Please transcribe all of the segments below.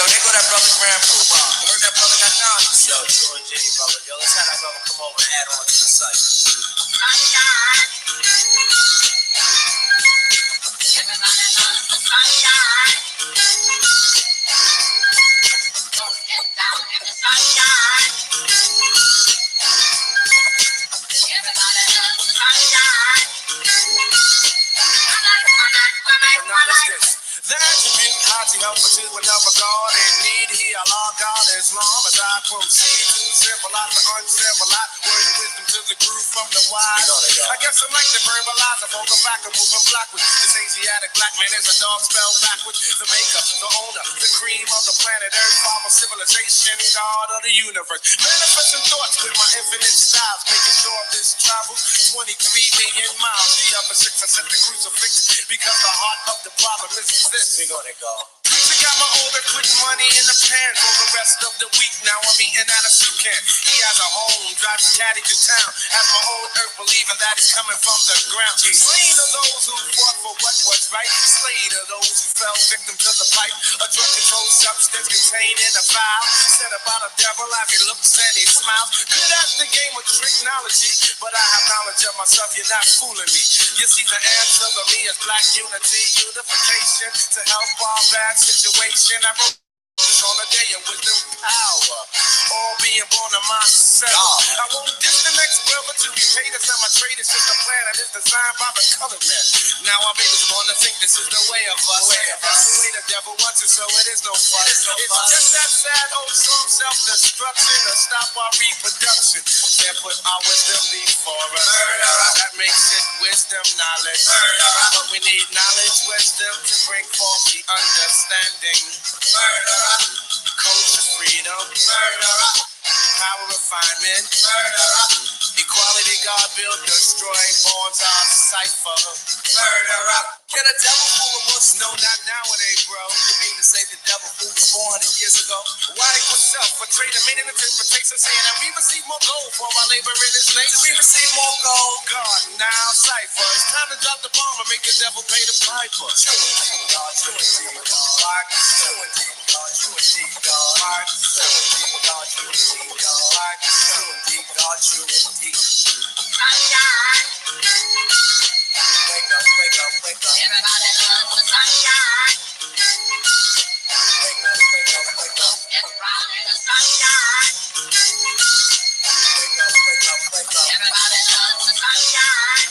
there go that brother Grand Poobah. Heard that brother got down. Yo, True and J, brother. Yo, let's have that brother come over and add on to the site. Sunshine. Everybody loves the sunshine. Don't get down in the sunshine. Everybody loves the sunshine. The attribute high to help to another God in need. Here, Allah God is long as I proceed to civilize the uncivilized. Word of wisdom to the group from the wise. I guess I'm like the verbalizer, focus back and moving backwards. This Asiatic black man is a dog spelled backwards. The maker, the owner, the cream of the planet Earth, father civilization, God of the universe. Manifesting thoughts with my infinite styles, making sure this travels 23 million miles. The other six I set the crucifix because the heart of the problem is this. We gonna go. Preacher got my older putting money in the pan for the rest of the week. Now I'm eating out of soup can. He has a home, drives a caddy to town. Has my own earth believing that he's coming from the ground. Slain are those who fought for what was right. Slayed are those who fell victim to the pipe. A drug controlled substance contained in a vial. Said about a devil as he looks and he smiles. Good at the game of technology, but I have knowledge of myself. You're not fooling me. You see, the answer to me is black unity, unification to help our bad situation. I wrote on a day of wisdom power, all being born of myself. I won't diss the next brother to be paid. That's not my trade. It's just a plan that is designed by the colored man. Now I'm able to think this is the way of us. That's the way the devil wants it, so it is no fun. It's just that sad old song, self-destruction, to stop our reproduction. Can't put our wisdom before us. That makes it wisdom, knowledge. But we need knowledge, wisdom to bring forth the understanding. Code to freedom. Power refinement. Equality God built, destroy, borns our cipher. Can a devil fool a Muslim? No, not nowadays, bro. You mean to say the devil fool was 400 years ago? Why they put self for trade and meaning interpretation, saying that we receive more gold for our labor in his name? Do we receive more gold? God, now cipher. It's time to drop the bomb and make the devil pay the piper. True indeed, God. True indeed, God. True indeed, God. True indeed, God. True indeed, God. True indeed, God. True indeed, God. True indeed. Sunshine. Wake up, wake up, wake up. Everybody loves the sunshine. Wake up, wake up, wake up. Get around in the sunshine. Wake up, wake up, wake up. Everybody loves the sunshine.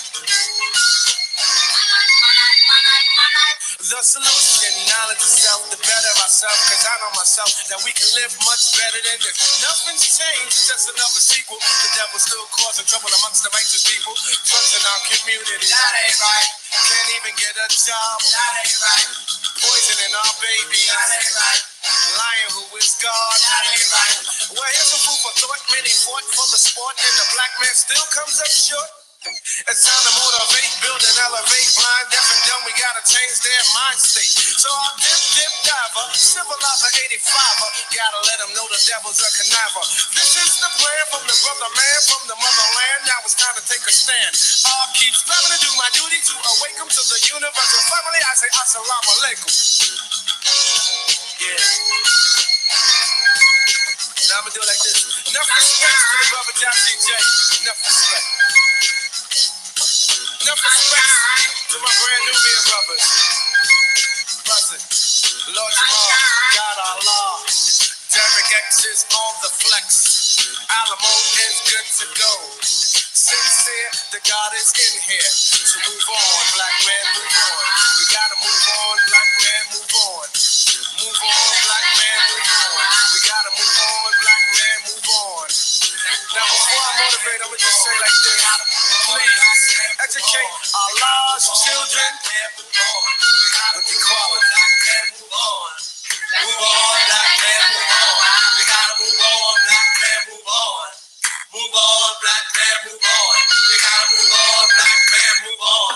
The solution, knowledge of self, the better ourselves, cause I know myself that we can live much better than this. Nothing's changed, just another sequel. The devil's still causing trouble amongst the righteous people. Drugs in our community, that ain't right. Can't even get a job, that ain't right. Poisoning our babies, that ain't right. Lying who is God, that ain't right. Well, here's some food for thought. Many fought for the sport, and the black man still comes up short. It's time to motivate, build and elevate. Blind, deaf, and dumb, we gotta change their mind state. So our dip diver, civilizer 85er, gotta let them know the devil's a conniver. This is the plan from the brother man, from the motherland. Now it's time to take a stand. I keep striving to do my duty to awaken to the universal family. I say assalamu alaikum. Yeah. Now I'ma do it like this. Enough respect to the brother John DJ. Enough respect. Enough respect to my brand Nubian brothers. Buzzin', Lord Jamal, God Allah. Derek X is on the flex. Alamo is good to go. Sincere, the God is in here. So move on, black man, move on. We gotta move on, black man, move on. Move on, black man, move on. We gotta move on, black man, move on. Now before I motivate, I'ma just say like this. Please, educate our lost children with equality. Move on, black man, move on. We gotta move on, black man, move on. Move on, black man, move on. We gotta move on, black man, move on.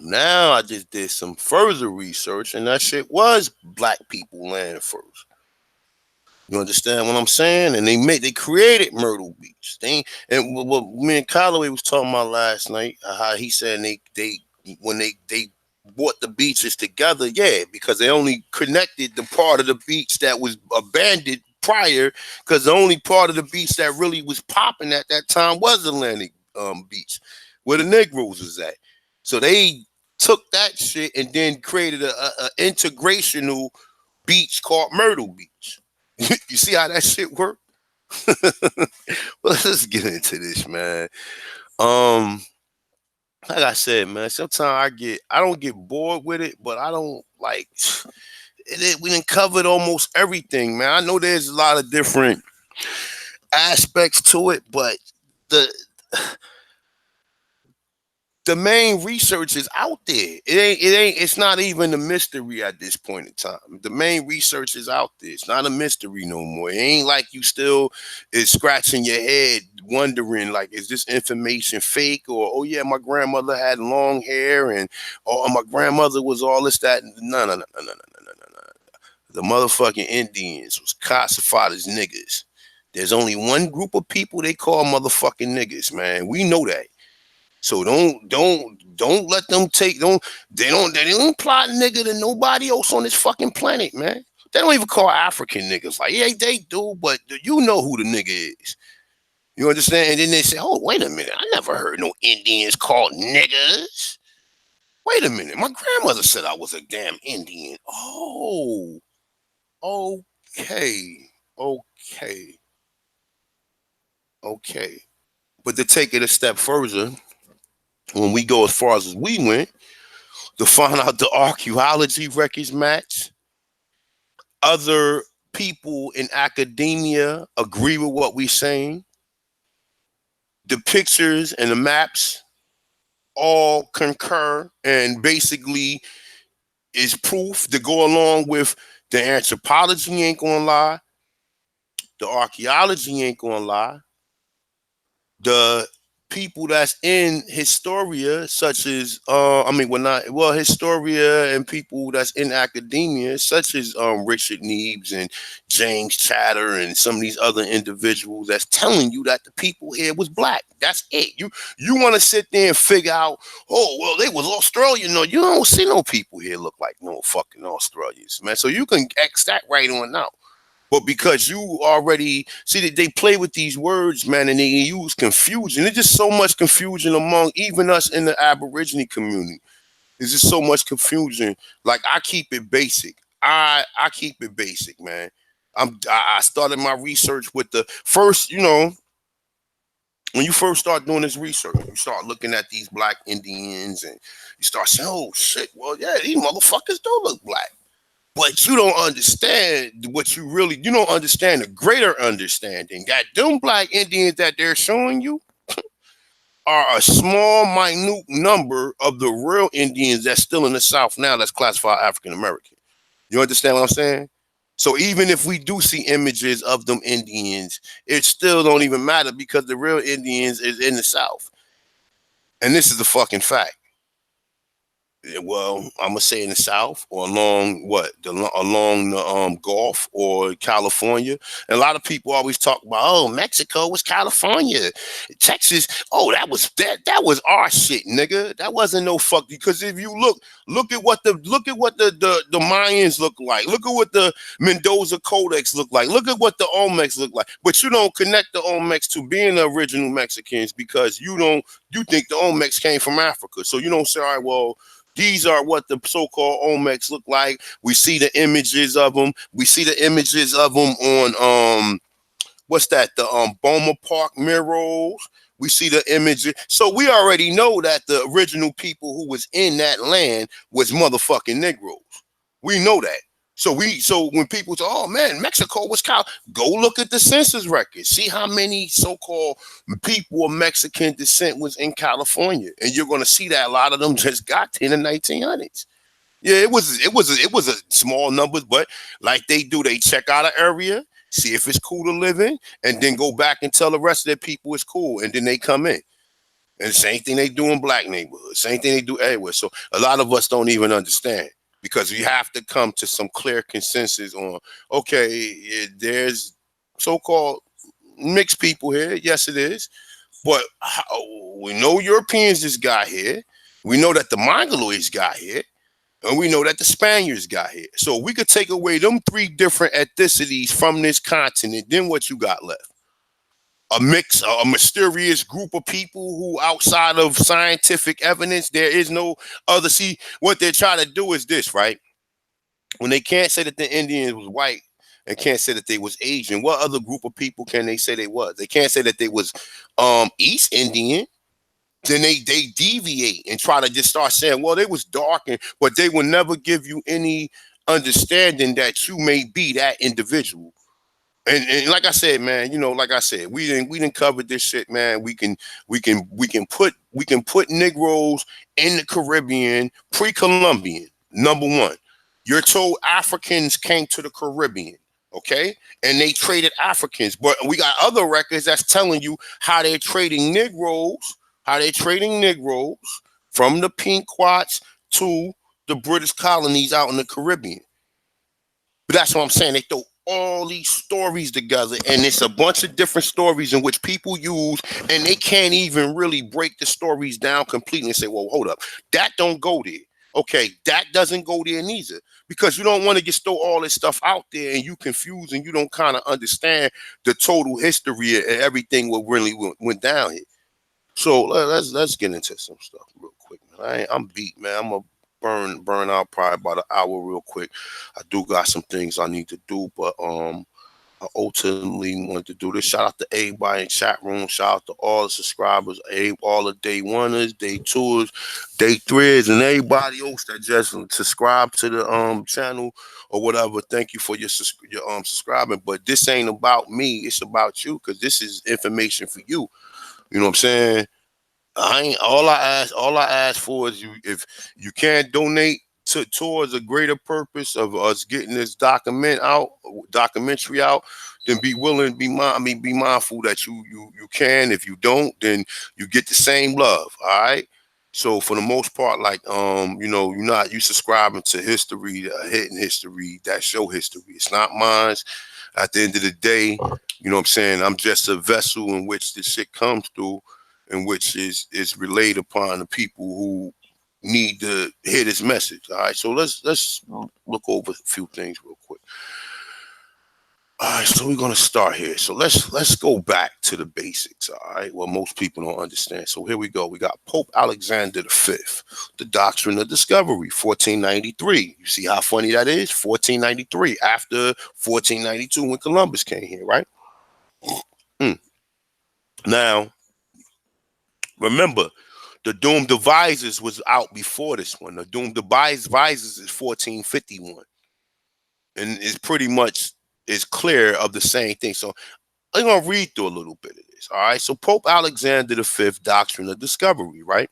Now I just did some further research, and that shit was black people land first. You understand what I'm saying? And they created Myrtle Beach. And what me and Calloway was talking about last night, how he said they when they brought the beaches together, yeah, because they only connected the part of the beach that was abandoned prior, because the only part of the beach that really was popping at that time was Atlantic Beach, where the Negroes was at. So they took that shit and then created a integrational beach called Myrtle Beach. You see how that shit work? Well, let's get into this, man. Um, like I said, man, sometimes I don't get bored with it, but I don't like we done covered almost everything, man. I know there's a lot of different aspects to it, but the the main research is out there. It's not even a mystery at this point in time. The main research is out there. It's not a mystery no more. It ain't like you still is scratching your head wondering, like, is this information fake? Or, oh yeah, my grandmother had long hair, and oh, my grandmother was all this, that. No. The motherfucking Indians was classified as niggas. There's only one group of people they call motherfucking niggas, man. We know that. So don't let them they don't apply nigga to nobody else on this fucking planet, man. They don't even call African niggas. Like, yeah, they do, but you know who the nigga is. You understand? And then they say, oh, wait a minute, I never heard no Indians called niggas. Wait a minute, my grandmother said I was a damn Indian. Oh, okay, okay, okay. But to take it a step further, when we go as far as we went, to find out the archaeology records match. Other people in academia agree with what we're saying. The pictures and the maps all concur and basically is proof to go along with the anthropology ain't gonna lie, the archaeology ain't gonna lie, the people that's in Historia, such as Historia and people that's in academia, such as Richard Neebs and James Chatter and some of these other individuals that's telling you that the people here was black. That's it. You want to sit there and figure out, oh well, they was Australian. No, you don't see no people here look like no fucking Australians, man. So you can X that right on out. But because you already see that they play with these words, man, and they use confusion. There's just so much confusion among even us in the Aborigine community. There's just so much confusion. Like, I keep it basic. I keep it basic, man. I started my research with the first, when you first start doing this research, you start looking at these black Indians and you start saying, oh shit, well, yeah, these motherfuckers do look black. But you don't understand you don't understand the greater understanding that them black Indians that they're showing you are a small, minute number of the real Indians that's still in the South now that's classified African American. You understand what I'm saying? So even if we do see images of them Indians, it still don't even matter because the real Indians is in the South. And this is a fucking fact. Well, I'm gonna say in the South or along the Gulf or California. And a lot of people always talk about, oh, Mexico was California, Texas. Oh, that was our shit, nigga. That wasn't no fuck. Because if you look at what the Mayans look like. Look at what the Mendoza Codex look like. Look at what the Olmecs look like. But you don't connect the Olmecs to being the original Mexicans because you think the Olmecs came from Africa. So you don't say, all right, well, these are what the so-called Olmecs look like. We see the images of them. We see the images of them on what's that? The Boma Park murals. We see the images. So we already know that the original people who was in that land was motherfucking Negroes. We know that. So when people say, oh man, Mexico was go look at the census records. See how many so-called people of Mexican descent was in California. And you're gonna see that a lot of them just got in the 1900s. Yeah, it was a small numbers, but like they do, they check out an area, see if it's cool to live in, and then go back and tell the rest of their people it's cool, and then they come in. And the same thing they do in black neighborhoods, same thing they do everywhere. So a lot of us don't even understand, because we have to come to some clear consensus on, okay, there's so-called mixed people here. Yes, it is. But we know Europeans just got here. We know that the Mongoloids got here. And we know that the Spaniards got here. So we could take away them three different ethnicities from this continent. Then what you got left? A mix, a mysterious group of people who, outside of scientific evidence, there is no other. See, what they're trying to do is this, right? When they can't say that the Indians was white and can't say that they was Asian, what other group of people can they say they was? They can't say that they was East Indian. Then they deviate and try to just start saying, well, they was dark, but they will never give you any understanding that you may be that individual. And like I said, man, like I said, we didn't cover this shit, man. We can put Negroes in the Caribbean pre-Columbian. Number one, you're told Africans came to the Caribbean, okay, and they traded Africans, but we got other records that's telling you how they're trading Negroes from the Pequots to the British colonies out in the Caribbean. But that's what I'm saying. They throw all these stories together, and it's a bunch of different stories in which people use, and they can't even really break the stories down completely and say, well, hold up, that don't go there. Okay, that doesn't go there neither. Because you don't want to just throw all this stuff out there and you confuse and you don't kind of understand the total history and everything what really went down here. So let's get into some stuff real quick, man. I'm beat, man. I'm gonna burn out probably about an hour real quick. I do got some things I need to do, but I ultimately wanted to do this. Shout out to everybody in chat room. Shout out to all the subscribers, all the day oneers, day twos, day threes, and everybody else that just subscribe to the channel or whatever. Thank you for your subscribing. But this ain't about me. It's about you, because this is information for you. You know what I'm saying? I ain't all I ask for is, if you can't donate towards a greater purpose of us getting this documentary out, then be willing, be mindful that you can. If you don't, then you get the same love. All right. So for the most part, like you subscribing to history, hidden history, that's your history. It's not mine. At the end of the day, you know what I'm saying? I'm just a vessel in which this shit comes through, in which is relayed upon the people who need to hear this message. All right, so let's look over a few things real quick. All right, so we're gonna start here. So let's go back to the basics. All right, well, most people don't understand. So here we go. We got Pope Alexander V, the doctrine of discovery, 1493. You see how funny that is? 1493, after 1492 when Columbus came here, right? Now, remember, the Doomed Devices was out before this one. The Doomed Devices is 1451, and it's pretty much is clear of the same thing. So I'm gonna read through a little bit of this. All right. So Pope Alexander V, doctrine of discovery, right?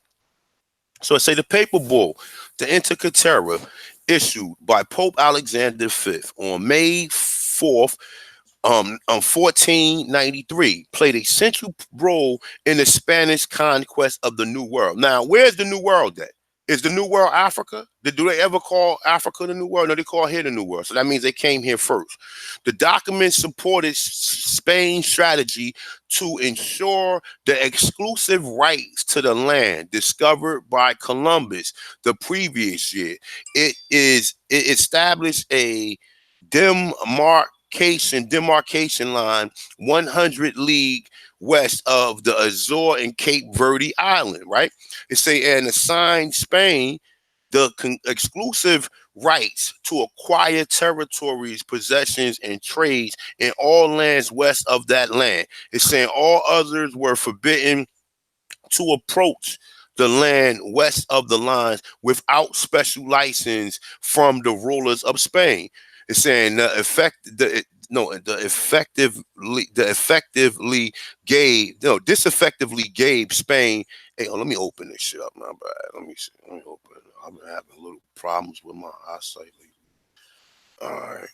So I say the papal bull, the Intercaterra, issued by Pope Alexander V on May 4th, 1493, played a central role in the Spanish conquest of the New World. Now, where's the New World at? Is the New World Africa? Do they ever call Africa the New World? No, they call here the New World. So that means they came here first. The document supported Spain's strategy to ensure the exclusive rights to the land discovered by Columbus the previous year. It established a demarcation line 100 league west of the Azore and Cape Verde Island, right? It say, and assigned Spain the exclusive rights to acquire territories, possessions, and trades in all lands west of that land. It's saying all others were forbidden to approach the land west of the lines without special license from the rulers of Spain. It's saying this effectively gave Spain. Hey, let me open this shit up. My bad. Let me see. Let me open it. I've been having a little problems with my eyesight lately. All right.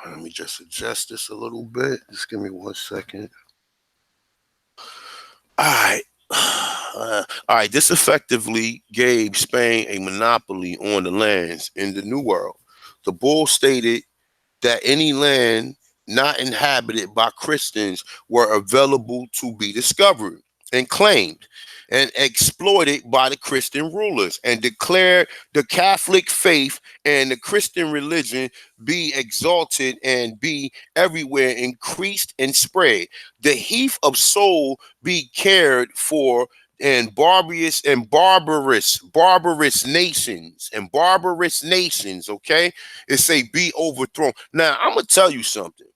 Let me just adjust this a little bit. Just give me 1 second. All right. All right, this effectively gave Spain a monopoly on the lands in the New World. The bull stated that any land not inhabited by Christians were available to be discovered and claimed and exploited by the Christian rulers, and declared the Catholic faith and the Christian religion be exalted and be everywhere increased and spread. The heath of soul be cared for, and barbarous nations, okay? It say be overthrown. Now I'm gonna tell you something.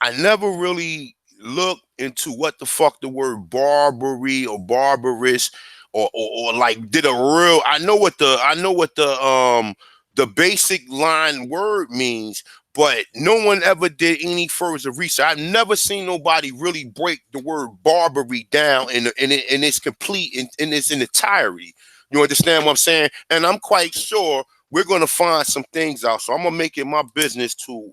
I never really looked into what the fuck the word Barbary or barbarous or like did a real. I know what the basic line word means, but no one ever did any further research. I've never seen nobody really break the word Barbary down in its complete in its entirety. You understand what I'm saying? And I'm quite sure we're gonna find some things out. So I'm gonna make it my business to,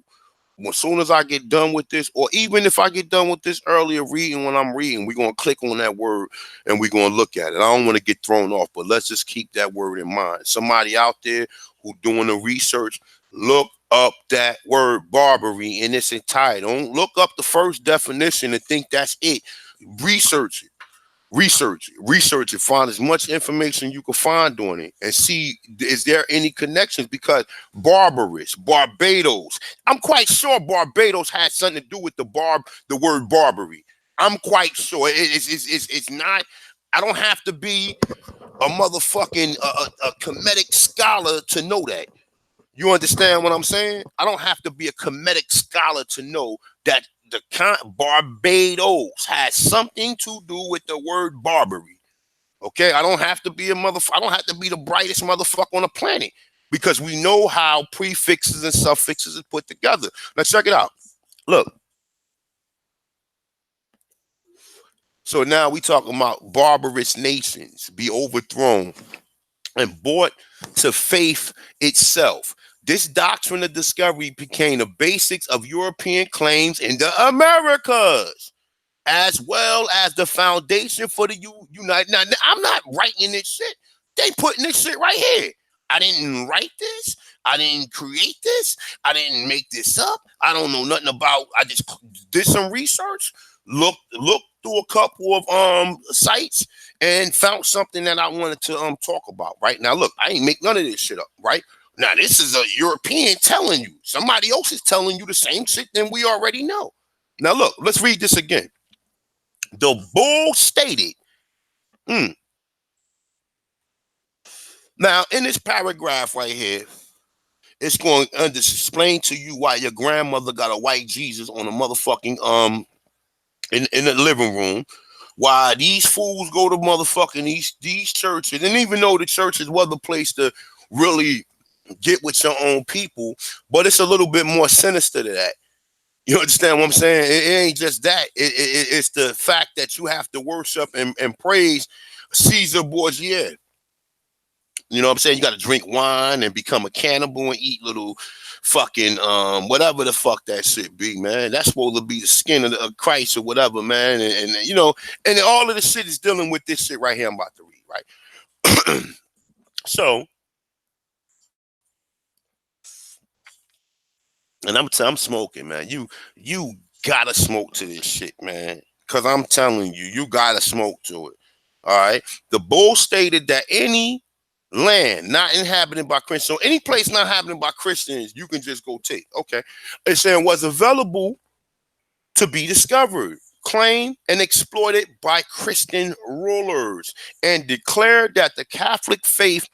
as soon as I get done with this, or even if I get done with this earlier reading when I'm reading, we're going to click on that word and we're going to look at it. I don't want to get thrown off, but let's just keep that word in mind. Somebody out there who doing the research, look up that word Barbary in its entirety. Don't look up the first definition and think that's it. Research it. Research it, find as much information you can find on it and see, is there any connections? Because Barbados, I'm quite sure Barbados had something to do with the word Barbary. I'm quite sure it's not. I don't have to be a motherfucking comedic scholar to know that. You understand what I'm saying? I don't have to be a comedic scholar to know that the Barbados has something to do with the word Barbary. Okay, I don't have to be I don't have to be the brightest motherfucker on the planet, because we know how prefixes and suffixes are put together. Let's check it out. Look, so now we talking about barbarous nations be overthrown and brought to faith itself. This doctrine of discovery became the basics of European claims in the Americas, as well as the foundation for the United. Now, I'm not writing this shit. They putting this shit right here. I didn't write this. I didn't create this. I didn't make this up. I don't know nothing about. I just did some research, looked through a couple of sites, and found something that I wanted to talk about. Right now, look, I ain't make none of this shit up. Right now, this is a European telling you. Somebody else is telling you the same shit than we already know. Now, look, let's read this again. The bull stated. Now, in this paragraph right here, it's going to explain to you why your grandmother got a white Jesus on a motherfucking in the living room. Why these fools go to motherfucking these churches, and even though the churches was the place to really get with your own people, but it's a little bit more sinister to that. You understand what I'm saying? It ain't just that. It's the fact that you have to worship and praise Caesar Borgia. You know what I'm saying? You got to drink wine and become a cannibal and eat little fucking whatever the fuck that shit be, man. That's supposed to be the skin of Christ or whatever, man. And you know, and all of the shit is dealing with this shit right here I'm about to read, right? So, and I'm smoking, man. You gotta smoke to this shit, man. Cause I'm telling you, you gotta smoke to it. All right. The bull stated that any land not inhabited by Christians, so any place not inhabited by Christians, you can just go take. Okay. It saying was available to be discovered, claimed, and exploited by Christian rulers, and declared that the Catholic faith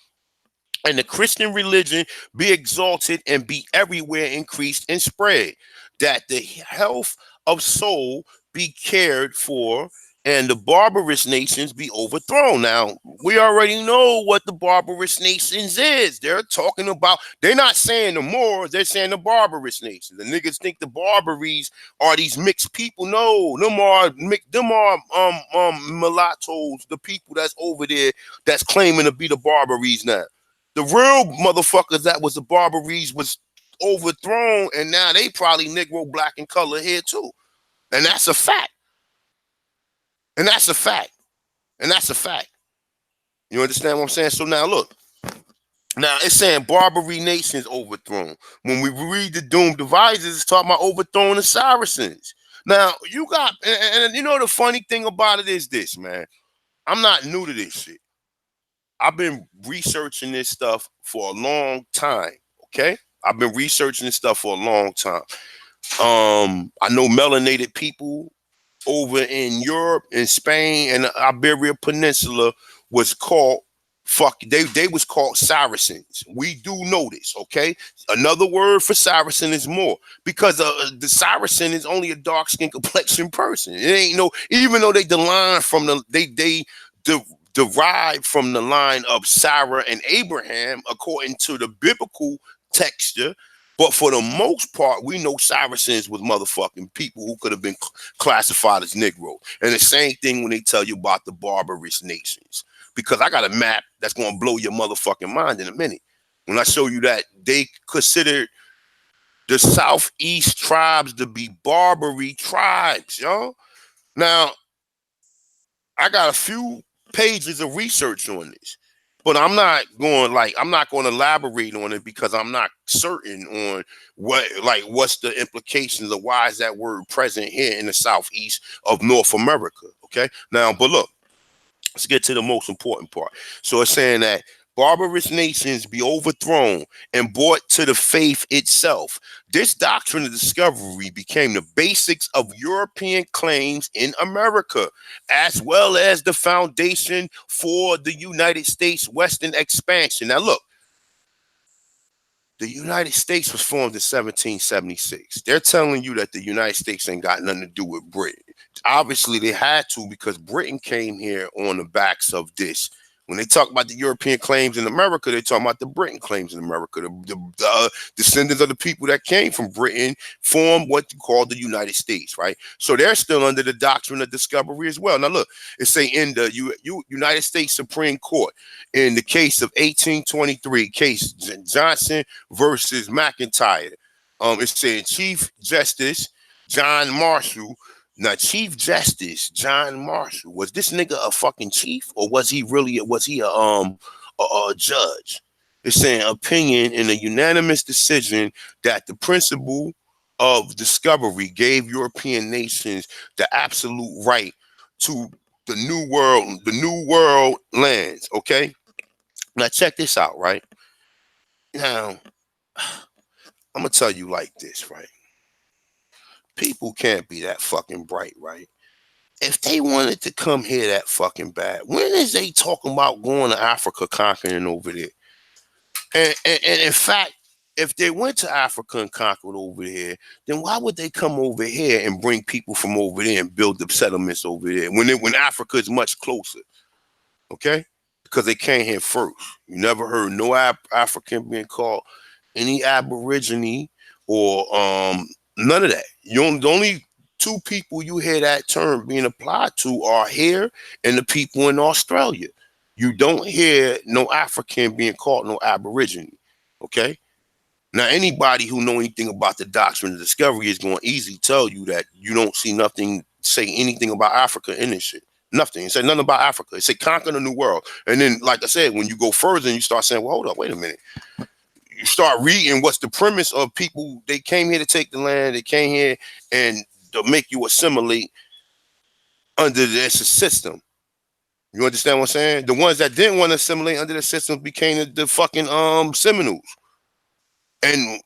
and the Christian religion be exalted and be everywhere increased and spread, that the health of soul be cared for, and the barbarous nations be overthrown. Now, we already know what the barbarous nations is. They're talking about, they're not saying the Moors, they're saying the barbarous nations. The niggas think the Barbaries are these mixed people. No, them are mulattoes, the people that's over there that's claiming to be the Barbaries now. The real motherfuckers that was the Barbaries was overthrown, and now they probably Negro, black, and color here too. And that's a fact. And that's a fact. And that's a fact. You understand what I'm saying? So now look. Now it's saying Barbary nations overthrown. When we read the Doomed Devices, it's talking about overthrowing the Saracens. Now you got, and you know the funny thing about it is this, man. I'm not new to this shit. I've been researching this stuff for a long time. Okay, I've been researching this stuff for a long time. I know melanated people over in Europe and Spain and the Iberia Peninsula was called they was called Saracens. We do know this, okay? Another word for Saracen is Moor because the Saracen is only a dark skin complexion person. It ain't no, even though they derive from derived from the line of Sarah and Abraham according to the biblical texture. But for the most part, we know Saracens was motherfucking people who could have been classified as Negro. And the same thing when they tell you about the barbarous nations. Because I got a map that's going to blow your motherfucking mind in a minute. When I show you that they considered the Southeast tribes to be Barbary tribes, yo. Now, I got a few pages of research on this. But I'm not going to elaborate on it because I'm not certain on what's the implications of why is that word present here in the southeast of North America. Okay. Now, but look, let's get to the most important part. So it's saying that barbarous nations be overthrown and brought to the faith itself. This doctrine of discovery became the basics of European claims in America, as well as the foundation for the United States Western expansion. Now, look, the United States was formed in 1776. They're telling you that the United States ain't got nothing to do with Britain. Obviously, they had to because Britain came here on the backs of this. When they talk about the European claims in America, they're talking about the Britain claims in America. The descendants of the people that came from Britain formed what you call the United States, right? So they're still under the doctrine of discovery as well. Now, look, it say in the United States Supreme Court, in the case of 1823, case Johnson versus McIntyre, it's saying Chief Justice John Marshall. Now, Chief Justice John Marshall, was this nigga a fucking chief or was he a judge? It's saying opinion in a unanimous decision that the principle of discovery gave European nations the absolute right to the new world lands. Okay. Now check this out, right? Now, I'm gonna tell you like this, right? People can't be that fucking bright, right? If they wanted to come here that fucking bad, when is they talking about going to Africa, conquering over there? And in fact, if they went to Africa and conquered over there, then why would they come over here and bring people from over there and build the settlements over there when Africa is much closer? Okay, because they came here first. You never heard no African being called any Aborigine or none of that. The only two people you hear that term being applied to are here and the people in Australia. You don't hear no African being called no Aborigine. Okay. Now, anybody who know anything about the doctrine of discovery is going to easily tell you that you don't see nothing say anything about Africa in this shit. Nothing. It said nothing about Africa. It said conquer the new world. And then, like I said, when you go further and you start saying, well, hold up, wait a minute. You start reading what's the premise of people. They came here to take the land. They came here and to make you assimilate under this system. You understand what I'm saying? The ones that didn't want to assimilate under the system became the fucking Seminoles. And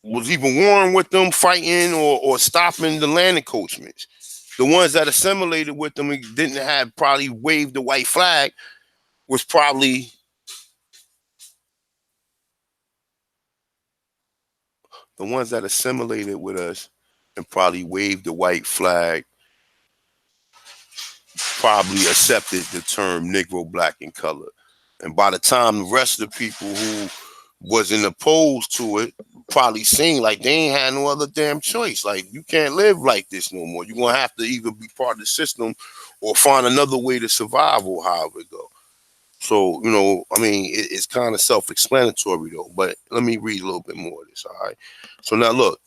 was even warring with them, fighting or stopping the land encroachments. The ones that assimilated with them and didn't have probably waved the white flag was probably the ones that assimilated with us and probably waved the white flag, probably accepted the term Negro, black, and color. And by the time the rest of the people who wasn't opposed to it probably seen like they ain't had no other damn choice. Like, you can't live like this no more. You're gonna have to either be part of the system or find another way to survive or however it go. So, I mean, it's kind of self-explanatory though, but let me read a little bit more of this, all right? So now look,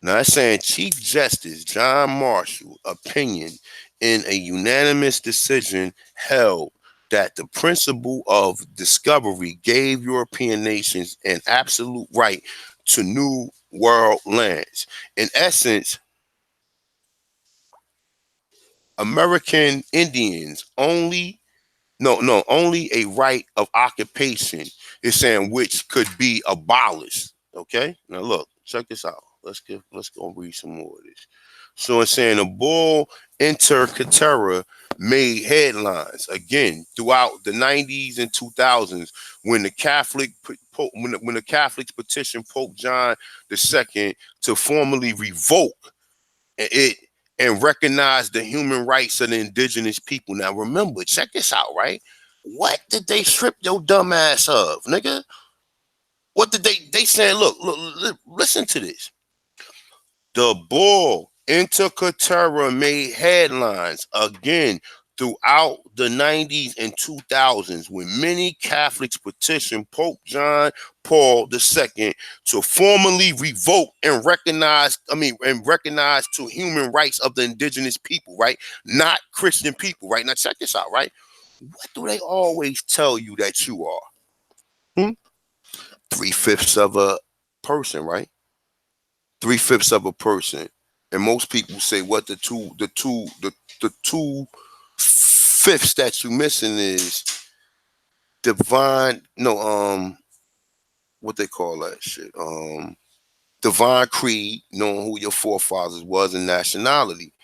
Now it's saying Chief Justice John Marshall opinion in a unanimous decision held that the principle of discovery gave European nations an absolute right to new world lands. In essence, American Indians only a right of occupation is saying which could be abolished. Okay, now look, check this out. Let's go read some more of this. So it's saying the bull Inter Caetera made headlines again throughout the 90s and 2000s when the when the Catholics petitioned Pope John II to formally revoke it and recognize the human rights of the indigenous people. Now remember, check this out, right? What did they strip your dumb ass of, nigga? What did they saying? Look, listen to this. The bull Intercaterra made headlines again throughout the 90s and 2000s when many Catholics petitioned Pope John Paul II to formally revoke and recognize to human rights of the indigenous people, right? Not Christian people, right? Now check this out, right? What do they always tell you that you are? 3/5 of a person, right? 3/5 of a person. And most people say what the 2/5 that you missing is divine, no, what they call that shit? Divine creed, knowing who your forefathers was and nationality,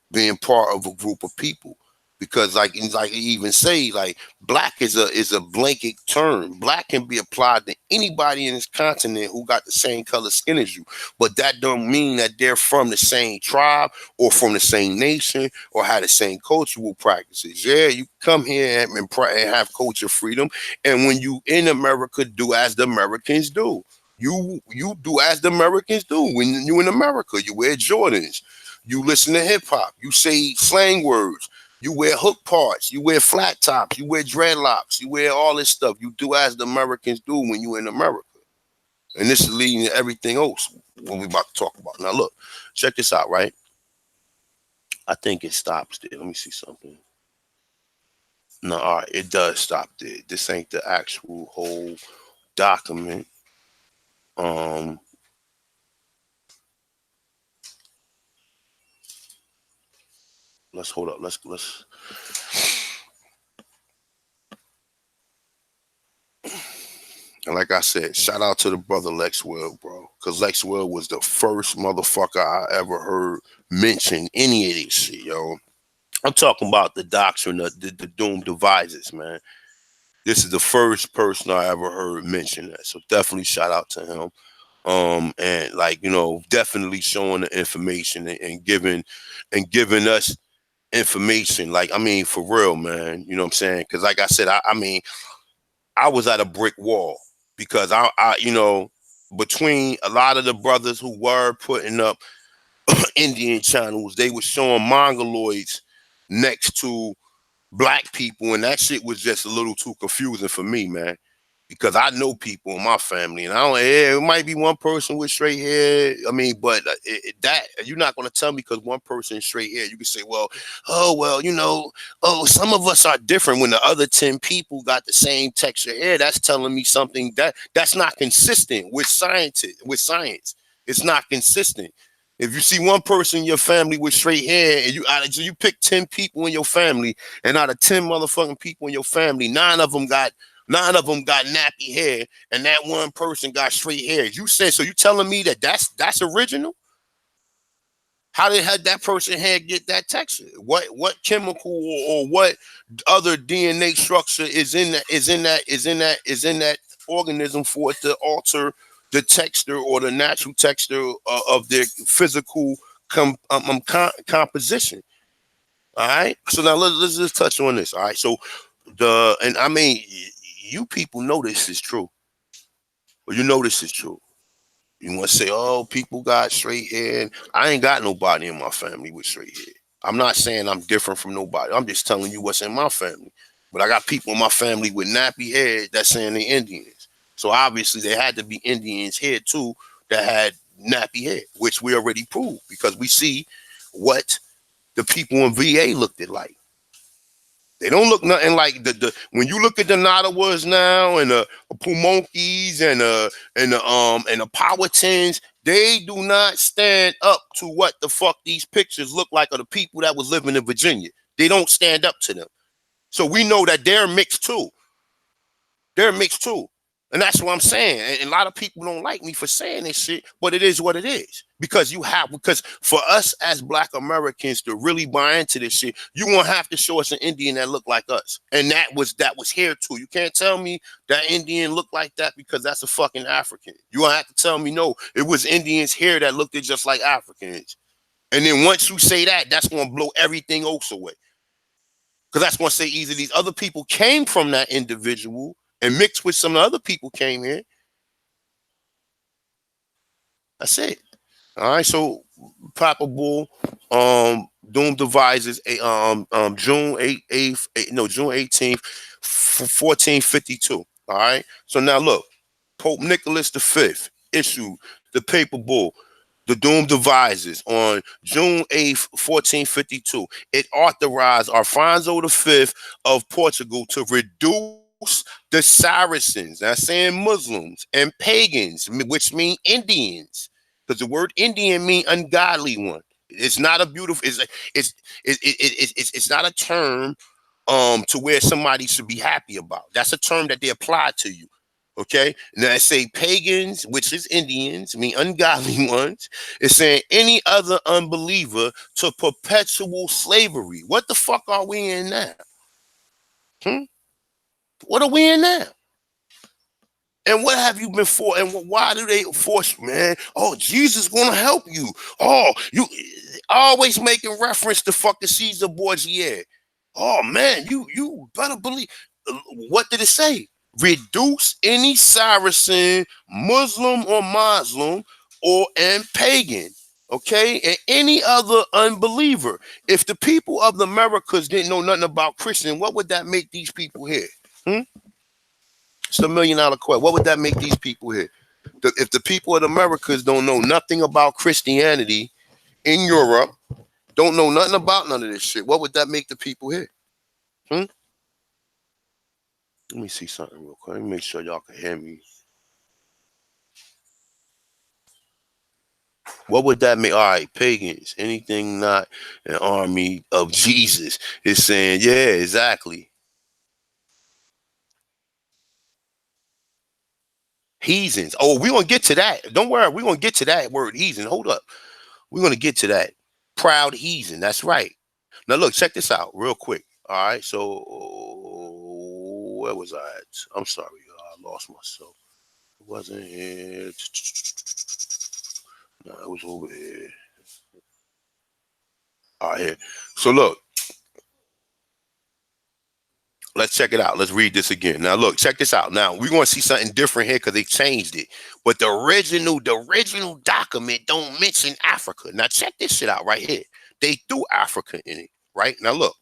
being part of a group of people. Because like you even say, like black is a blanket term. Black can be applied to anybody in this continent who got the same color skin as you. But that don't mean that they're from the same tribe or from the same nation or have the same cultural practices. Yeah, you come here and have culture freedom. And when you in America, do as the Americans do. You do as the Americans do. When you in America, you wear Jordans. You listen to hip hop. You say slang words. You wear hook parts. You wear flat tops. You wear dreadlocks. You wear all this stuff. You do as the Americans do when you in America. And this is leading to everything else what we about to talk about. Now look, check this out, right? I think it stops there. Let me see something. No, all right, it does stop there. This ain't the actual whole document. Um, let's hold up. Let's. And like I said, shout out to the brother Lex Well, bro. Because Lex Well was the first motherfucker I ever heard mention any of this shit, yo. I'm talking about the doctrine of the doomed devices, man. This is the first person I ever heard mention that. So definitely shout out to him. And like, definitely showing the information and giving us information. Like, I mean, for real, man. You know what I'm saying? Because like I said, I mean, I was at a brick wall because between a lot of the brothers who were putting up Indian channels, they were showing mongoloids next to black people, and that shit was just a little too confusing for me, man. Because I know people in my family, and I don't. Yeah, it might be one person with straight hair. I mean, but that you're not going to tell me because one person is straight hair. You can say, well, oh well, some of us are different. When the other 10 people got the same texture hair, that's telling me something that's not consistent with science. It's not consistent. If you see one person in your family with straight hair, and you pick 10 people in your family, and out of 10 motherfucking people in your family, nine of them got nappy hair, and that one person got straight hair. You said so? You telling me that's original? How did that person hair get that texture? What chemical or what other DNA structure is in that organism for it to alter the texture or the natural texture of their physical composition? All right. So now let's just touch on this. All right. So and I mean, you people know this is true. Well, you know this is true. You want to say, oh, people got straight hair. And I ain't got nobody in my family with straight hair. I'm not saying I'm different from nobody. I'm just telling you what's in my family. But I got people in my family with nappy hair that's saying they're Indians. So obviously they had to be Indians here too that had nappy hair, which we already proved because we see what the people in VA looked at like. They don't look nothing like the when you look at the Nottawas now and the Pumonkeys and the Powhatans, they do not stand up to what the fuck these pictures look like of the people that was living in Virginia. They don't stand up to them. So we know that they're mixed too. They're mixed too. And that's what I'm saying. And a lot of people don't like me for saying this shit, but it is what it is. Because for us as Black Americans to really buy into this shit, you won't have to show us an Indian that looked like us. And that was here too. You can't tell me that Indian looked like that because that's a fucking African. You won't have to tell me, no, it was Indians here that looked just like Africans. And then once you say that, that's going to blow everything else away. Because that's going to say either these other people came from that individual and mixed with some other people came here. That's it. All right. So Papa Bull, Doom devises June 8th, June 18th, 1452. All right. So now look, Pope Nicholas V issued the Paper Bull, the Doom devises on June 8th, 1452. It authorized Alfonso V of Portugal to reduce the Saracens, that's saying Muslims and pagans, which mean Indians, because the word Indian mean ungodly one. It's not a beautiful. It's not a term to where somebody should be happy about. That's a term that they apply to you. Okay, now I say pagans, which is Indians, mean ungodly ones. It's saying any other unbeliever to perpetual slavery. What the fuck are we in now? What are we in now? And what have you been for? And why do they force, man? Oh, Jesus gonna help you. Oh, you always making reference to fucking Caesar Borgia. Oh man, you better believe. What did it say? Reduce any Saracen, Muslim or Muslim, and pagan. Okay, and any other unbeliever. If the people of the Americas didn't know nothing about Christian, what would that make these people here? It's $1 million question. What would that make these people here? If the people of the Americas don't know nothing about Christianity in Europe, don't know nothing about none of this shit, what would that make the people here? Let me see something real quick. Let me make sure y'all can hear me. What would that make? All right, pagans, anything not an army of Jesus is saying, yeah, exactly. Heathens. Oh, we're going to get to that. Don't worry. We're going to get to that word heathen. Hold up. We're going to get to that. Proud heathen. That's right. Now, look, check this out real quick. All right. So, where was I at? I'm sorry. I lost myself. It wasn't here. No, it was over here. All right, here. So, look. Let's check it out. Let's read this again. Now, look, check this out. Now, we're going to see something different here because they changed it. But the original document don't mention Africa. Now, check this shit out right here. They threw Africa in it, right? Now, look.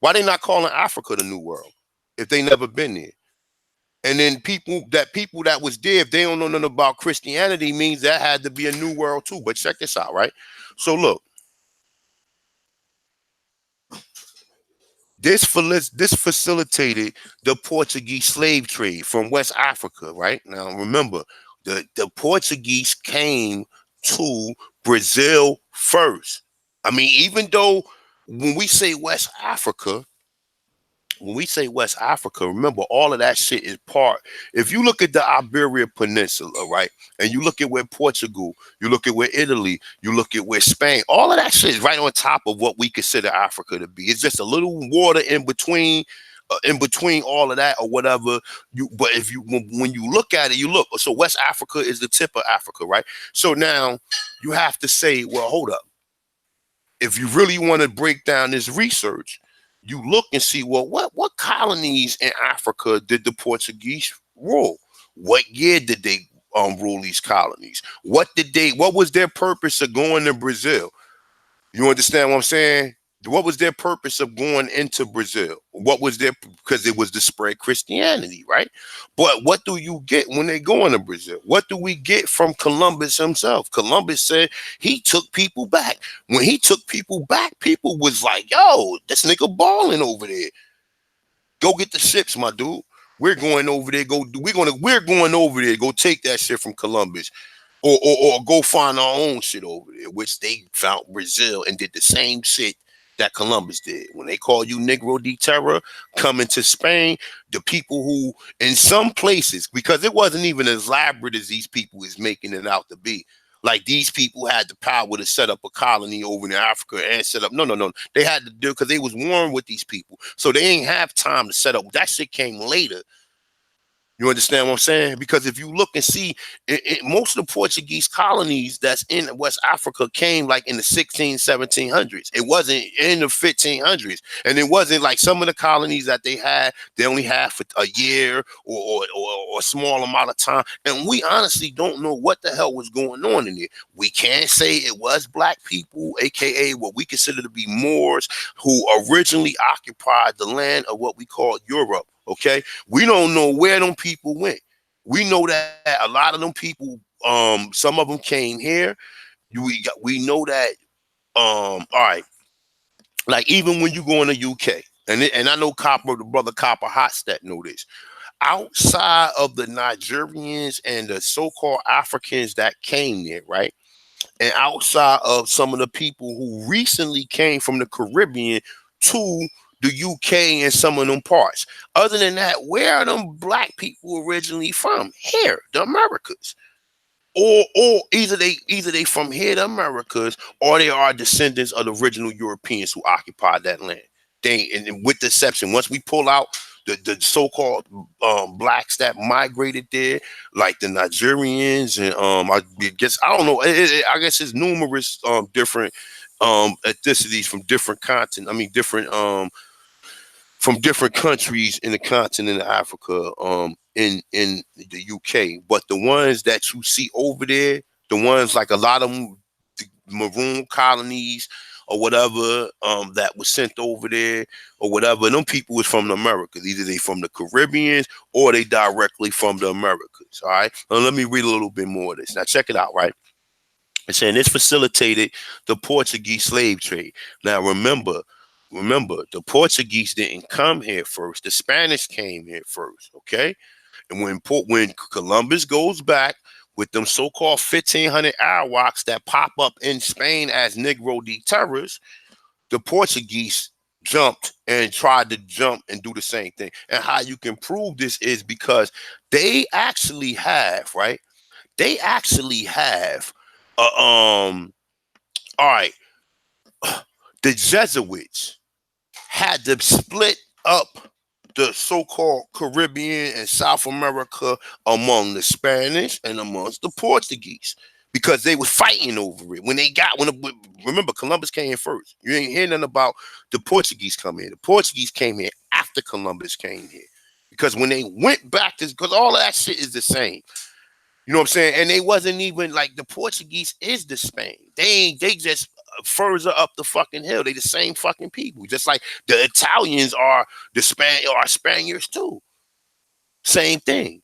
Why they not calling Africa the New World if they never been there? And then people that was there, if they don't know nothing about Christianity, means that had to be a new world too. But check this out, right? So, look. This facilitated the Portuguese slave trade from West Africa, right? Now, remember, the Portuguese came to Brazil first. I mean, even though when we say West Africa, remember, all of that shit is part. If you look at the Iberian Peninsula, right, and you look at where Portugal, you look at where Italy, you look at where Spain, all of that shit is right on top of what we consider Africa to be. It's just a little water in between all of that or whatever. But if you when you look at it, so West Africa is the tip of Africa, right? So now you have to say, well, hold up. If you really want to break down this research, you look and see, well, what colonies in Africa did the Portuguese rule? What year did they rule these colonies? What was their purpose of going to Brazil? You understand what I'm saying? What was their purpose of going into Brazil? What was their, because it was to spread Christianity, right? But what do you get when they go into Brazil? What do we get from Columbus himself? Columbus said he took people back. When he took people back, people was like, yo, this nigga balling over there. Go get the ships, my dude. We're going over there. We're going over there. Go take that shit from Columbus. Or go find our own shit over there, which they found Brazil and did the same shit that Columbus did. When they call you Negro de Terra coming to Spain, the people who in some places, because it wasn't even as elaborate as these people is making it out to be. Like these people had the power to set up a colony over in Africa and set up. No. They had to do because they was warm with these people. So they ain't have time to set up. That shit came later. You understand what I'm saying? Because if you look and see, most of the Portuguese colonies that's in West Africa came like in the 1700s. It wasn't in the 1500s. And it wasn't like some of the colonies that they only had for a year or a small amount of time. And we honestly don't know what the hell was going on in there. We can't say it was black people, aka what we consider to be Moors, who originally occupied the land of what we call Europe. Okay, we don't know where them people went. We know that a lot of them people, some of them came here. We know that, all right, like even when you go in the UK, and I know the brother Copper Hotstep know this. Outside of the Nigerians and the so-called Africans that came there, right? And outside of some of the people who recently came from the Caribbean to the UK and some of them parts. Other than that, where are them black people originally from? Here, the Americas. Or either they from here, the Americas, or they are descendants of the original Europeans who occupied that land. And with the exception, once we pull out the so-called blacks that migrated there, like the Nigerians and I don't know. I guess it's numerous different ethnicities from different continents. I mean, different from different countries in the continent of Africa, in the UK. But the ones that you see over there, the ones like a lot of them, the maroon colonies or whatever, that was sent over there or whatever, them people was from the Americas. Either they from the Caribbeans or they directly from the Americas. All right. Now let me read a little bit more of this. Now check it out, right? It's saying this facilitated the Portuguese slave trade. Now remember, the Portuguese didn't come here first. The Spanish came here first, okay? And when Columbus goes back with them so-called 1,500 Arawaks that pop up in Spain as Negro de Terras, the Portuguese jumped and tried to jump and do the same thing. And how you can prove this is because they actually have, right? They actually have, all right, the Jesuits had to split up the so-called Caribbean and South America among the Spanish and amongst the Portuguese because they was fighting over it. Remember, Columbus came in first. You ain't hear nothing about the Portuguese coming here. The Portuguese came here after Columbus came here because when they went back to, because all of that shit is the same. You know what I'm saying? And they wasn't even like the Portuguese is the Spain. They just further up the fucking hill. They the same fucking people. Just like the Italians are Spaniards too. Same thing.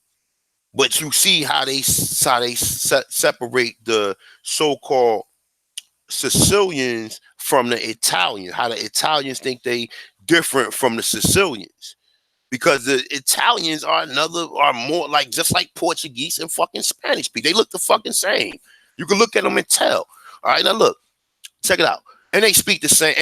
But you see how they separate the so-called Sicilians from the Italians. How the Italians think they different from the Sicilians. Because the Italians are more like just like Portuguese and fucking Spanish people. They look the fucking same. You can look at them and tell. All right, now look, check it out. And they speak the same.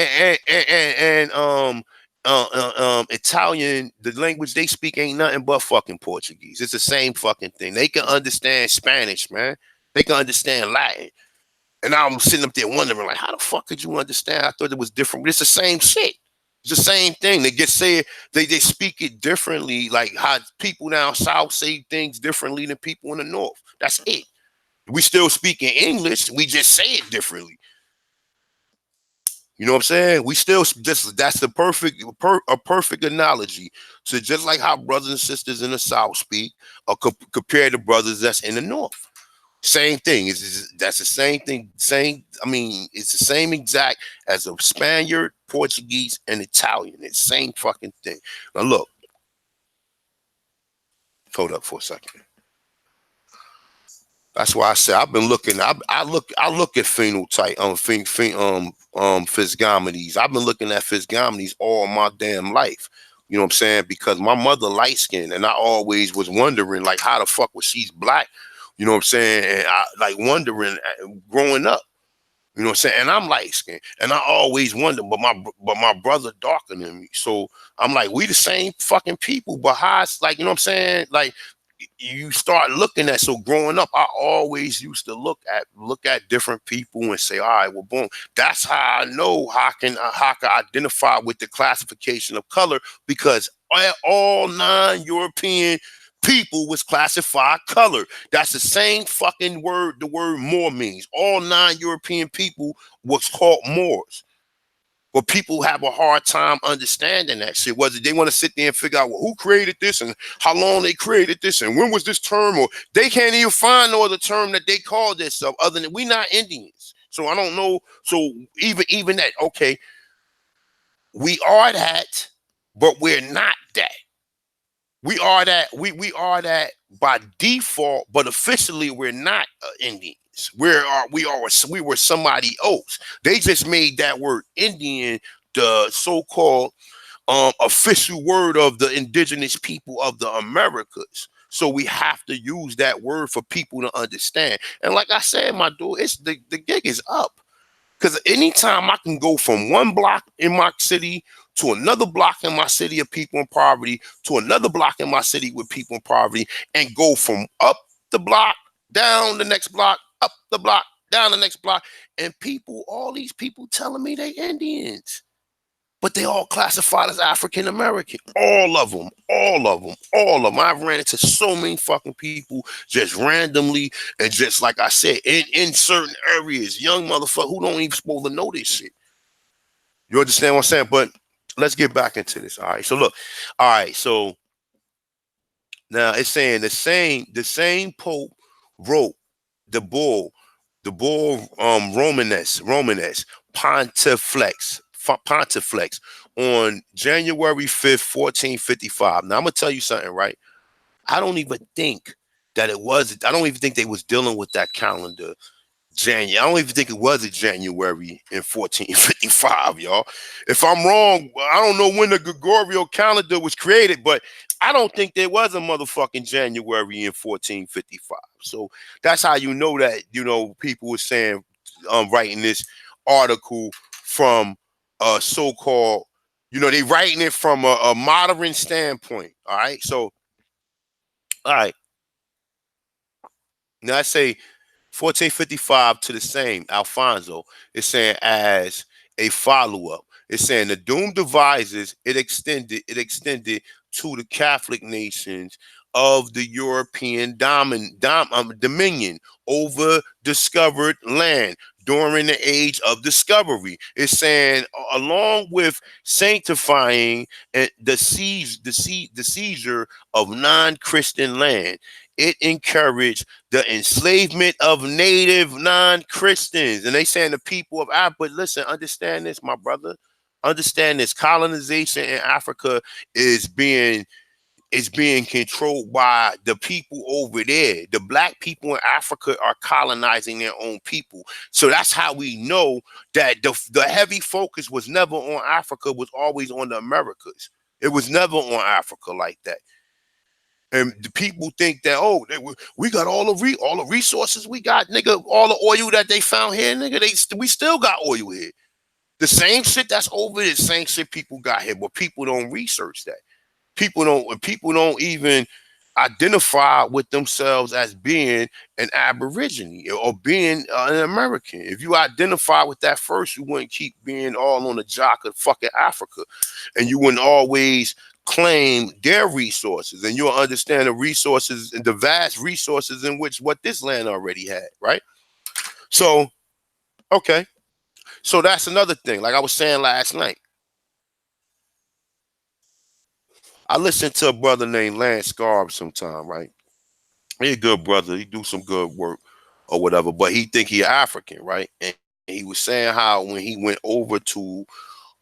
Italian, the language they speak ain't nothing but fucking Portuguese. It's the same fucking thing. They can understand Spanish, man. They can understand Latin. And I'm sitting up there wondering, like, how the fuck could you understand? I thought it was different. But it's the same shit. It's the same thing. They speak it differently, like how people down south say things differently than people in the north. That's it. We still speak in English. We just say it differently. You know what I'm saying? We still just that's the perfect analogy. So just like how brothers and sisters in the south speak, or compare to brothers that's in the north. Same thing. That's the same thing. It's the same exact as a Spaniard Portuguese, and Italian. It's the same fucking thing. Now look, hold up for a second. That's why I say I've been looking. I look at phenotype physiognomies. I've been looking at physiognomies all my damn life. You know what I'm saying? Because my mother light skinned, and I always was wondering like how the fuck was she's black. You know what I'm saying? And I like wondering growing up. You know what I'm saying? And I'm light skinned, and I always wonder, but my brother darker than me. So I'm like, we the same fucking people, but how it's like, you know what I'm saying? Like you start looking at, so growing up I always used to look at different people and say, all right, well, boom, that's how I know how I can identify with the classification of color, because all 9 European people was classified color. That's the same fucking word the word Moor means. All 9 European people was called Moors. But people have a hard time understanding that shit. Whether they want to sit there and figure out, well, who created this and how long they created this and when was this term, or they can't even find no other term that they call this of other than we not Indians. So I don't know. So even that, okay, we are that, but we're not that. We are that. We are that by default, but officially we're not Indians. We were somebody else. They just made that word Indian the so-called official word of the indigenous people of the Americas. So we have to use that word for people to understand. And like I said, my dude, it's the gig is up. Because anytime I can go from one block in my city to another block in my city of people in poverty to another block in my city with people in poverty, and go from up the block, down the next block, up the block, down the next block, and people, all these people telling me they Indians, but they all classified as African American. All of them, all of them, all of them. I've ran into so many fucking people just randomly, and just like I said, in certain areas, young motherfuckers who don't even supposed to know this shit. You understand what I'm saying? But let's get back into this. All right. So look, all right. So now it's saying the same Pope wrote the bull, Romanes Pontifex on January 5th, 1455. Now I'm gonna tell you something, right? I don't even think I don't even think they was dealing with that calendar January. I don't even think it was a January in 1455, y'all. If I'm wrong, I don't know when the Gregorian calendar was created, but I don't think there was a motherfucking January in 1455. So that's how you know that, people were saying, writing this article from a so-called, they writing it from a modern standpoint. All right. So, all right. Now I say 1455 to the same Alfonso. It's saying as a follow-up. It's saying the doomed devices it extended to the Catholic nations of the European dominion over discovered land during the age of discovery. It's saying along with sanctifying and the seizure of non-Christian land, it encouraged the enslavement of native non-Christians. And they saying the people of Africa, but listen, understand this, my brother. Understand this. Colonization in Africa is being controlled by the people over there. The black people in Africa are colonizing their own people. So that's how we know that the heavy focus was never on Africa, was always on the Americas. It was never on Africa like that. And the people think that, we got all the resources we got, nigga, all the oil that they found here, nigga, we still got oil here. The same shit that's over there, the same shit people got here, but people don't research that. People don't even identify with themselves as being an Aborigine or being an American. If you identify with that first, you wouldn't keep being all on the jock of fucking Africa, and you wouldn't always claim their resources, and you'll understand the resources and the vast resources in which what this land already had, right? So, okay. So that's another thing. Like I was saying last night, I listened to a brother named Lance Scarb sometime, right? He a good brother. He do some good work or whatever, but he think he African, right? And he was saying how when he went over to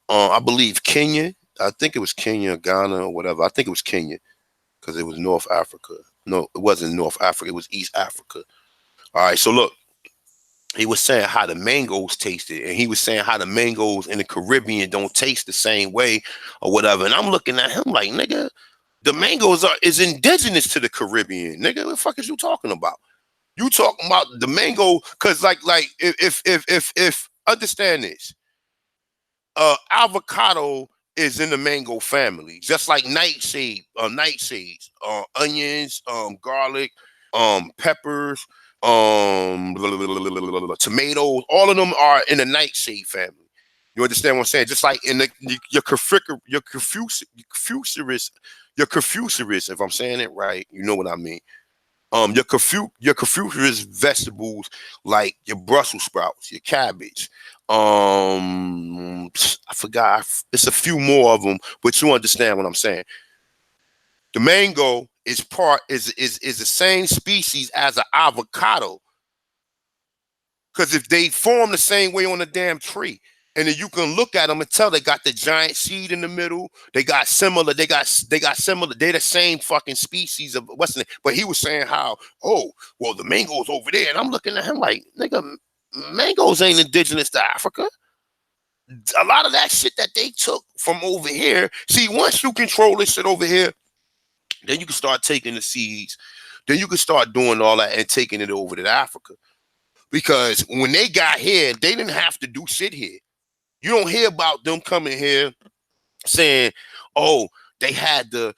I believe Kenya. I think it was Kenya, Ghana, or whatever. I think it was Kenya because it was North Africa. No, it wasn't North Africa. It was East Africa. All right. So look, he was saying how the mangoes tasted, and he was saying how the mangoes in the Caribbean don't taste the same way or whatever. And I'm looking at him like, nigga, the mangoes is indigenous to the Caribbean. Nigga, what the fuck is you talking about? You talking about the mango? Cause like if understand this, avocado is in the mango family, just like nightshades, onions, garlic, peppers, tomatoes. All of them are in the nightshade family. You understand what I'm saying? Just like in your Confucius, if I'm saying it right, you know what I mean. Your Confucius vegetables like your Brussels sprouts, your cabbage. I forgot. It's a few more of them, but you understand what I'm saying. The mango is the same species as an avocado, because if they form the same way on the damn tree, and then you can look at them and tell they got the giant seed in the middle. They got similar. They got similar. They're the same fucking species of what's it? But he was saying how, oh, well, the mango's over there, and I'm looking at him like, nigga, mangoes ain't indigenous to Africa. A lot of that shit that they took from over here. See, once you control this shit over here, then you can start taking the seeds. Then you can start doing all that and taking it over to Africa. Because when they got here, they didn't have to do shit here. You don't hear about them coming here saying, "Oh, they had to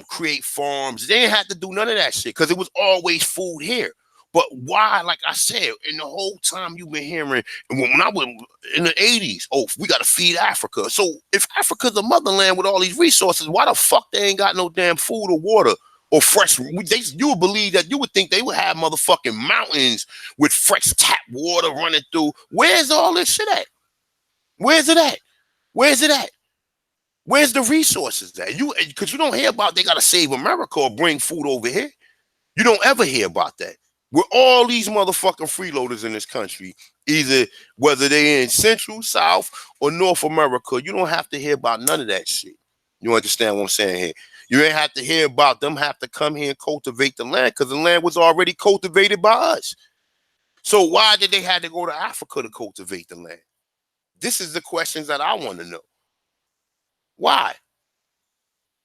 create farms." They didn't have to do none of that shit because it was always food here. But why? Like I said, in the whole time you've been hearing, when I was in the '80s, oh, we got to feed Africa. So if Africa's a motherland with all these resources, why the fuck they ain't got no damn food or water or fresh? You would believe that, you would think they would have motherfucking mountains with fresh tap water running through. Where's all this shit at? Where's it at? Where's it at? Where's the resources at? Because you don't hear about they gotta save America or bring food over here. You don't ever hear about that. With all these motherfucking freeloaders in this country, either whether they in Central, South, or North America, you don't have to hear about none of that shit. You understand what I'm saying here? You ain't have to hear about them have to come here and cultivate the land because the land was already cultivated by us. So why did they have to go to Africa to cultivate the land? This is the questions that I want to know. Why?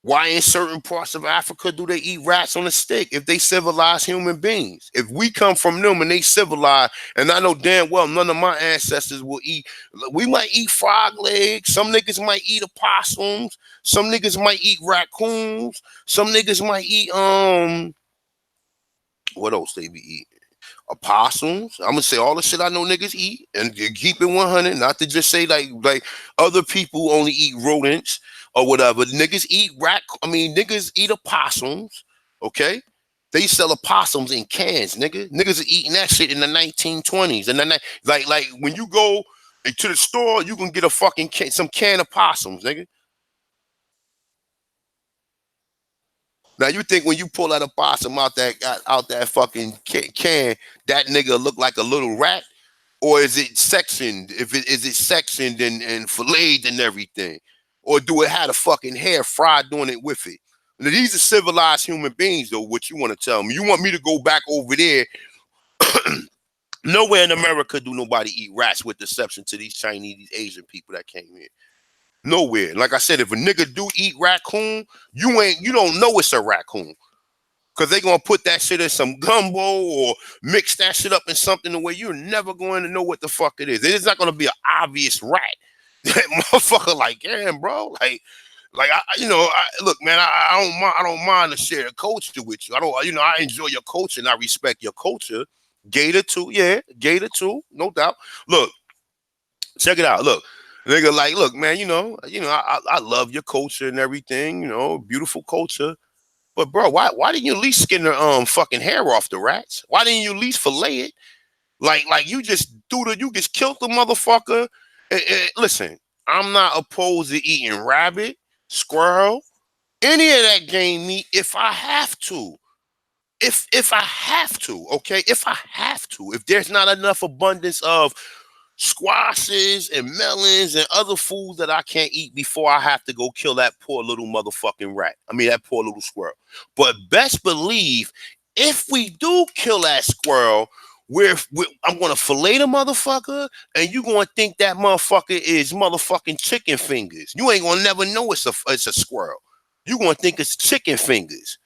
Why in certain parts of Africa do they eat rats on a stick if they civilize human beings? If we come from them and they civilized, and I know damn well none of my ancestors will eat, we might eat frog legs, some niggas might eat opossums, some niggas might eat raccoons, some niggas might eat, what else they be eating? Opossums. I'm gonna say all the shit I know niggas eat and keep it 100. Not to just say like other people only eat rodents or whatever. Niggas eat niggas eat opossums. Okay, they sell opossums in cans, nigga. Niggas are eating that shit in the 1920s. And then like when you go to the store, you can get a fucking some can of possums, nigga. Now you think when you pull out a possum out that fucking can, that nigga look like a little rat? Or is it sectioned? Is it sectioned and filleted and everything? Or do it have a fucking hair fried doing it with it? Now, these are civilized human beings, though. What you want to tell me? You want me to go back over there? Nowhere in America do nobody eat rats, with the exception to these Chinese, these Asian people that came here. Nowhere. Like I said, if a nigga do eat raccoon, you don't know it's a raccoon. Because they going to put that shit in some gumbo or mix that shit up in something the way you're never going to know what the fuck it is. It's not going to be an obvious rat. That motherfucker like, damn, bro. Look, man, I don't mind to share a culture with you. I enjoy your culture and I respect your culture. Gator too, yeah. Gator too, no doubt. Look, check it out. Look, nigga, like, look, man, I love your culture and everything, beautiful culture. But bro, why didn't you at least skin the fucking hair off the rats? Why didn't you at least fillet it? Like you just you just killed the motherfucker. Listen, I'm not opposed to eating rabbit, squirrel, any of that game meat if I have to. If I have to, okay? If I have to. If there's not enough abundance of squashes and melons and other foods that I can't eat before I have to go kill that poor little motherfucking rat. I mean, that poor little squirrel. But best believe, if we do kill that squirrel, I'm gonna fillet the motherfucker, and you gonna think that motherfucker is motherfucking chicken fingers. You ain't gonna never know it's a squirrel. You gonna think it's chicken fingers.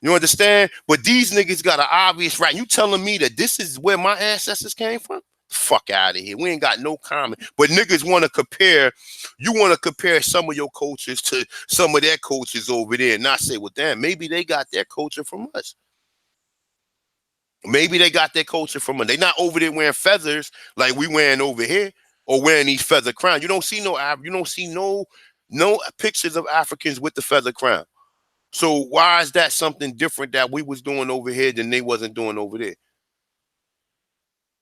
You understand? But these niggas got an obvious right. You telling me that this is where my ancestors came from? Fuck out of here. We ain't got no common. But niggas want to compare. You want to compare some of your cultures to some of their cultures over there, and not say, well, damn, maybe they got their culture from us. Maybe they got their culture from us. They not over there wearing feathers like we wearing over here, or wearing these feather crowns. You don't see no pictures of Africans with the feather crown. So why is that something different that we was doing over here than they wasn't doing over there?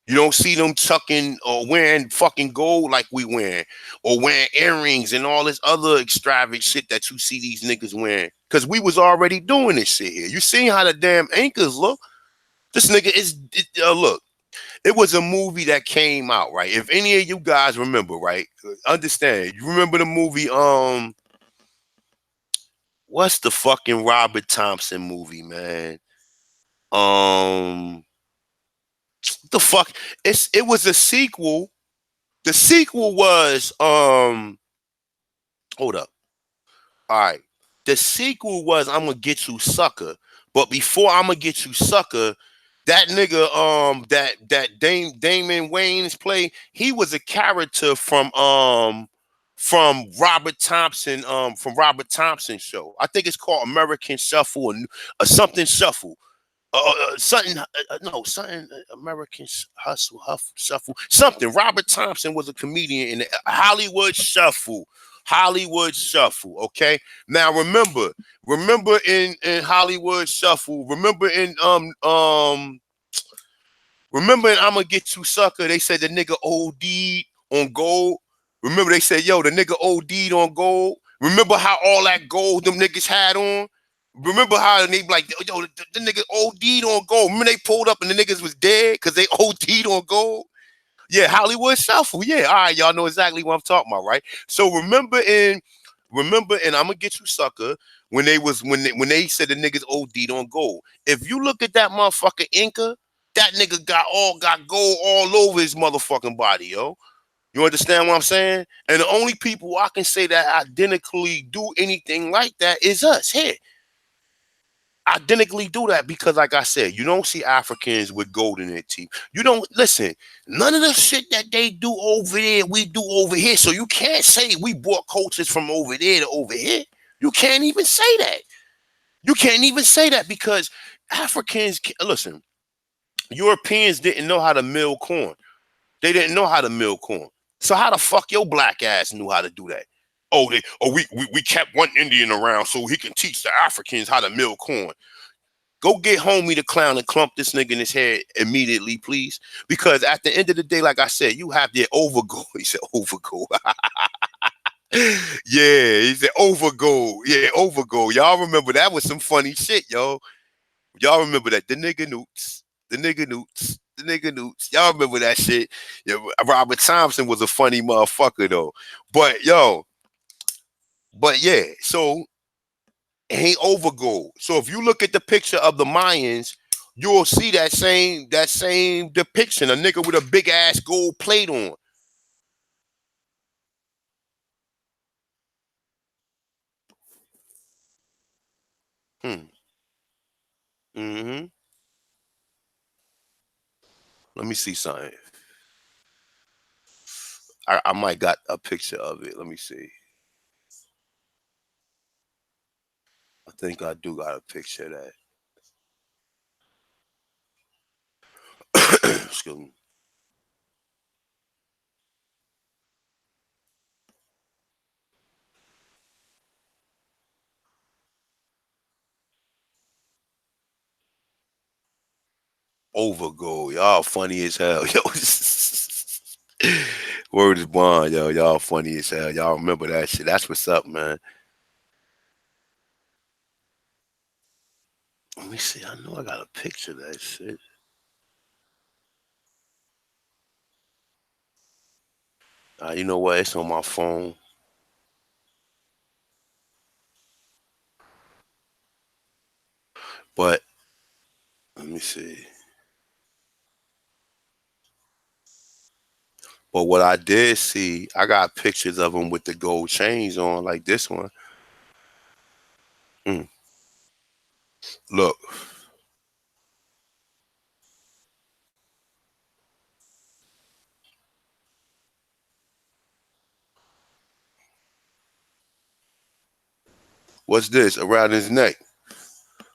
You don't see them chucking or wearing fucking gold like we wearing, or wearing earrings and all this other extravagant shit that you see these niggas wearing. Cause we was already doing this shit here. You see how the damn anchors look? This nigga look. It was a movie that came out, right? If any of you guys remember, right? Understand? You remember the movie? What's the fucking Robert Thompson movie, man? The fuck? It was a sequel. The sequel was hold up. All right. The sequel was I'm gonna get you sucker. But before I'm gonna get you sucker, that nigga that Damon Wayans play, he was a character from Robert Thompson from Robert Thompson's show. I think it's called American Shuffle, or something Shuffle. Something, no, something American Shuffle, something. Robert Thompson was a comedian in the Hollywood Shuffle. Hollywood Shuffle. Okay. Now remember in Hollywood Shuffle. Remember in I'm gonna get you sucker. They said the nigga OD'd on gold. Remember they said, yo, the nigga OD'd on gold. Remember how all that gold them niggas had on? Remember how they like, yo, the nigga OD'd on gold. Remember they pulled up and the niggas was dead because they OD'd on gold? Yeah, Hollywood Shuffle. Yeah, all right, y'all know exactly what I'm talking about, right? So remember in I'm gonna get you sucker when they said the niggas OD'd on gold. If you look at that motherfucker Inca, that nigga got gold all over his motherfucking body, yo. You understand what I'm saying? And the only people I can say that identically do anything like that is us here. Identically do that because, like I said, you don't see Africans with gold in their teeth. You don't listen. None of the shit that they do over there, we do over here. So you can't say we brought cultures from over there to over here. You can't even say that. You can't even say that because Africans, listen, Europeans didn't know how to mill corn. They didn't know how to mill corn. So how the fuck your black ass knew how to do that? We kept one Indian around so he can teach the Africans how to mill corn. Go get homie the clown and clump this nigga in his head immediately, please. Because at the end of the day, like I said, you have the overgo. He said overgo. Yeah, he said overgo. Yeah, overgo. Y'all remember that was some funny shit, yo. Y'all remember that? The nigga newts. The nigga newts. The nigga newts. Y'all remember that shit? Yeah, Robert Thompson was a funny motherfucker though. But yo, but yeah, so ain't over gold. So if you look at the picture of the Mayans, you'll see that same depiction. A nigga with a big ass gold plate on. Hmm. Mm-hmm. Let me see something. I might got a picture of it. Let me see. I think I do got a picture of that. Excuse me. Overgo. Y'all funny as hell. Yo. Word is bond, yo. Y'all funny as hell. Y'all remember that shit. That's what's up, man. Let me see. I know I got a picture of that shit. You know what? It's on my phone. But let me see. But what I did see, I got pictures of them with the gold chains on, like this one. Mm. Look, what's this around his neck,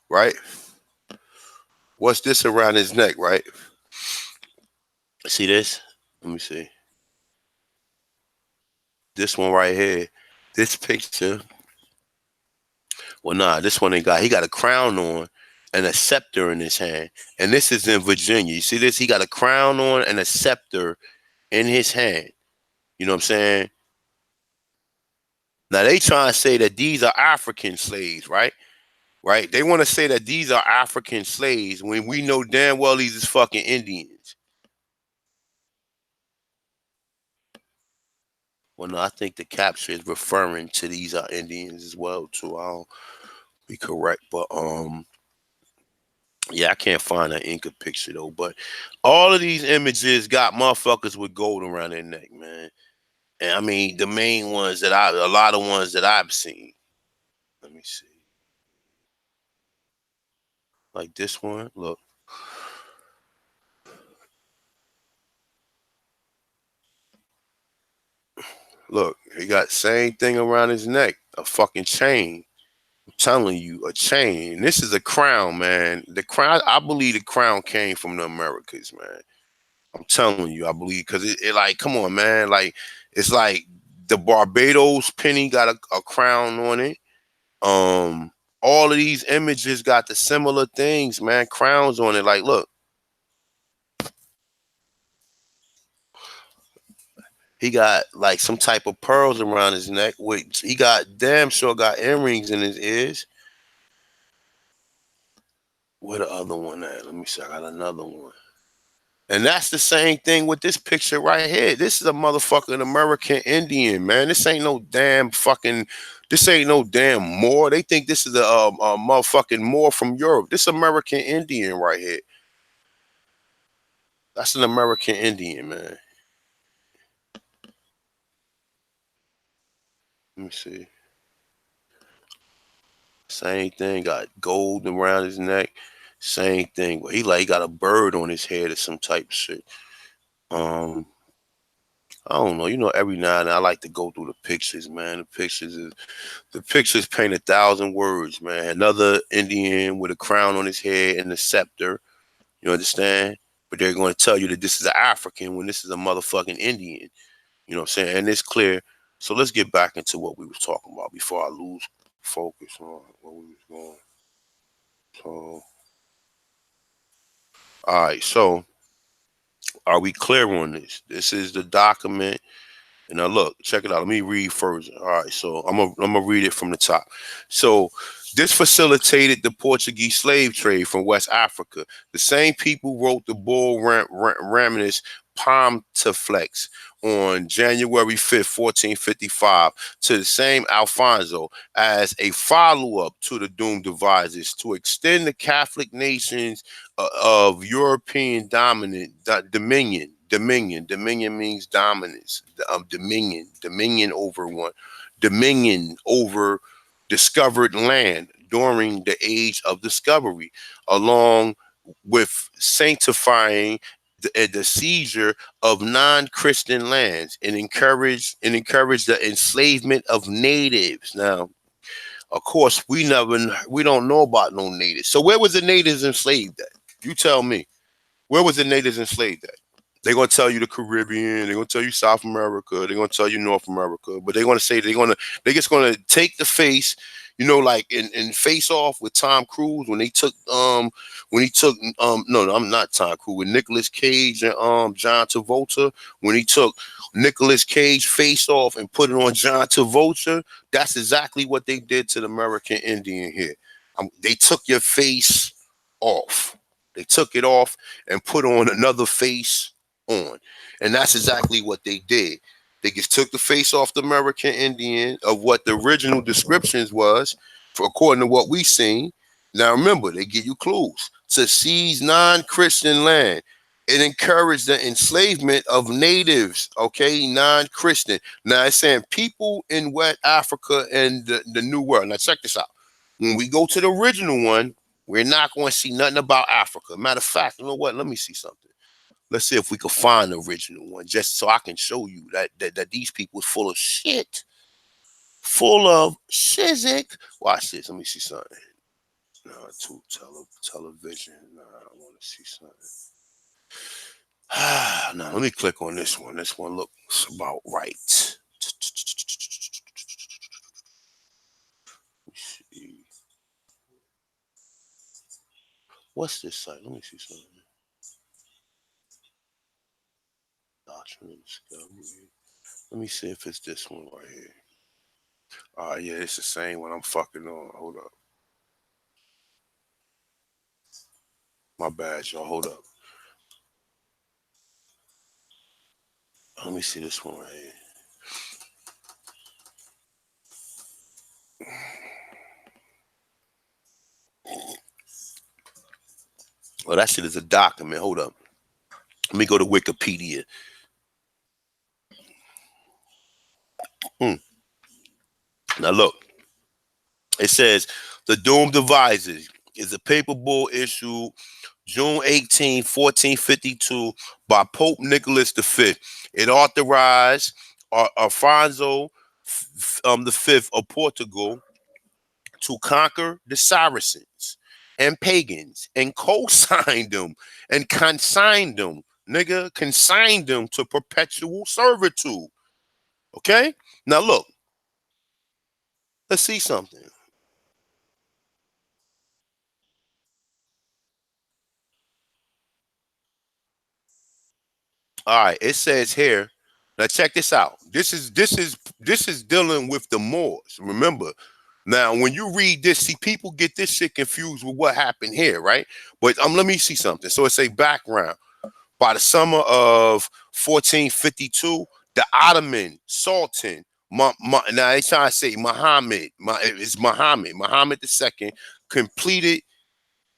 right? What's this around his neck, right? See this? Let me see. This one right here. This picture. Well, nah, this one ain't got. He got a crown on and a scepter in his hand. And this is in Virginia. You see this? He got a crown on and a scepter in his hand. You know what I'm saying? Now they trying to say that these are African slaves, right? Right? They want to say that these are African slaves when we know damn well these is fucking Indians. Well, no, I think the capture is referring to these are Indians as well too. I don't be correct, but yeah, I can't find an Inca picture though. But all of these images got motherfuckers with gold around their neck, man. And I mean, the main ones that a lot of ones that I've seen. Let me see, like this one. Look, he got same thing around his neck, a fucking chain. I'm telling you, a chain. This is a crown, man. The crown, I believe the crown came from the Americas, man. I'm telling you, I believe, because it like, come on, man. Like, it's like the Barbados penny got a crown on it. Um, all of these images got the similar things, man. Crowns on it. Like, look, he got like some type of pearls around his neck. Which he got damn sure got earrings in his ears. Where the other one at? Let me see. I got another one. And that's the same thing with this picture right here. This is a motherfucking American Indian, man. This ain't no damn fucking. This ain't no damn Moor. They think this is a motherfucking Moor from Europe. This American Indian right here. That's an American Indian, man. Let me see. Same thing. Got gold around his neck. Same thing. But he got a bird on his head or some type of shit. Um, I don't know. You know, every now and then I like to go through the pictures, man. The pictures paint 1,000 words, man. Another Indian with a crown on his head and a scepter. You understand? But they're going to tell you that this is an African when this is a motherfucking Indian. You know what I'm saying? And it's clear. So let's get back into what we was talking about before I lose focus on where we was going. So, all right. So, are we clear on this? This is the document. And now look, check it out. Let me read first. All right, so I'm gonna read it from the top. So this facilitated the Portuguese slave trade from West Africa. The same people wrote the Bull Raminus Pontifex on January 5th, 1455, to the same Alfonso as a follow-up to the doomed devices to extend the Catholic nations of European dominion. Dominion means dominance. Dominion over one. Dominion over discovered land during the age of discovery, along with sanctifying the seizure of non-Christian lands and encourage the enslavement of natives. Now, of course, we don't know about no natives. So where was the natives enslaved at? You tell me. Where was the natives enslaved at? They're gonna tell you the Caribbean. They're gonna tell you South America. They're gonna tell you North America. But they're gonna say they're just gonna take the face, like in Face Off with Tom Cruise when he took no, I'm not Tom Cruise, with Nicolas Cage and John Travolta, when he took Nicolas Cage Face Off and put it on John Travolta. That's exactly what they did to the American Indian here. They took your face off. They took it off and put on another face on. And that's exactly what they did. They just took the face off the American Indian of what the original descriptions was, for according to what we seen. Now remember, they give you clues to seize non-Christian land. It encouraged the enslavement of natives, okay, non-Christian. Now it's saying people in West Africa and the New World. Now check this out. When we go to the original one, we're not going to see nothing about Africa. Matter of fact, you know what? Let me see something. Let's see if we can find the original one, just so I can show you that these people is full of shit, full of shizik. Watch this. Let me see something. To television. I want to see something. Now let me click on this one. This one looks about right. What's this site? Let me see something. Doctrine and discovery. Let me see if it's this one right here. Yeah, it's the same one I'm fucking on. Hold up. My bad, y'all. Hold up. Let me see this one right here. Well, that shit is a document. Hold up. Let me go to Wikipedia. Now look. It says the Doomed Devices is a paper bull issued June 18, 1452 by Pope Nicholas V. It authorized Alfonso V of Portugal to conquer the Saracens and pagans and co-signed them and consigned them, nigga, consigned them to perpetual servitude. Okay? Now look, let's see something. All right, it says here. Now check this out. This is dealing with the Moors. Remember, now when you read this, see people get this shit confused with what happened here, right? But let me see something. So it's a background. By the summer of 1452, the Ottoman Sultan, now they trying to say Muhammad, it's Muhammad II,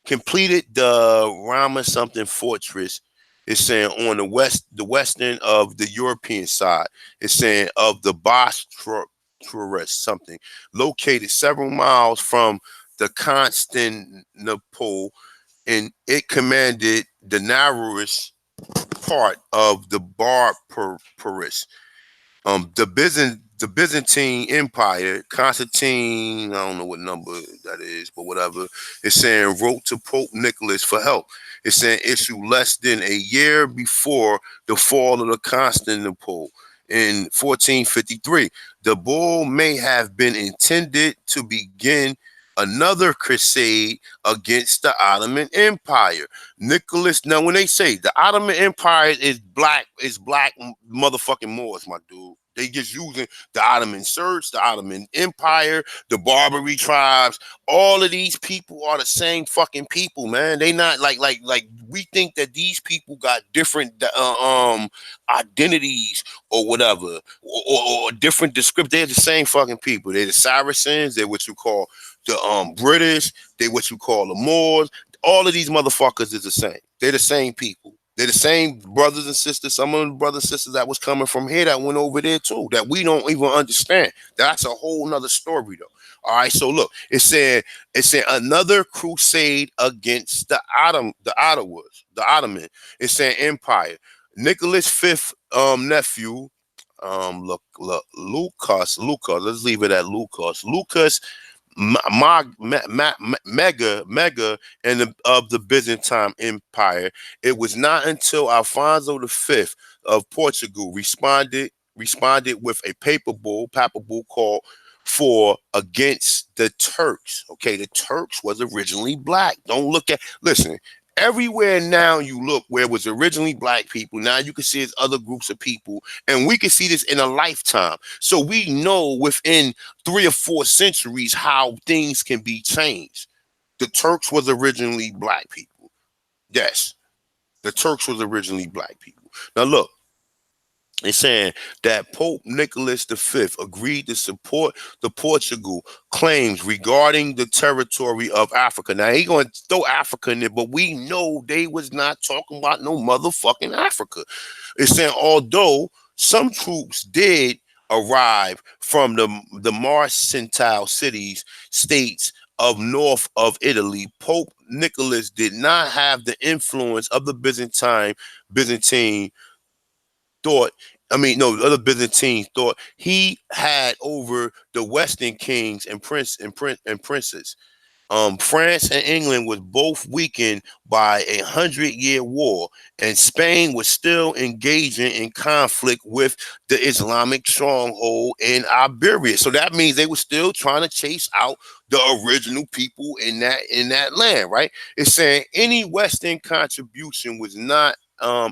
completed the Rama something fortress. It's saying on the western of the European side. It's saying of the Bosphorus something, located several miles from the Constantinople, and it commanded the narrowest part of the Bosporus. The Byzantine Empire, Constantine, I don't know what number that is, but whatever, it's saying wrote to Pope Nicholas for help. It's saying issue less than a year before the fall of the Constantinople in 1453. The bull may have been intended to begin another crusade against the Ottoman Empire. Nicholas, now when they say the Ottoman Empire is black motherfucking Moors, my dude. They just using the Ottoman Surge, the Ottoman Empire, the Barbary tribes. All of these people are the same fucking people, man. They not like we think that these people got different identities or whatever, or different descriptors. They're the same fucking people. They're the Saracens. They're what you call the British. They what you call the Moors. All of these motherfuckers is the same. They're the same people. They're the same brothers and sisters. Some of the brothers and sisters that was coming from here that went over there too, that we don't even understand. That's a whole nother story though. All right, so look, it said another crusade against the Ottoman. It said Empire. Nicholas V nephew, Lucas. Let's leave it at Lucas. Lucas mega and of the Byzantine Empire. It was not until Alfonso V of Portugal responded with a papal bull called for against the Turks. Okay, the Turks was originally black. Don't look at listen. Everywhere now you look where it was originally black people, now you can see it's other groups of people, and we can see this in a lifetime. So we know within 3 or 4 centuries how things can be changed. The Turks was originally black people. Yes, the Turks was originally black people. Now look, It's saying that Pope Nicholas V agreed to support the Portugal claims regarding the territory of Africa. Now he gonna throw Africa in there, but we know they was not talking about no motherfucking Africa. It's saying although some troops did arrive from the Marcentile cities, states of north of Italy, Pope Nicholas did not have the influence of the Byzantine thought, I mean, no, the other Byzantines thought he had over the Western kings and princes. France and England was both weakened by 100-year war, and Spain was still engaging in conflict with the Islamic stronghold in Iberia. So that means they were still trying to chase out the original people in that land, right? It's saying any Western contribution was not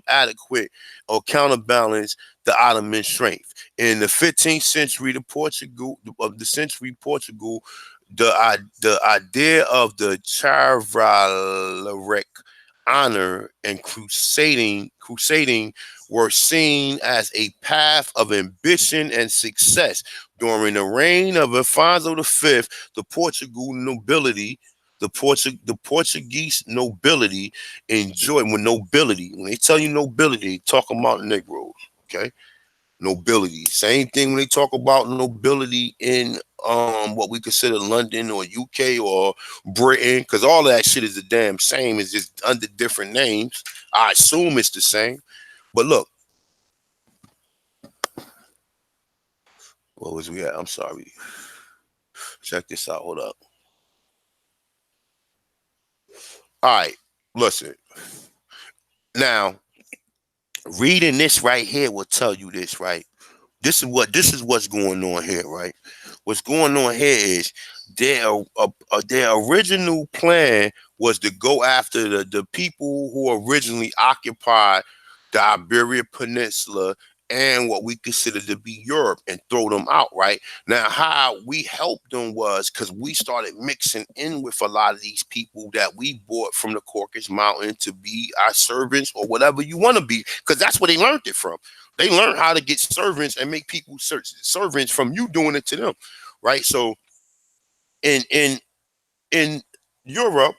adequate or counterbalance the Ottoman strength. In the 15th century, Portugal, the idea of the chivalric honor and crusading were seen as a path of ambition and success. During the reign of Alfonso V, the Portugal nobility, the Portuguese nobility enjoyed when nobility. When they tell you nobility, they talking about Negroes. Okay, nobility. Same thing when they talk about nobility in what we consider London or UK or Britain, because all that shit is the damn same. It's just under different names. I assume it's the same. But look, what was we at? I'm sorry. Check this out. Hold up. All right, listen. Now, reading this right here will tell you this, right? This is what's going on here, right? What's going on here is their original plan was to go after the people who originally occupied the Iberia Peninsula and what we consider to be Europe and throw them out, right? Now, how we helped them was because we started mixing in with a lot of these people that we bought from the Caucasus Mountain to be our servants or whatever you want to be, because that's where they learned it from. They learned how to get servants and make people servants from you doing it to them, right? So in Europe,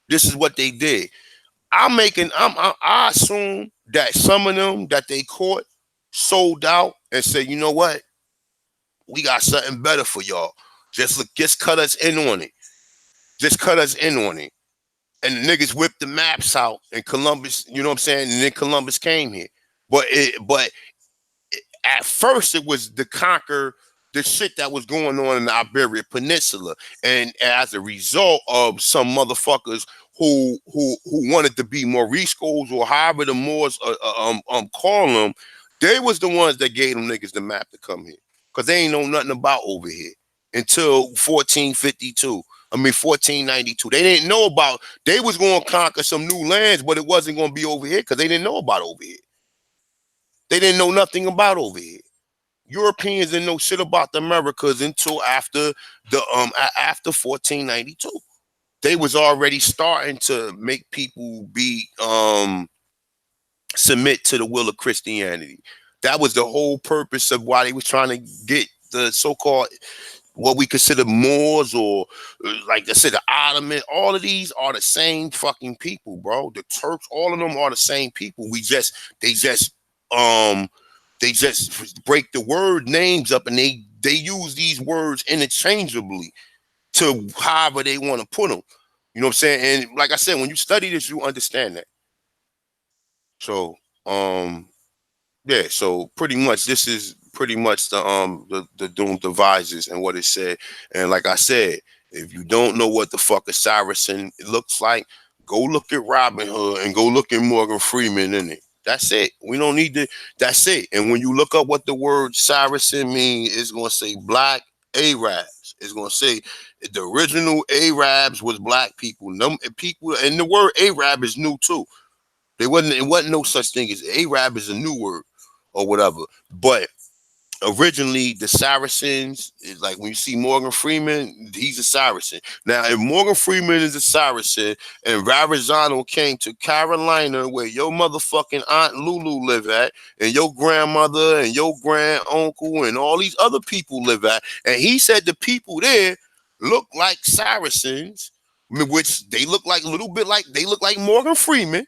this is what they did. I assume that some of them that they caught sold out and said, you know what, we got something better for y'all. Just cut us in on it. Just cut us in on it. And the niggas whipped the maps out and Columbus, you know what I'm saying? And then Columbus came here. But at first it was to conquer the shit that was going on in the Iberia Peninsula, and as a result of some motherfuckers who wanted to be Moriscos or however the Moors call them, they was the ones that gave them niggas the map to come here, because they ain't know nothing about over here until 1452. I mean 1492. They didn't know about. They was going to conquer some new lands, but it wasn't going to be over here because they didn't know about over here. They didn't know nothing about over here. Europeans didn't know shit about the Americas until after 1492. They was already starting to make people be submit to the will of Christianity. That was the whole purpose of why they was trying to get the so-called what we consider Moors or like I said, the Ottoman. All of these are the same fucking people, bro. The Turks, all of them are the same people. Um they just break the word names up and they use these words interchangeably to however they want to put them. You know what I'm saying? And like I said, when you study this, you understand that. So, yeah, so pretty much this is pretty much the Doom Devices and what it said. And like I said, if you don't know what the fuck a Saracen looks like, go look at Robin Hood and go look at Morgan Freeman in it. That's it. We don't need to. That's it. And when you look up what the word Saracen means, it's gonna say black Arabs. It's gonna say the original Arabs was black people. People, and the word Arab is new too. It wasn't no such thing as Arab is a new word or whatever. But Originally, the Saracens is like when you see Morgan Freeman, he's a Saracen. Now, if Morgan Freeman is a Saracen and Verrazano came to Carolina, where your motherfucking Aunt Lulu live at, and your grandmother and your grand uncle and all these other people live at, and he said the people there look like Saracens, which they look like a little bit like they look like Morgan Freeman.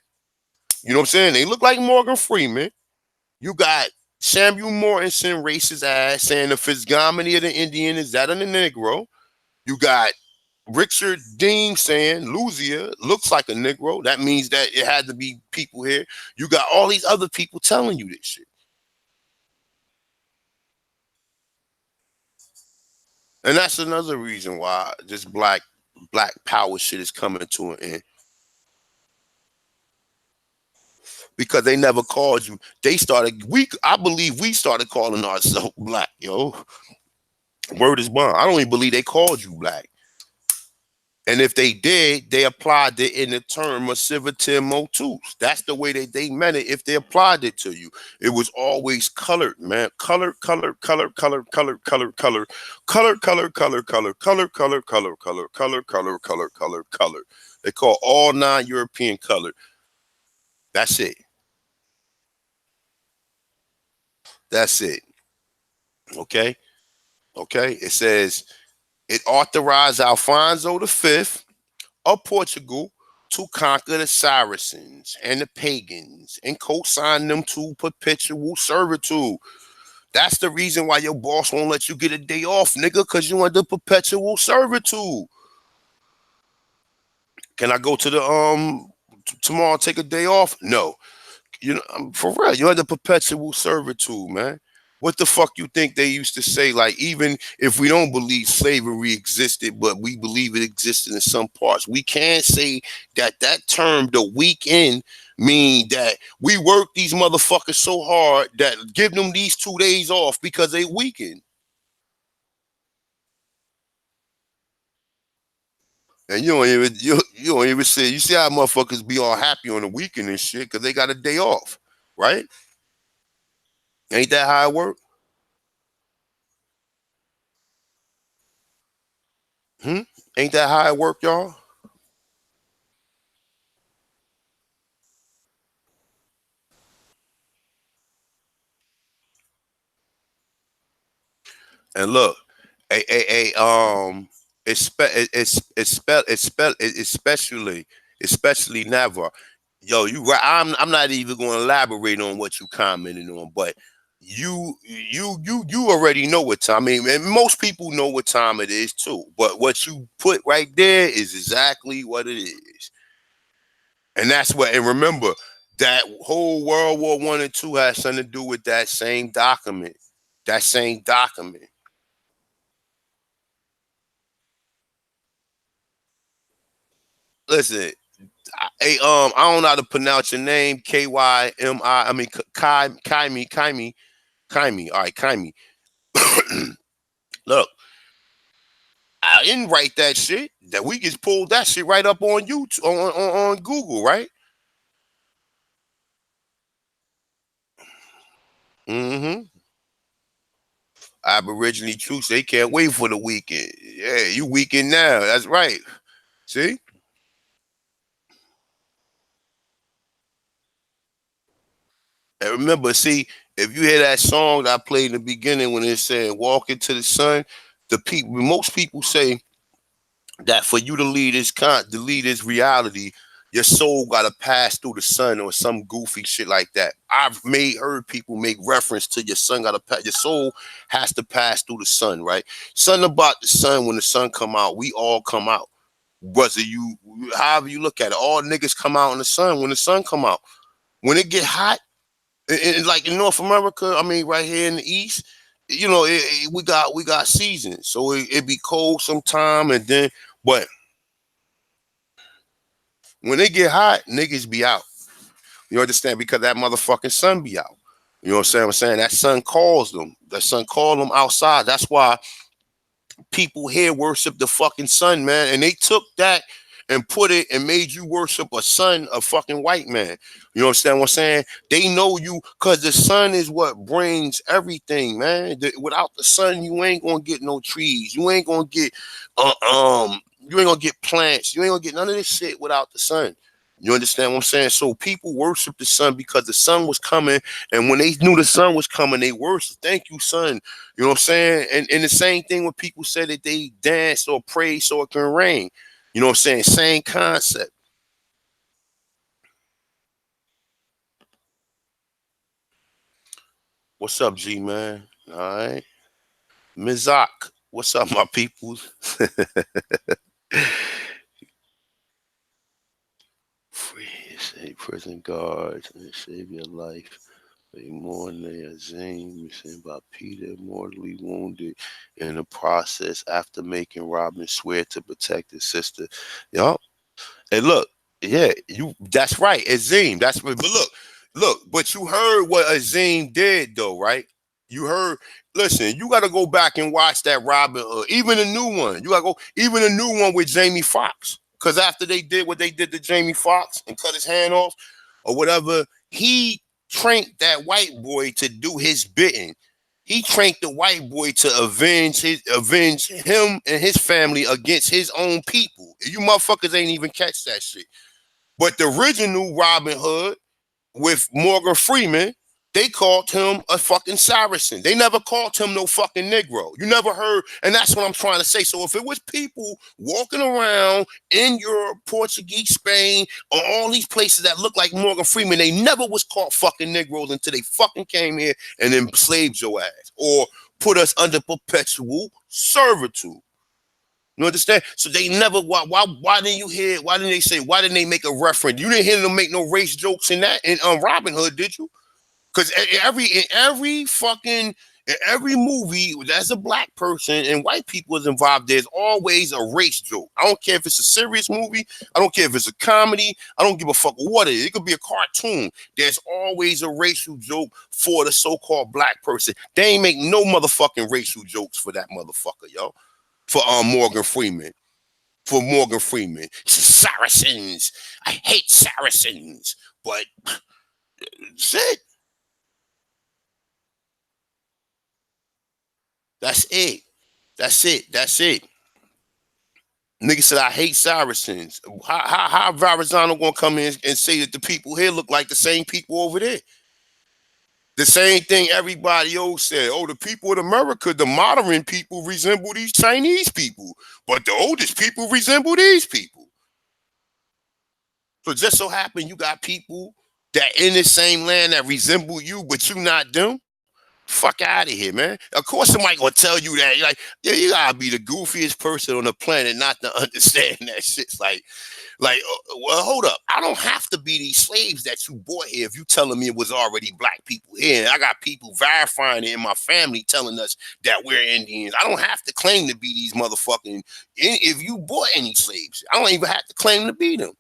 You know what I'm saying? They look like Morgan Freeman. You got Samuel Mortensen racist ass saying the physiognomy of the Indian is that of the Negro. You got Richard Dean saying Luzia looks like a Negro. That means that it had to be people here. You got all these other people telling you this shit. And that's another reason why this black power shit is coming to an end. Because they never called you. I believe we started calling ourselves black, yo. Word is bond. I don't even believe they called you black. And if they did, they applied it in the term of civitim motus. That's the way they meant it if they applied it to you. It was always colored, man. Color, color, color, color, color, color, color, color, color, color, color, color, color, color, color, color, color, color, color, color. They call all non-European color. That's it. That's it. Okay? Okay? It says it authorized Alfonso V of Portugal to conquer the Saracens and the pagans and co-sign them to perpetual servitude. That's the reason why your boss won't let you get a day off, nigga, because you under perpetual servitude. Can I go to the tomorrow and take a day off? No. You know, for real, you're under perpetual servitude, man. What the fuck you think they used to say? Like, even if we don't believe slavery existed, but we believe it existed in some parts, we can't say that term, the weekend, mean that we work these motherfuckers so hard that give them these 2 days off because they weekend. And you don't even say, you see how motherfuckers be all happy on the weekend and shit because they got a day off, right? Ain't that how it work? Hmm? Ain't that how it work, y'all? And look, especially never. Yo, you right. I'm not even going to elaborate on what you commented on, but you already know what time. I mean, and most people know what time it is too. But what you put right there is exactly what it is, and that's what. And remember, that whole World War I and II has something to do with that same document. That same document. Listen, I don't know how to pronounce your name. Kymi. I mean, Kaimi. All right, Kaimi. Look, I didn't write that shit. That we just pulled that shit right up on YouTube, on Google, right? Mm-hmm. Aboriginal troops, they can't wait for the weekend. Yeah, you weekend now. That's right. See? And remember, see, if you hear that song that I played in the beginning when it said "Walk into the Sun," most people say that for you to lead this reality, your soul gotta pass through the sun or some goofy shit like that. Heard people make reference to your soul has to pass through the sun, right? Something about the sun. When the sun come out, we all come out. Whether you, however you look at it, all niggas come out in the sun when the sun come out. When it get hot, like in North America, I mean, right here in the East, we got seasons, so it be cold sometime, and then but when they get hot, niggas be out. You understand? Because that motherfucking sun be out. You know what I'm saying? That sun calls them. That sun called them outside. That's why people here worship the fucking sun, man. And they took that and put it and made you worship a son of fucking white man. You understand what I'm saying? They know you because the sun is what brings everything, man. Without the sun, you ain't gonna get no trees. You ain't gonna get you ain't gonna get plants. You ain't gonna get none of this shit without the sun. You understand what I'm saying? So people worship the sun because the sun was coming, and when they knew the sun was coming, they worshiped. Thank you, sun. You know what I'm saying? And the same thing when people said that they danced or prayed so it can rain. You know what I'm saying? Same concept. What's up, G man? All right. Mizak, what's up, my peoples? Free, say prison guards, and save your life. They mourn their Azim, saying about Peter mortally wounded in the process after making Robin swear to protect his sister. Yup. And look, yeah, that's right, Azim. That's but look, but you heard what Azim did though, right? You heard, listen, you gotta go back and watch that Robin Hood, even the new one. You gotta go, even the new one with Jamie Foxx. Cause after they did what they did to Jamie Foxx and cut his hand off or whatever, he trained that white boy to do his bidding. He trained the white boy to avenge him and his family against his own people. You motherfuckers ain't even catch that shit. But the original Robin Hood with Morgan Freeman, they called him a fucking Saracen. They never called him no fucking Negro. You never heard, and that's what I'm trying to say. So if it was people walking around in Europe, Portuguese, Spain, or all these places that look like Morgan Freeman, they never was called fucking Negroes until they fucking came here and enslaved your ass or put us under perpetual servitude. You understand? So they never. Why didn't you hear? Why didn't they say? Why didn't they make a reference? You didn't hear them make no race jokes in that in Robin Hood, did you? Because in every movie there's a black person and white people is involved, there's always a race joke. I don't care if it's a serious movie. I don't care if it's a comedy. I don't give a fuck what it is. It could be a cartoon. There's always a racial joke for the so-called black person. They ain't make no motherfucking racial jokes for that motherfucker, yo. For Morgan Freeman. For Morgan Freeman. Saracens. I hate Saracens. But shit. That's it. That's it. That's it. Nigga said I hate Saracens. How Verrazano gonna come in and say that the people here look like the same people over there? The same thing everybody else said. Oh, the people in America, the modern people resemble these Chinese people, but the oldest people resemble these people. So just so happen you got people that in the same land that resemble you, but you not them. Fuck out of here, man. Of course, somebody gonna tell you that. You're like, yeah, you gotta be the goofiest person on the planet not to understand that shit's like, well, hold up. I don't have to be these slaves that you bought here if you telling me it was already black people here. And I got people verifying it in my family telling us that we're Indians. I don't have to claim to be these motherfucking. If you bought any slaves, I don't even have to claim to be them.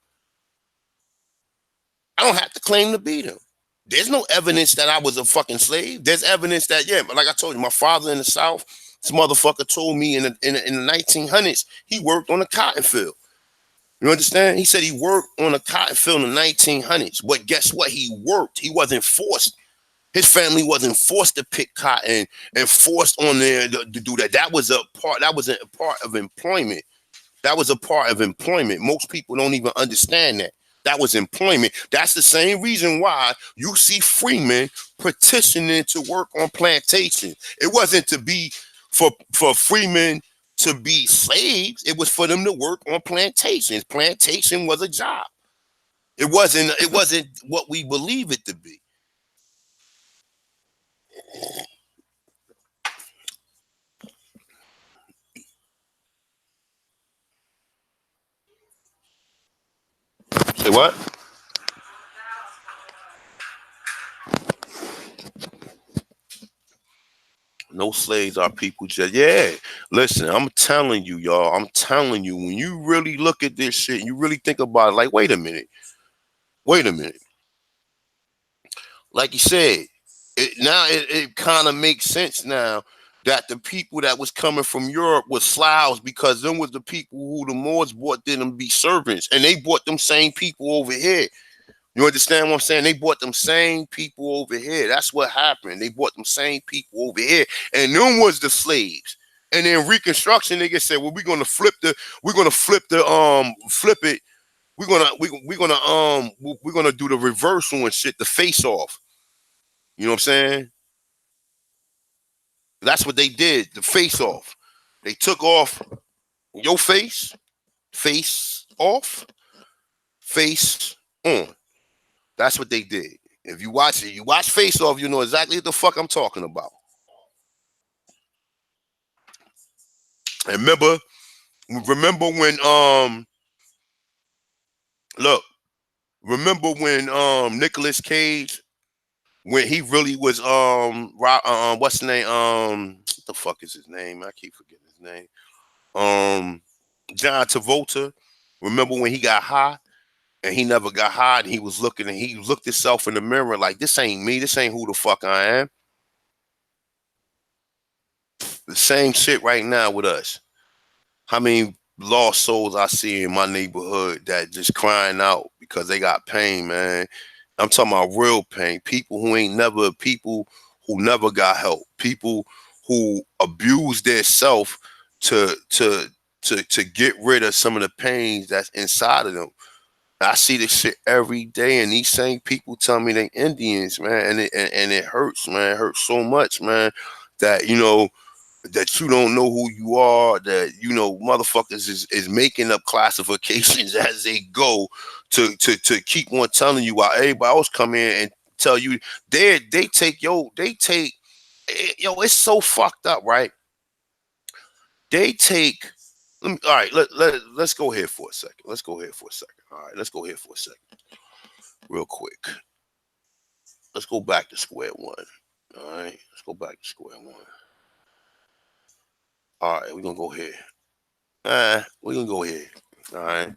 I don't have to claim to be them. There's no evidence that I was a fucking slave. There's evidence that, yeah, but like I told you, my father in the South, this motherfucker told me in the 1900s, he worked on a cotton field. You understand? He said he worked on a cotton field in the 1900s. But guess what? He worked. He wasn't forced. His family wasn't forced to pick cotton and forced on there to do that. That was a part of employment. That was a part of employment. Most people don't even understand that. That was employment. That's the same reason why you see freemen petitioning to work on plantations. It wasn't to be for freemen to be slaves. It was for them to work on plantations. Plantation was a job. It wasn't what we believe it to be. Say what? No slaves are people just, yeah. Listen, I'm telling you, y'all. I'm telling you, when you really look at this shit and you really think about it, like, wait a minute. Wait a minute. Like you said, it kind of makes sense now that the people that was coming from Europe was Slavs, because them was the people who the Moors brought them to be servants, and they brought them same people over here. You understand what I'm saying? They brought them same people over here. That's what happened. They brought them same people over here, and them was the slaves. And then Reconstruction, niggas said, well, we're gonna flip it. We're gonna do the reversal and shit, the face off. You know what I'm saying? That's what they did, the face off. They took off your face off, face on. That's what they did. If you watch it, you watch Face Off, you know exactly what the fuck I'm talking about. And remember when look, remember when Nicolas Cage, when he really was what's the name, what the fuck is his name? I keep forgetting his name. John Travolta. Remember when he got high and he never got high, and he was looking, and he looked himself in the mirror like, this ain't me, this ain't who the fuck I am. The same shit right now with us. How many lost souls I see in my neighborhood that just crying out because they got pain, man. I'm talking about real pain. People who never got help. People who abuse their self to get rid of some of the pains that's inside of them. I see this shit every day, and these same people tell me they Indians, man, and it hurts, man. It hurts so much, man, that that you don't know who you are, that motherfuckers is making up classifications as they go to keep on telling you, while everybody else come in and tell you they take it's so fucked up, right? They take all right, let's go here for a second. All right, let's go here for a second. Real quick. Let's go back to square one. All right, let's go back to square one. All right, we're gonna go here. We're gonna go here. All right.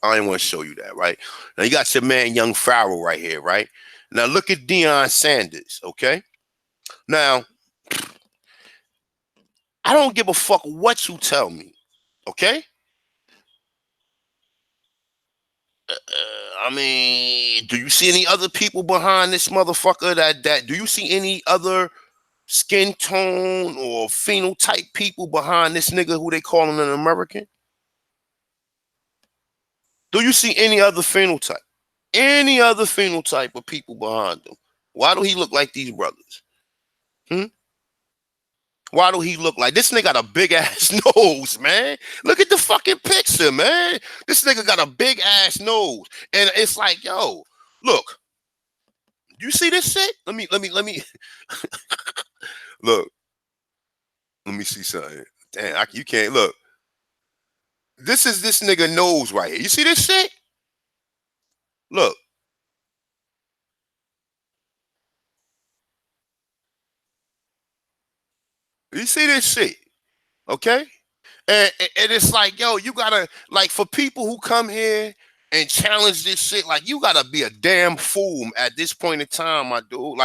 I didn't want to show you that, right? Now you got your man Young Pharaoh right here, right? Now look at Deion Sanders, okay? Now, I don't give a fuck what you tell me, okay? I mean, do you see any other people behind this motherfucker that do you see any other skin tone or phenotype people behind this nigga who they calling an American? Do you see any other phenotype? Any other phenotype of people behind them? Why do he look like these brothers? Why do he look like this? Nigga got a big ass nose, man. Look at the fucking picture, man. This nigga got a big ass nose. And it's like, yo, look, you see this shit? Let me look. Let me see something. Damn, you can't look. This is this nigga nose right here. You see this shit? Look. You see this shit? Okay? And it's like, yo, you gotta, like, for people who come here and challenge this shit, like, you gotta be a damn fool at this point in time, my dude.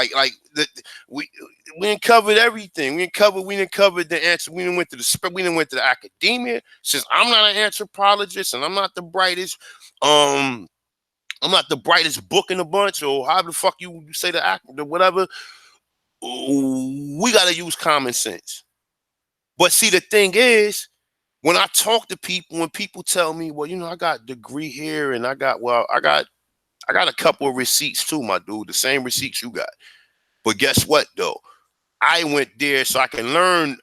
We didn't covered everything. We didn't cover the answer. We didn't went to the academia. Since I'm not an anthropologist and I'm not the brightest, book in the bunch, or however the fuck you say the whatever. We gotta use common sense. But see, the thing is, when I talk to people, when people tell me, well, I got a degree here, and I got a couple of receipts too, my dude, the same receipts you got. But guess what though? I went there so I can learn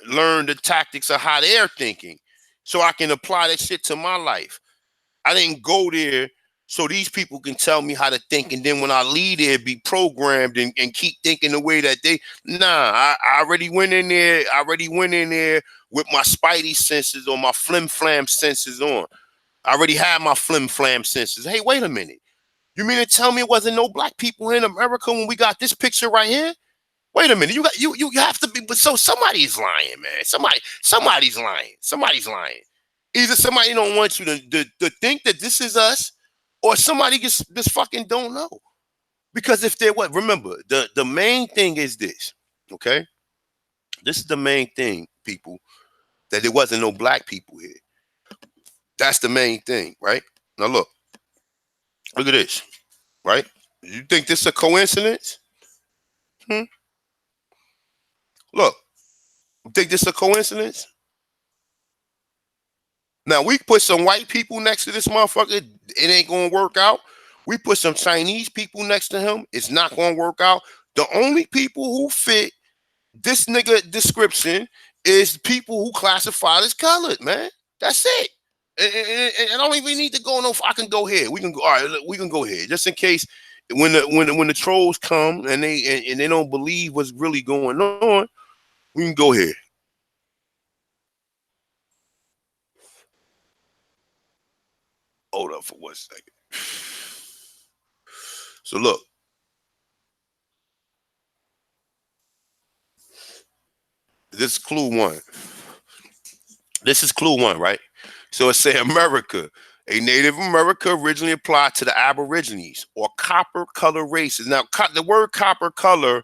the tactics of how they're thinking, so I can apply that shit to my life. I didn't go there so these people can tell me how to think, and then when I leave there, be programmed and keep thinking the way that they. Nah, I already went in there. With my spidey senses or my flim flam senses on. I already had my flim flam senses. Hey, wait a minute. You mean to tell me it wasn't no black people in America when we got this picture right here? Wait a minute. You have to be. But so somebody's lying, man. Somebody's lying. Somebody's lying. Either somebody don't want you to think that this is us, or somebody just fucking don't know. Because if they're what? Remember, the main thing is this, okay? This is the main thing, people, that there wasn't no black people here. That's the main thing, right? Now look at this, right? You think this is a coincidence? Hmm? Look, you think this is a coincidence? Now we put some white people next to this motherfucker, it ain't gonna work out. We put some Chinese people next to him, it's not gonna work out. The only people who fit this nigga description is people who classified as colored, man. That's it. And I don't even need to go no. I can go here. We can go. All right, look, we can go here just in case when the trolls come and they don't believe what's really going on. We can go here. Hold up for 1 second. So look, this is clue one. This is clue one, right? So it say America. A Native America originally applied to the Aborigines or copper color races. Now, the word copper color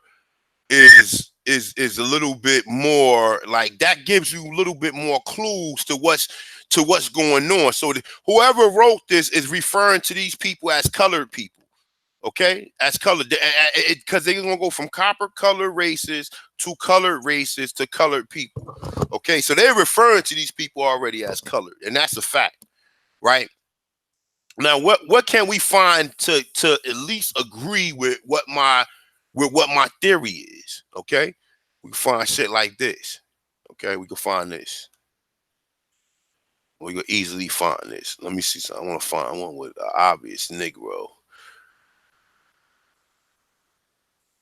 is a little bit more like that gives you a little bit more clues to what's going on. So whoever wrote this is referring to these people as colored people. Okay, as colored, because they're gonna go from copper colored races to colored races to colored people. Okay, so they're referring to these people already as colored, and that's a fact, right? Now, what can we find to at least agree with what my theory is? Okay, we can find shit like this. Okay, we can find this. We can easily find this. Let me see something. I want to find one with an obvious Negro.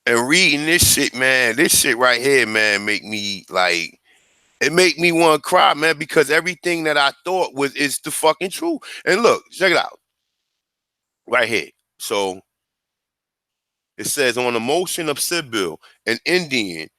And reading this shit, man, this shit right here, man, make me like it make me want to cry, man, because everything that I thought is the fucking truth. And look, check it out. Right here. So it says on the motion of Sybil, an Indian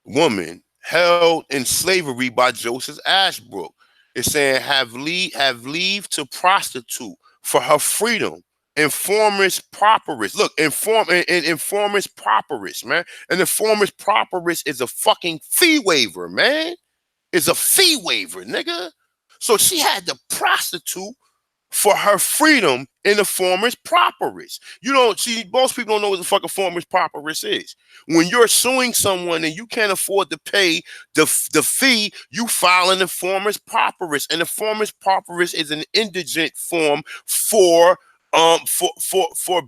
woman held in slavery by Joseph Ashbrook. It's saying have leave to prostitute for her freedom. Informers properist. Look, informers properist, man. An informers properist is a fucking fee waiver, man. It's a fee waiver, nigga. So she had to prostitute for her freedom in the former's properist. You don't see, most people don't know what the fucking former's properist is. When you're suing someone and you can't afford to pay the fee, you file an informer's properist. And the former's properist is an indigent form for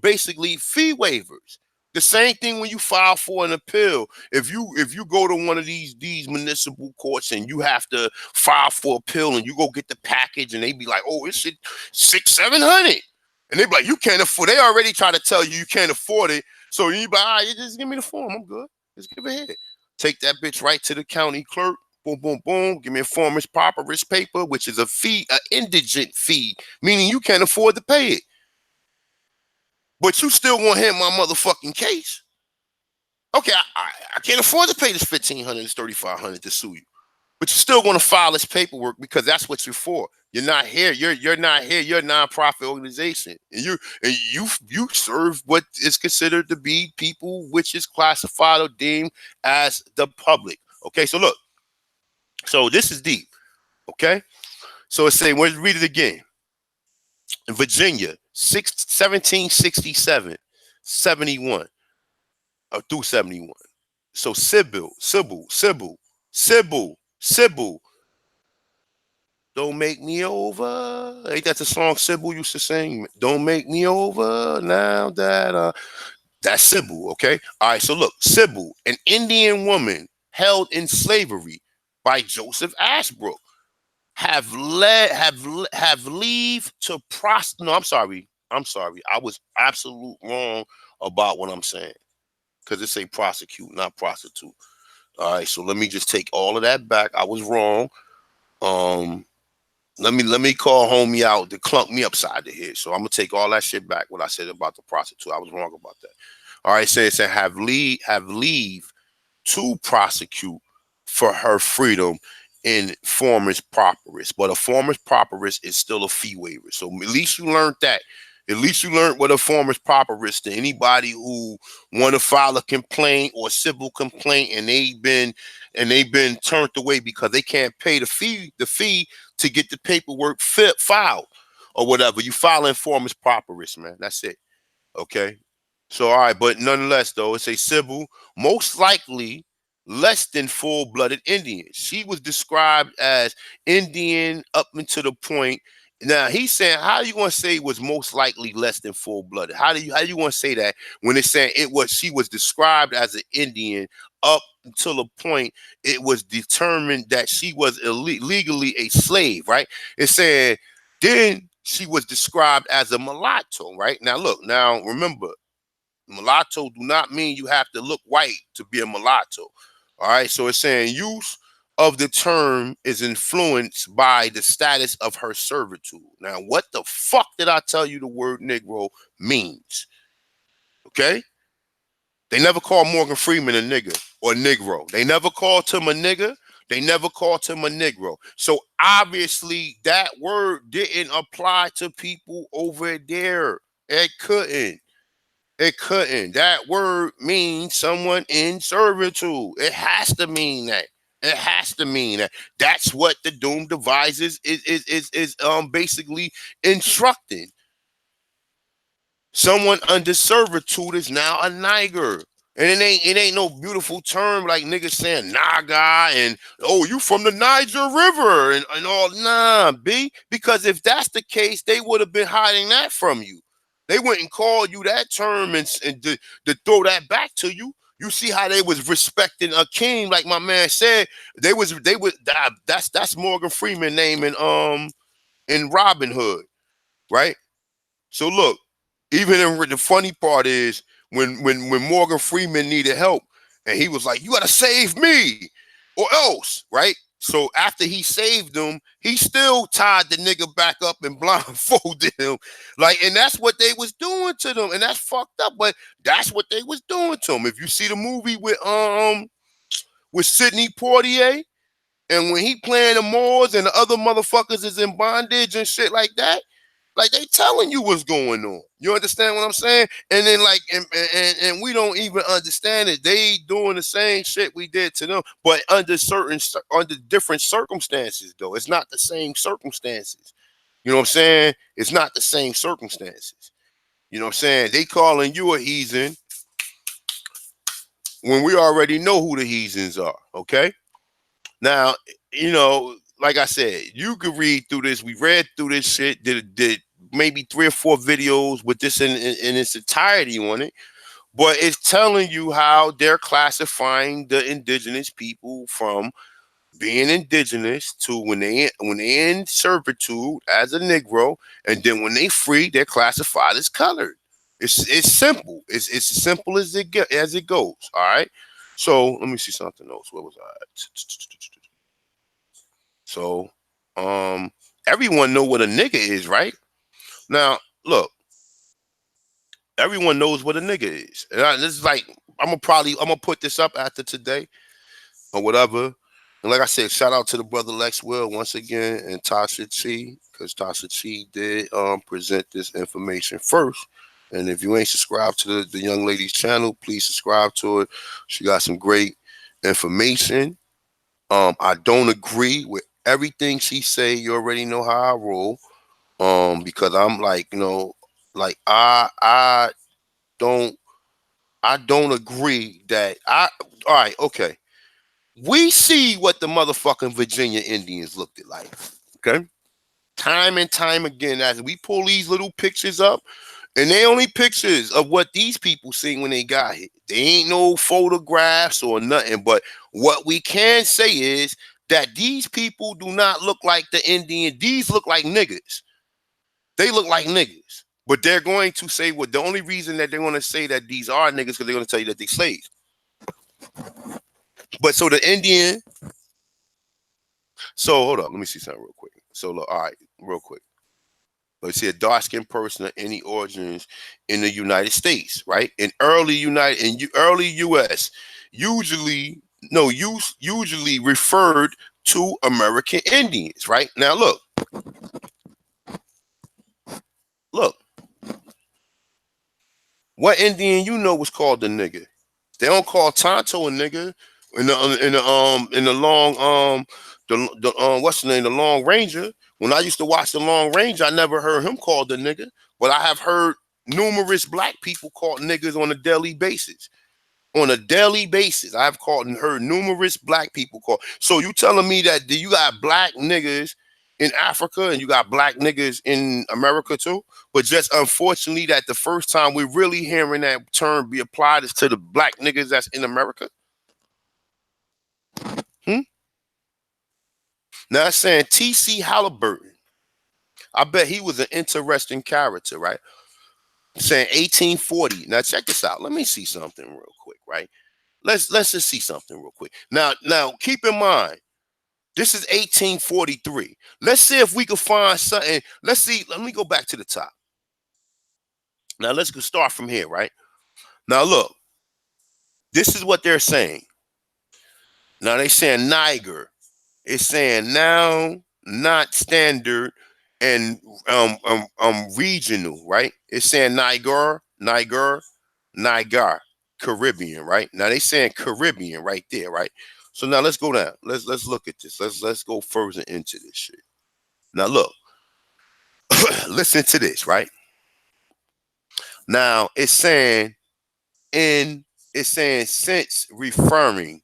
basically fee waivers. The same thing when you file for an appeal. If you go to one of these municipal courts and you have to file for appeal and you go get the package and they be like, oh, it's $600-700, and they be like, you can't afford. They already try to tell you can't afford it. So you be like, all right, just give me the form. I'm good. Just give it here. Take that bitch right to the county clerk. Boom, boom, boom. Give me a former's properist paper, which is a fee, an indigent fee, meaning you can't afford to pay it. But you still want to hit my motherfucking case. Okay, I can't afford to pay this $1,500, this $3,500 to sue you. But you're still going to file this paperwork because that's what you're for. You're not here. You're not here. You're a nonprofit organization, and you serve what is considered to be people which is classified or deemed as the public. Okay, so look. So this is deep. Okay, so it's saying, let's read it again. In Virginia, 1767, 71 through 71. So Sybil, don't make me over. Ain't that the song Sybil used to sing? Don't make me over now that that's Sybil, okay? All right, so look, Sybil, an Indian woman held in slavery by Joseph Ashbrook, have leave to no, I'm sorry. I was absolute wrong about what I'm saying. Because it say prosecute, not prostitute. All right, so let me just take all of that back. I was wrong. Let me call homie out to clunk me upside the head. So I'm gonna take all that shit back. What I said about the prostitute, I was wrong about that. All right, so it said have leave to prosecute for her freedom in former's properist, but a former's properist is still a fee waiver. So at least you learned that. At least you learned what a form is papyrus to anybody who want to file a complaint or civil complaint and they've been turned away because they can't pay the fee to get the paperwork filed or whatever. You file in form is papyrus, man. That's it. Okay. So, all right, but nonetheless, though, it's a civil, most likely less than full-blooded Indian. She was described as Indian up until the point. Now he's saying, how you gonna say it was most likely less than full-blooded? How you gonna say that when it's saying she was described as an Indian up until a point it was determined that she was legally a slave, right? It's saying then she was described as a mulatto, right? Now look, now remember, mulatto do not mean you have to look white to be a mulatto. All right. So it's saying use of the term is influenced by the status of her servitude. Now, what the fuck did I tell you the word Negro means? Okay. They never called Morgan Freeman a nigger or Negro. They never called him a nigger. They never called him a Negro. So obviously that word didn't apply to people over there. It couldn't. It couldn't. That word means someone in servitude. It has to mean that. It has to mean that. That's what the Doom devices is basically instructing. Someone under servitude is now a Niger. And it ain't no beautiful term like niggas saying Naga and oh, you from the Niger River and all. Nah, B. Because if that's the case, they would have been hiding that from you. They wouldn't call you that term and to throw that back to you. You see how they was respecting a king, like my man said. They would that's Morgan Freeman name in Robin Hood, right? So look, even the funny part is when Morgan Freeman needed help and he was like, "You gotta save me, or else," right? So after he saved him, he still tied the nigga back up and blindfolded him, like, and that's what they was doing to them, and that's fucked up. But that's what they was doing to him. If you see the movie with Sidney Poitier, and when he playing the Moors and the other motherfuckers is in bondage and shit like that. Like they telling you what's going on. You understand what I'm saying? And then like and we don't even understand it. They doing the same shit we did to them, but under different circumstances though. It's not the same circumstances. You know what I'm saying? It's not the same circumstances. You know what I'm saying? They calling you a heathen when we already know who the heathens are, okay? Now, like I said, you could read through this. We read through this shit, did maybe 3 or 4 videos with this in its entirety on it. But it's telling you how they're classifying the indigenous people from being indigenous to when they in servitude as a Negro, and then when they free, they're classified as colored. It's simple. It's as simple as it goes. All right. So let me see something else. Where was I at? So, everyone know what a nigga is, right? Now, look, everyone knows what a nigga is. And this is like, I'm gonna put this up after today or whatever. And like I said, shout out to the brother Lex Will once again and Tasha Chi, because Tasha Chi did present this information first. And if you ain't subscribed to the young lady's channel, please subscribe to it. She got some great information. I don't agree with everything she say. You already know how I roll. Because I'm like, like I don't agree that all right, okay. We see what the motherfucking Virginia Indians looked like. Okay. Time and time again, as we pull these little pictures up, and they only pictures of what these people seen when they got here. They ain't no photographs or nothing. But what we can say is that these people do not look like the Indian. These look like niggas. They look like niggas. But they're going to say, well, the only reason that they're going to say that these are niggas because they're going to tell you that they're slaves. But so the Indian. So hold on. Let me see something real quick. So look, all right, real quick. Let's see, a dark-skinned person of any origins in the United States, right? In early U.S., usually referred to American Indians, right? Now look. What Indian you know was called the nigga? They don't call Tonto a nigga in the long the what's the name, the Long Ranger. When I used to watch the Long Ranger, I never heard him called the nigga, but I have heard numerous black people called niggas on a daily basis. On a daily basis, I've called and heard numerous black people call. So you telling me that you got black niggas in Africa and you got black niggas in America too? But just unfortunately, that the first time we're really hearing that term be applied is to the black niggas that's in America. Hmm? Now it's saying T.C. Halliburton. I bet he was an interesting character, right? Saying 1840. Now check this out. Let me see something real quick, right? Let's just see something real quick. Now keep in mind, this is 1843. Let's see if we can find something. Let's see. Let me go back to the top. Now let's go start from here, right? Now look, this is what they're saying. Now they saying Niger. It's saying now not standard and regional, right? It's saying Niger, Caribbean, right? Now they saying Caribbean right there, right? So now let's go down. Let's look at this. Let's go further into this shit. Now look, listen to this, right? Now in it's saying since referring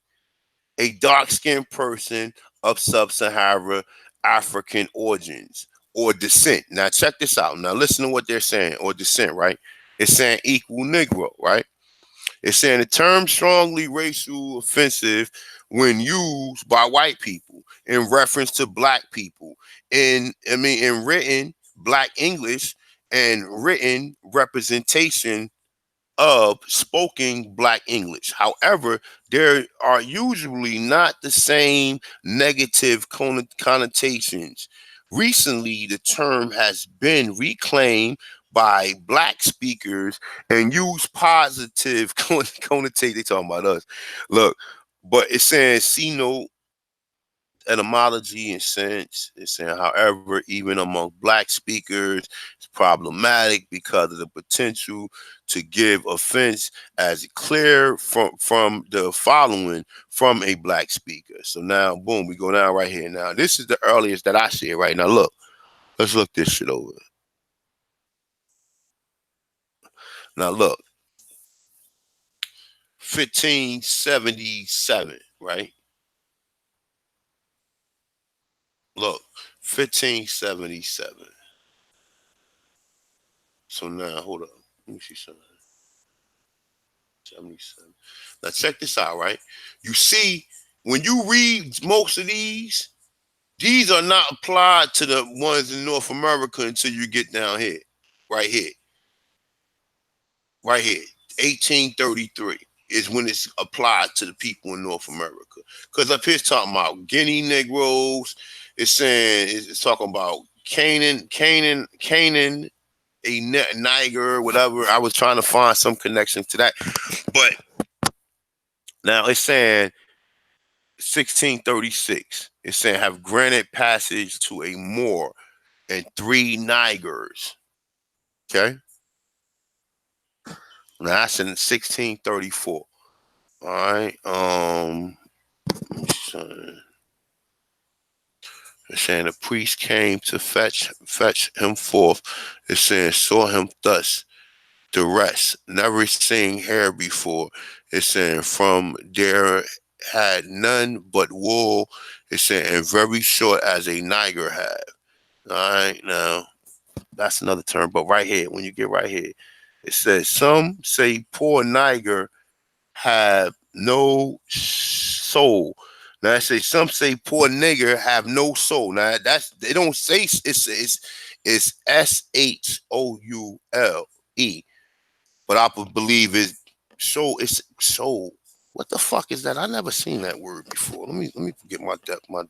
a dark-skinned person of sub-Saharan African origins or descent. Now check this out. Now listen to what they're saying, or descent, right? It's saying equal Negro, right? It's saying the term strongly racial offensive when used by white people in reference to black people. In written black English and written representation of spoken black English. However, there are usually not the same negative connotations. Recently, the term has been reclaimed by black speakers and used positive connotation. They talking about us. Look, but it's saying see no etymology and sense. It's saying, however, even among black speakers, it's problematic because of the potential to give offense as clear from the following from a black speaker. So now, boom, we go down right here. Now, this is the earliest that I see it right now. Look, let's look this shit over. Now, look, 1577, right? Look, 1577. So now, hold up. Let me see something. 77. Now check this out, right? You see, when you read most of these are not applied to the ones in North America until you get down here, right here, right here. 1833 is when it's applied to the people in North America. Because up here it's talking about Guinea Negroes. It's saying it's talking about Canaan, a Niger, whatever. I was trying to find some connection to that, but now it's saying 1636. It's saying have granted passage to a Moor and 3 Nigers. Okay. Now that's in 1634. All right. It's saying the priest came to fetch him forth. It's saying saw him thus the rest, never seen hair before. It's saying from there had none but wool. It's saying and very short as a Niger had. All right, now that's another term, but right here, when you get right here, it says some say poor Niger have no soul. Now I say some say poor nigger have no soul. Now that's they don't say it's SHOULE, but I believe it's soul. It's soul. What the fuck is that? I never seen that word before. Let me get my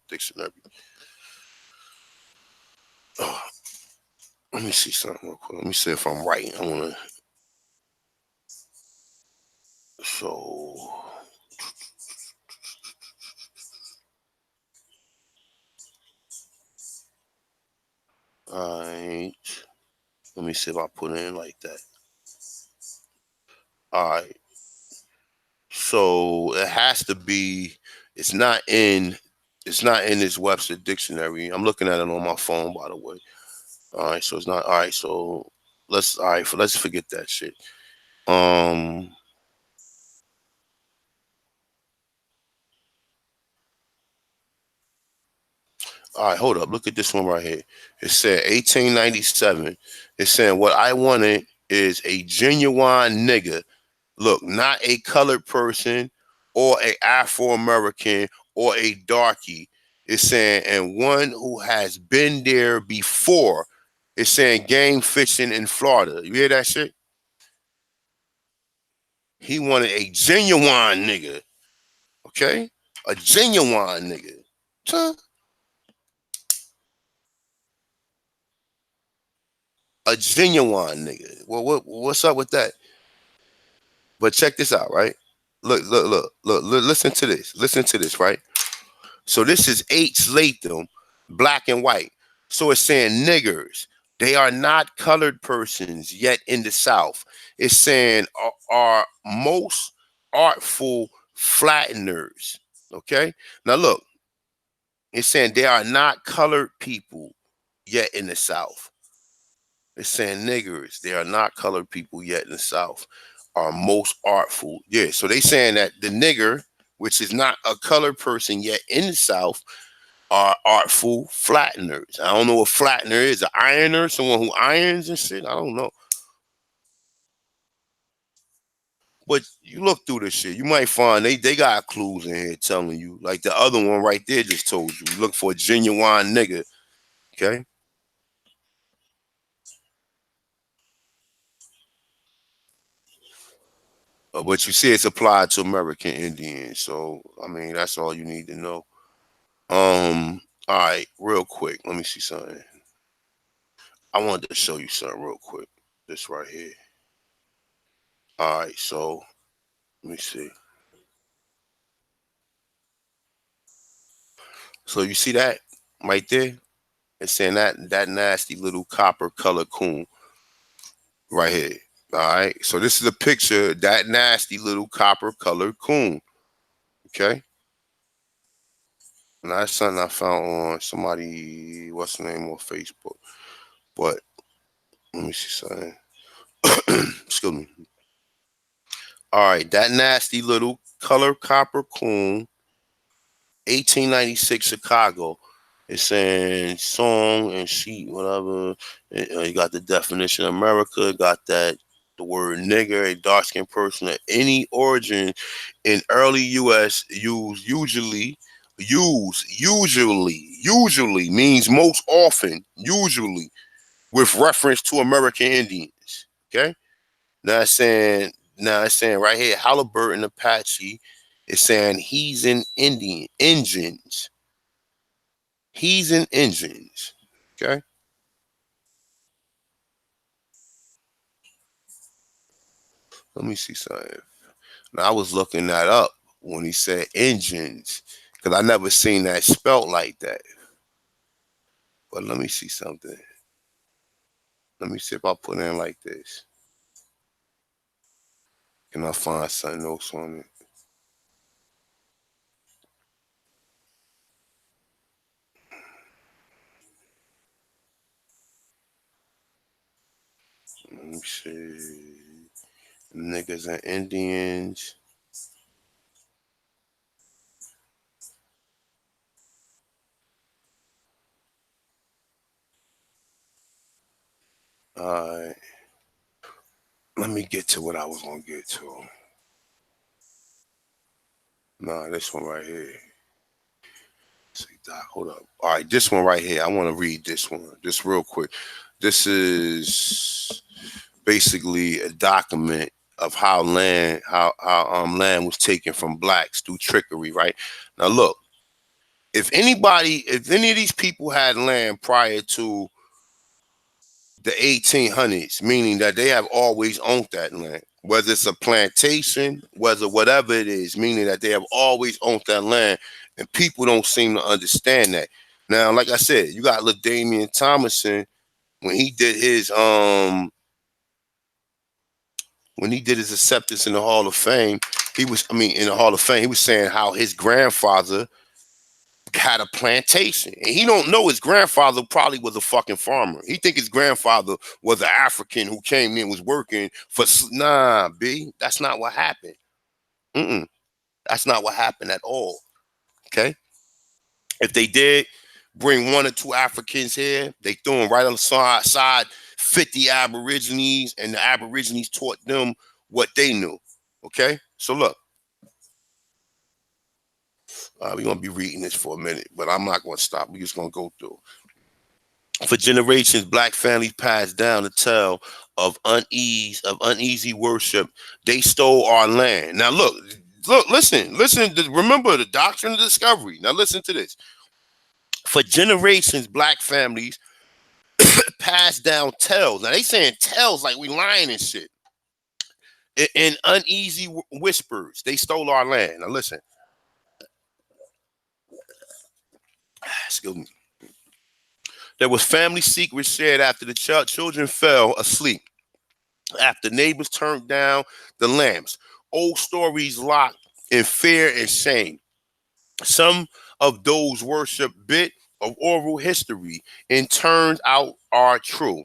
dictionary. Oh, let me see something real quick. Let me see if I'm right. I wanna so alright. Let me see if I put it in like that. All right. So it has to be. It's not in. It's not in this Webster dictionary. I'm looking at it on my phone, by the way. All right. So it's not. All right. So let's. All right. Let's forget that shit. Um. All right. Hold up. Look at this one right here. It said 1897. It's saying what I wanted is a genuine nigga. Look, not a colored person or a Afro-American or a darkie. It's saying, and one who has been there before. It's saying game fishing in Florida. You hear that shit? He wanted a genuine nigga. Okay? A genuine nigga. Huh? A genuine nigga. Well, what's up with that? But check this out, right? Look, listen to this. Listen to this, right? So this is H. Latham, black and white. So it's saying niggers. They are not colored persons yet in the South. It's saying are most artful flatteners. Okay. Now look, it's saying they are not colored people yet in the South. It's saying niggers. They are not colored people yet in the South. Are most artful. Yeah. So they saying that the nigger, which is not a colored person yet in the South, are artful flatteners. I don't know what flattener is. An ironer, someone who irons and shit. I don't know. But you look through this shit, you might find they got clues in here telling you. Like the other one right there just told you. Look for a genuine nigga. Okay. But you see it's applied to American Indians. So I mean that's all you need to know. All right, real quick. Let me see something. I wanted to show you something real quick. This right here. All right, so let me see. So you see that right there? It's saying that nasty little copper colored coon right here. All right. So this is a picture of that nasty little copper colored coon. Okay. And that's something I found on somebody, what's the name on Facebook. But let me see something. Excuse me. All right. That nasty little color copper coon, 1896 Chicago. It's saying song and sheet, whatever. You got the definition of America, got that the word nigger, a dark skinned person of any origin in early US usually means most often, usually with reference to American Indians. Okay? Now it's saying right here, Halliburton Apache is saying he's an Indian engines. He's in engines. Okay. Let me see something. Now I was looking that up when he said engines because I never seen that spelt like that. But let me see something. Let me see if I put in like this. Can I find something else on it? Let me see. Niggas and Indians. Alright. Let me get to what I was gonna get to. Nah, this one right here. See, Doc, hold up. All right, this one right here. I want to read this one just real quick. This is basically a document of how land was taken from blacks through trickery, right? Now look, if any of these people had land prior to the 1800s, meaning that they have always owned that land, whether it's a plantation, whether whatever it is, meaning that they have always owned that land, and people don't seem to understand that. Now, like I said, you got LaDamian Thomason when he did his when he did his acceptance in the Hall of Fame, in the Hall of Fame, he was saying how his grandfather had a plantation, and he don't know his grandfather probably was a fucking farmer. He think his grandfather was an African who came in, was working for. Nah, B, that's not what happened. Mm-mm, that's not what happened at all. Okay, if they did bring one or two Africans here, they threw them right on the side 50 Aborigines, and the Aborigines taught them what they knew. Okay, so look, we're gonna be reading this for a minute, but I'm not gonna stop. We're just gonna go through. For generations, black families passed down the tale of uneasy worship. They stole our land. Now look, listen. Remember the doctrine of discovery. Now listen to this. For generations, black families passed down tales. Now they saying tales like we lying and shit. In uneasy whispers, they stole our land. Now listen. Excuse me. There was family secrets shared after the children fell asleep, after neighbors turned down the lamps. Old stories locked in fear and shame. Some of those worship bit of oral history and turns out are true.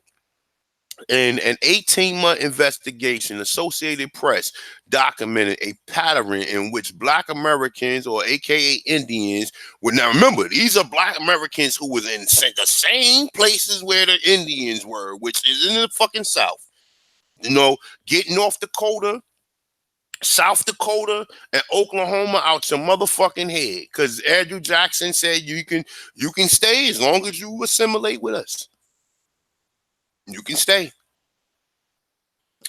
In an 18-month investigation, Associated Press documented a pattern in which Black Americans, or AKA Indians, would now remember these are Black Americans who was in the same places where the Indians were, which is in the fucking South. You know, get North Dakota, South Dakota, and Oklahoma out your motherfucking head, because Andrew Jackson said you can stay as long as you assimilate with us. You can stay.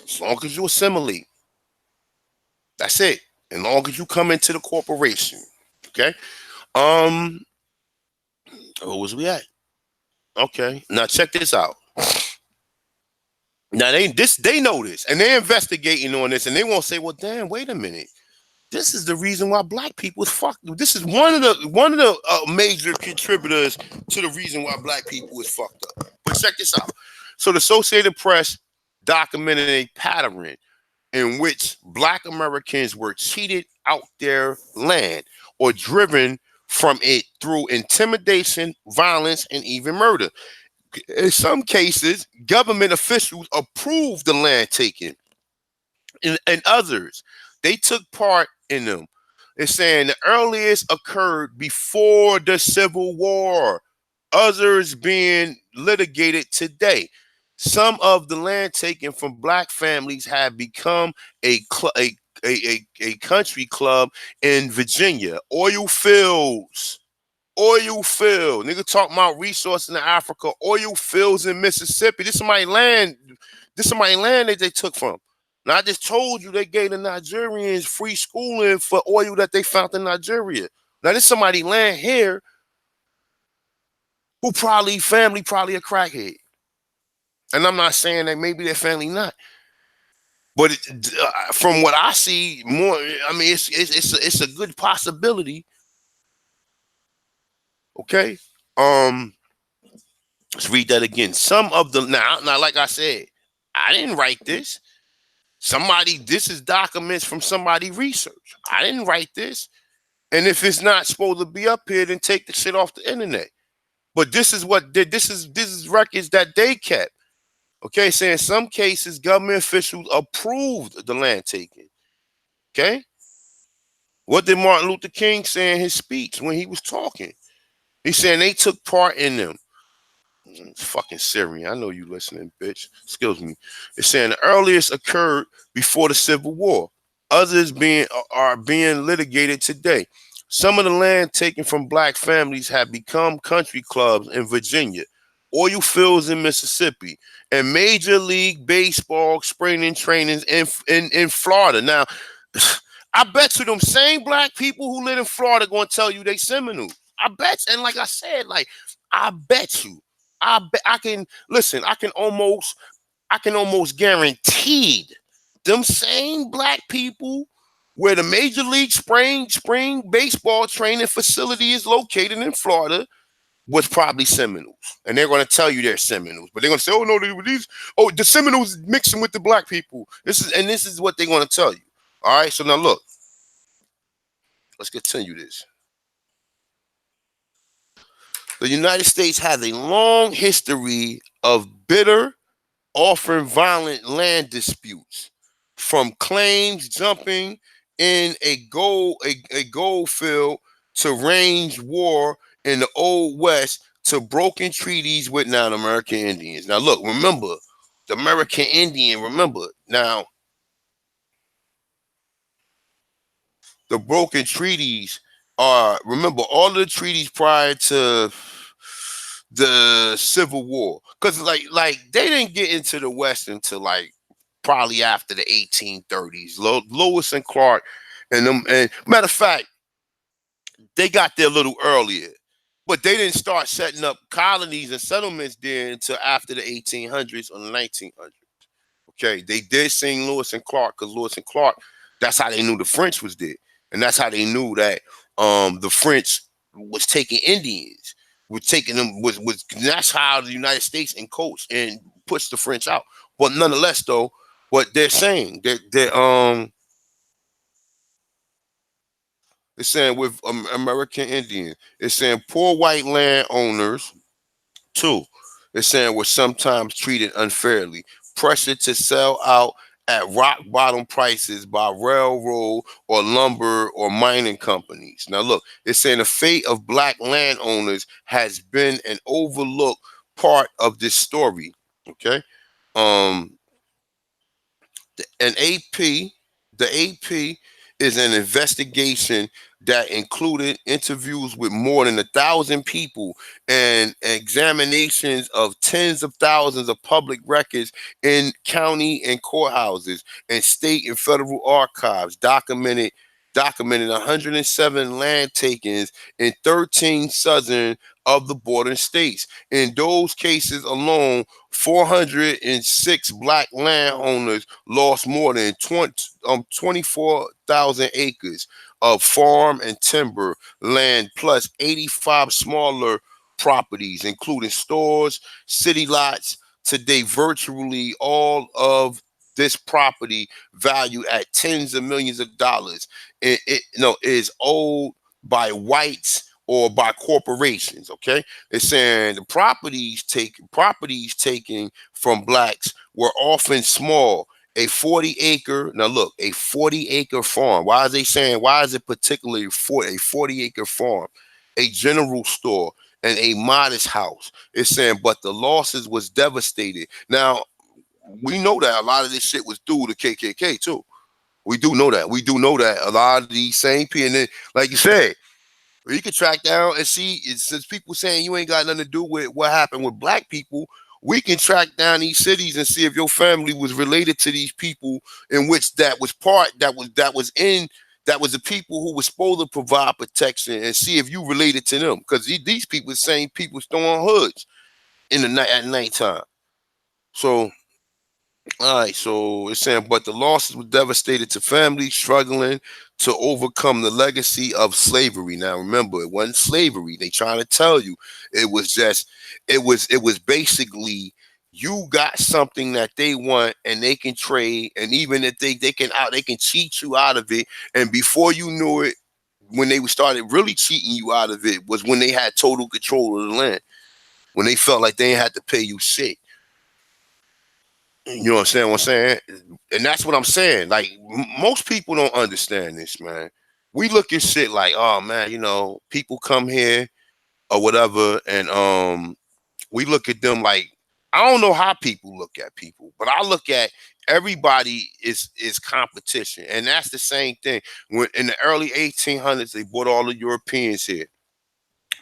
As long as you assimilate. That's it. As long as you come into the corporation. Okay. Where was we at? Okay. Now check this out. Now they know this, and they're investigating on this, and they won't say, well, damn, wait a minute. This is the reason why black people is fucked. This is one of the major contributors to the reason why black people is fucked up. But check this out. So the Associated Press documented a pattern in which Black Americans were cheated out their land or driven from it through intimidation, violence, and even murder. In some cases, government officials approved the land taking. In others, they took part in them. It's saying the earliest occurred before the Civil War, others being litigated today. Some of the land taken from black families have become a country club in Virginia. Oil fields. Nigga talking about resources in Africa. Oil fields in Mississippi. This is my land. That they took from. Now I just told you they gave the Nigerians free schooling for oil that they found in Nigeria. Now this somebody land here who probably a crackhead. And I'm not saying that maybe their family not. But from what I see, more, I mean, it's a good possibility. Okay, let's read that again. Some of the now, like I said, I didn't write this. This is documents from somebody research. I didn't write this, and if it's not supposed to be up here, then take the shit off the internet. But this is records that they kept. Okay, saying in some cases government officials approved the land taking. Okay, what did Martin Luther King say in his speech when he was talking? He's saying they took part in them. It's fucking Syrian. I know you listening, bitch. Excuse me. It's saying the earliest occurred before the Civil War. Others are being litigated today. Some of the land taken from black families have become country clubs in Virginia, oil fields in Mississippi, and Major League Baseball spring trainings in Florida. Now, I bet you them same black people who live in Florida going to tell you they Seminoles. I bet you. And like I said, I bet you. I can almost guarantee them same black people where the Major League spring baseball training facility is located in Florida, was probably Seminoles, and they're going to tell you they're Seminoles, but they're going to say, "Oh no, they were these. Oh, the Seminoles mixing with the black people." This is what they're going to tell you. All right, so now look, let's continue this. The United States has a long history of bitter, often violent land disputes, from claims jumping in a gold field to range war in the Old West to broken treaties with non-American Indians. Now, look, remember the American Indian. Remember now the broken treaties are. Remember all of the treaties prior to the Civil War, because like they didn't get into the West until like probably after the 1830s. Lewis and Clark and them. And matter of fact, they got there a little earlier, but they didn't start setting up colonies and settlements there until after the 1800s or the 1900s. Okay, they did sing Lewis and Clark because Lewis and Clark. That's how they knew the French was there, and that's how they knew that the French was taking Indians, was taking them. Was That's how the United States encouraged and pushed the French out. But nonetheless, though, what they're saying, they're saying with American Indian, it's saying poor white landowners too. It's saying were sometimes treated unfairly, pressured to sell out at rock bottom prices by railroad or lumber or mining companies. Now look, it's saying the fate of black landowners has been an overlooked part of this story. Okay. Um an AP, the AP is an investigation that included interviews with more than 1,000 people and examinations of tens of thousands of public records in county and courthouses and state and federal archives, documented 107 land takings in 13 southern of the border states. In those cases alone, 406 black landowners lost more than 24,000 acres of farm and timber land, plus 85 smaller properties, including stores, city lots. Today, virtually all of this property, valued at tens of millions of dollars, is owned by whites or by corporations. Okay, it's saying the properties taken from blacks were often small. A 40-acre, now look, a 40-acre farm. Why is they saying, why is it particularly for a 40-acre farm? A general store and a modest house. It's saying, but the losses was devastated. Now, we know that a lot of this shit was due to KKK too. We do know that. We do know that a lot of these same people, and then, like you said, you can track down and see, since people saying you ain't got nothing to do with what happened with black people, we can track down these cities and see if your family was related to these people, in which that was the people who were supposed to provide protection, and see if you related to them, because these people, the same people throwing hoods in the night at nighttime. So all right, so it's saying, but the losses were devastated to families struggling to overcome the legacy of slavery. Now, remember, it wasn't slavery. They trying to tell you it was just, it was basically you got something that they want and they can trade, and even if they can cheat you out of it, and before you knew it, when they started really cheating you out of it was when they had total control of the land, when they felt like they didn't have to pay you shit. You understand what I'm saying? And that's what I'm saying. Like, most people don't understand this, man. We look at shit like, oh man, people come here or whatever, and we look at them like, I don't know how people look at people, but I look at everybody is competition. And that's the same thing. When in the early 1800s, they brought all the Europeans here,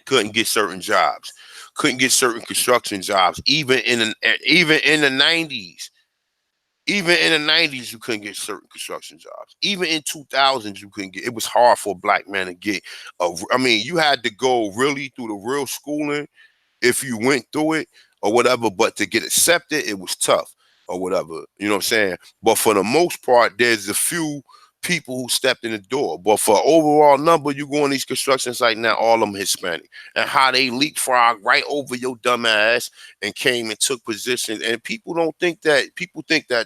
couldn't get certain jobs, couldn't get certain construction jobs, even in the 90s. Even in the 90s, you couldn't get certain construction jobs. Even in 2000s, you couldn't get. It was hard for a black man to get. I mean, you had to go really through the real schooling if you went through it or whatever. But to get accepted, it was tough or whatever. You know what I'm saying? But for the most part, there's a few people who stepped in the door. But for overall number, you go on these construction sites now, all of them Hispanic. And how they leapfrog right over your dumb ass and came and took positions. And people think that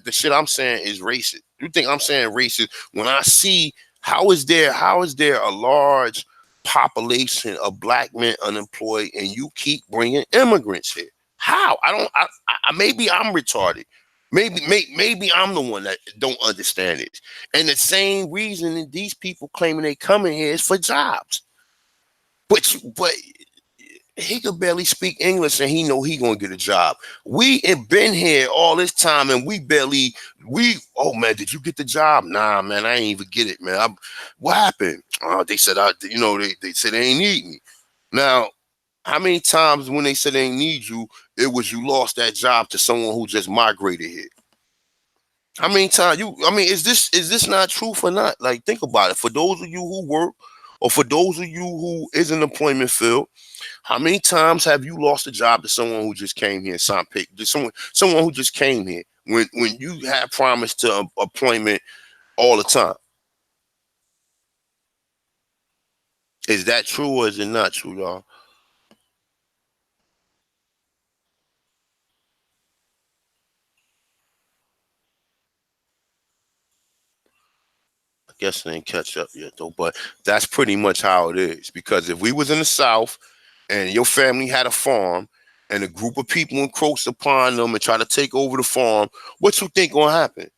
the shit I'm saying is racist. You think I'm saying racist when I see how is there a large population of black men unemployed and you keep bringing immigrants here? How? Maybe I'm retarded. Maybe I'm the one that don't understand it. And the same reason that these people claiming they coming here is for jobs. But he could barely speak English and he know he gonna get a job. We have been here all this time and oh man, did you get the job? Nah, man, I ain't even get it, man. What happened? They said they said they ain't need me. Now, how many times when they said they ain't need you, it was you lost that job to someone who just migrated here? How many times is this not truth or not? Like, think about it. For those of you who work, or for those of you who is in the employment field, how many times have you lost a job to someone who just came here and signed paper? Someone who just came here when you had promised to employment all the time. Is that true or is it not true, y'all? I guess they ain't catch up yet though, but that's pretty much how it is. Because if we was in the South and your family had a farm and a group of people encroached upon them and try to take over the farm, what you think gonna happen?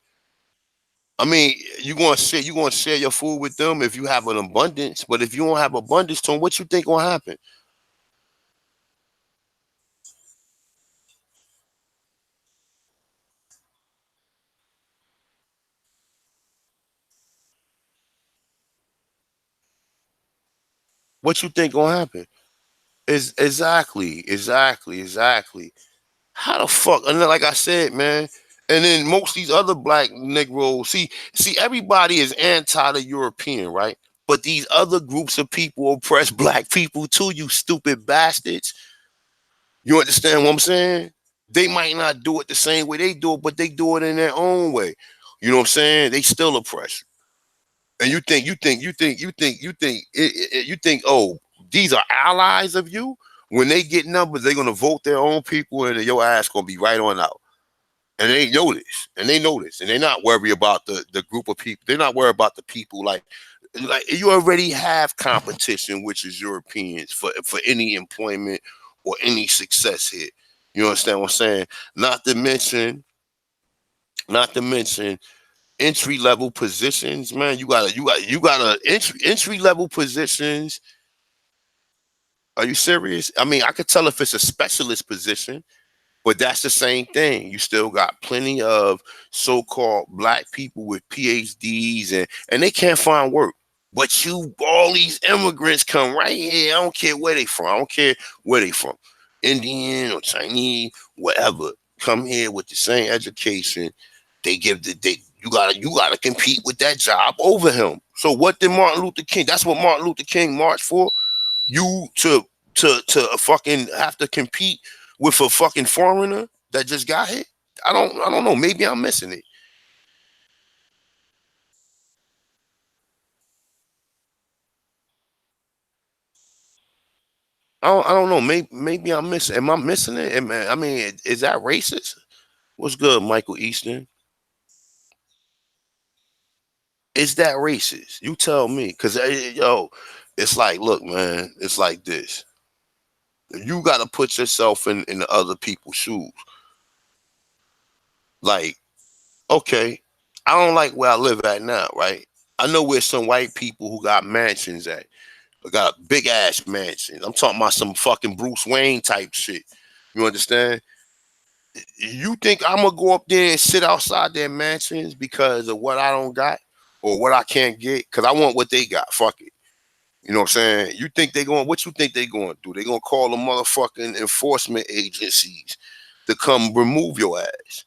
I mean, you gonna share your food with them if you have an abundance, but if you don't have abundance to them, what you think gonna happen? What you think gonna happen? Is exactly. How the fuck? And then, like I said, man, and then most of these other black Negroes, see, everybody is anti the European, right? But these other groups of people oppress black people too, you stupid bastards. You understand what I'm saying? They might not do it the same way they do it, but they do it in their own way. You know what I'm saying? They still oppress. And you think, oh, these are allies of you? When they get numbers, they're gonna vote their own people and your ass gonna be right on out. And they know this. And they know this. And they're not worried about the group of people. They're not worried about the people like you already have competition, which is Europeans, for any employment or any success here. You understand what I'm saying? Not to mention, not to mention entry level positions, man. You got entry level positions. Are you serious? I mean, I could tell if it's a specialist position. But that's the same thing. You still got plenty of so-called black people with PhDs and they can't find work. But all these immigrants come right here. I don't care where they from. I don't care where they from. Indian or Chinese, whatever. Come here with the same education. You gotta compete with that job over him. So what did Martin Luther King? That's what Martin Luther King marched for. You to fucking have to compete with a fucking foreigner that just got here? I don't know. Maybe I'm missing it. I don't know. Maybe I'm missing. Am I missing it? I mean, is that racist? What's good, Michael Easton? Is that racist? You tell me. Cause yo, it's like, look, man, it's like this. You got to put yourself in the other people's shoes. Like, okay, I don't like where I live at now, right? I know where some white people who got mansions at. Got big ass mansions. I'm talking about some fucking Bruce Wayne type shit. You understand? You think I'm gonna go up there and sit outside their mansions because of what I don't got or what I can't get? Because I want what they got. Fuck it. You know what I'm saying? You think they going? What you think they going to do? They gonna call the motherfucking enforcement agencies to come remove your ass?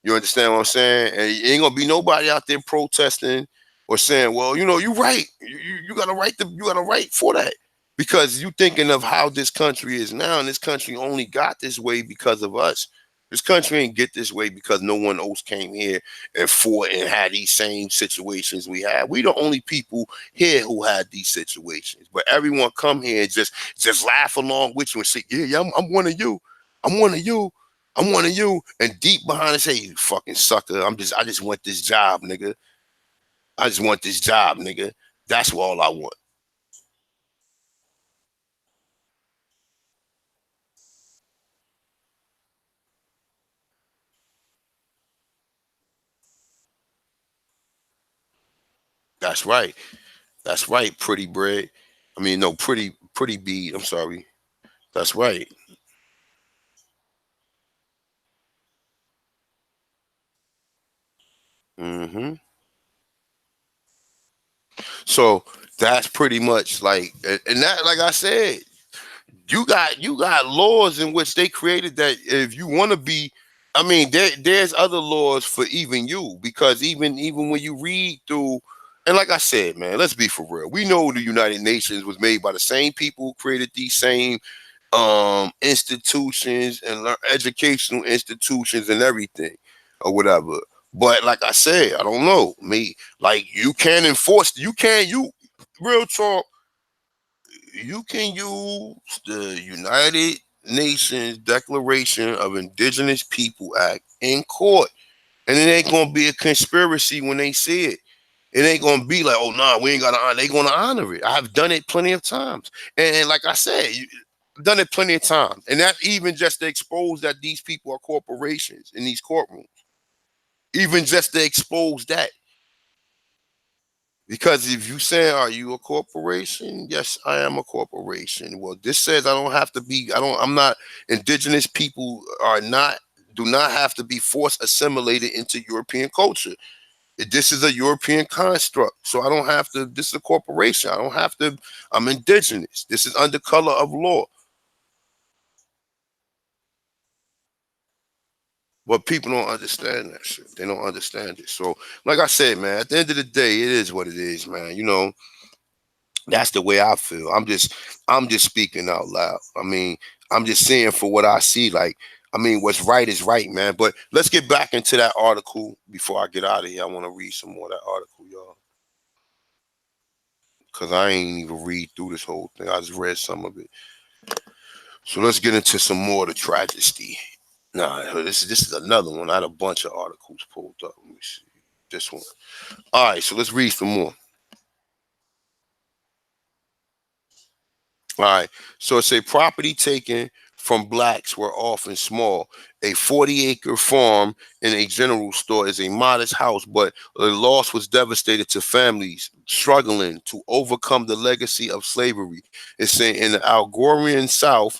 You understand what I'm saying? And ain't gonna be nobody out there protesting or saying, "Well, you're right. You got to right. You got to right for that." Because you thinking of how this country is now, and this country only got this way because of us. This country ain't get this way because no one else came here and fought and had these same situations we had. We the only people here who had these situations. But everyone come here and just laugh along with you and say, yeah, I'm one of you. I'm one of you. I'm one of you. And deep behind us, say, you fucking sucker. I just want this job, nigga. I just want this job, nigga. That's all I want. That's right. That's right, pretty bread. I mean, no, pretty bead. I'm sorry. That's right. Hmm. So that's pretty much like, and that, like I said, you got laws in which they created that if you want to be, I mean, there's other laws for even you, because even when you read through, and like I said, man, let's be for real. We know the United Nations was made by the same people who created these same institutions and educational institutions and everything or whatever. But like I said, I don't know. Me, like, you can't enforce, you real talk, you can use the United Nations Declaration of Indigenous People Act in court, and it ain't gonna be a conspiracy when they see it. It ain't gonna be like, oh nah, we ain't gotta honor. They gonna honor it. I've done it plenty of times, and like I said, I've done it plenty of times, and that's even just to expose that these people are corporations in these courtrooms. Even just to expose that. Because if you say, are you a corporation? Yes, I am a corporation. Well, this says I don't have to be, I'm not, indigenous people do not have to be forced assimilated into European culture. This is a European construct. So I don't have to, this is a corporation. I don't have to, I'm indigenous. This is under color of law. But people don't understand that shit. They don't understand it. So, like I said, man, at the end of the day, it is what it is, man. That's the way I feel. I'm just speaking out loud. I mean, I'm just saying for what I see. Like, I mean, what's right is right, man. But let's get back into that article before I get out of here. I want to read some more of that article, y'all, because I ain't even read through this whole thing. I just read some of it. So let's get into some more of the tragedy. Nah, this is another one. I had a bunch of articles pulled up. Let me see this one. All right, so let's read some more. All right. So it's a property taken from blacks were often small. A 40-acre farm and a general store is a modest house, but the loss was devastated to families struggling to overcome the legacy of slavery. It's saying in the Algorian South,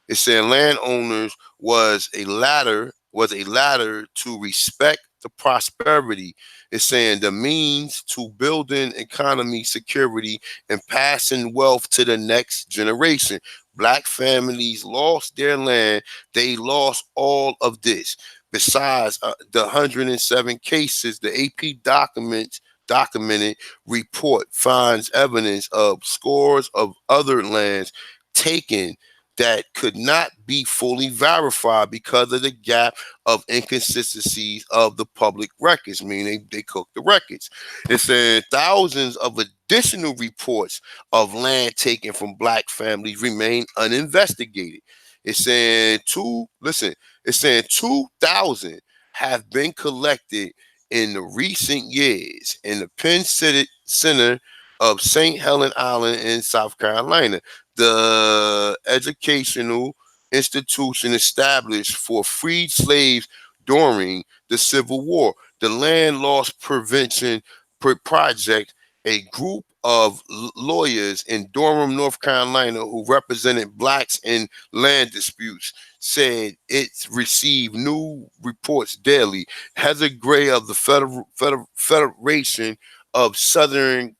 it's saying landowners was a ladder to respect the prosperity. It's saying the means to building economy security and passing wealth to the next generation. Black families lost their land. They lost all of this. Besides the 107 cases, the AP documented report finds evidence of scores of other lands taken that could not be fully verified because of the gap of inconsistencies of the public records, meaning they cooked the records. It said thousands of additional reports of land taken from black families remain uninvestigated. It's saying it's saying 2,000 have been collected in the recent years in the Penn City Center of St. Helen Island in South Carolina. The educational institution established for freed slaves during the Civil War. The Land Loss Prevention Project, a group of lawyers in Durham, North Carolina, who represented blacks in land disputes, said it's received new reports daily. Heather Gray of the Federation of Southern,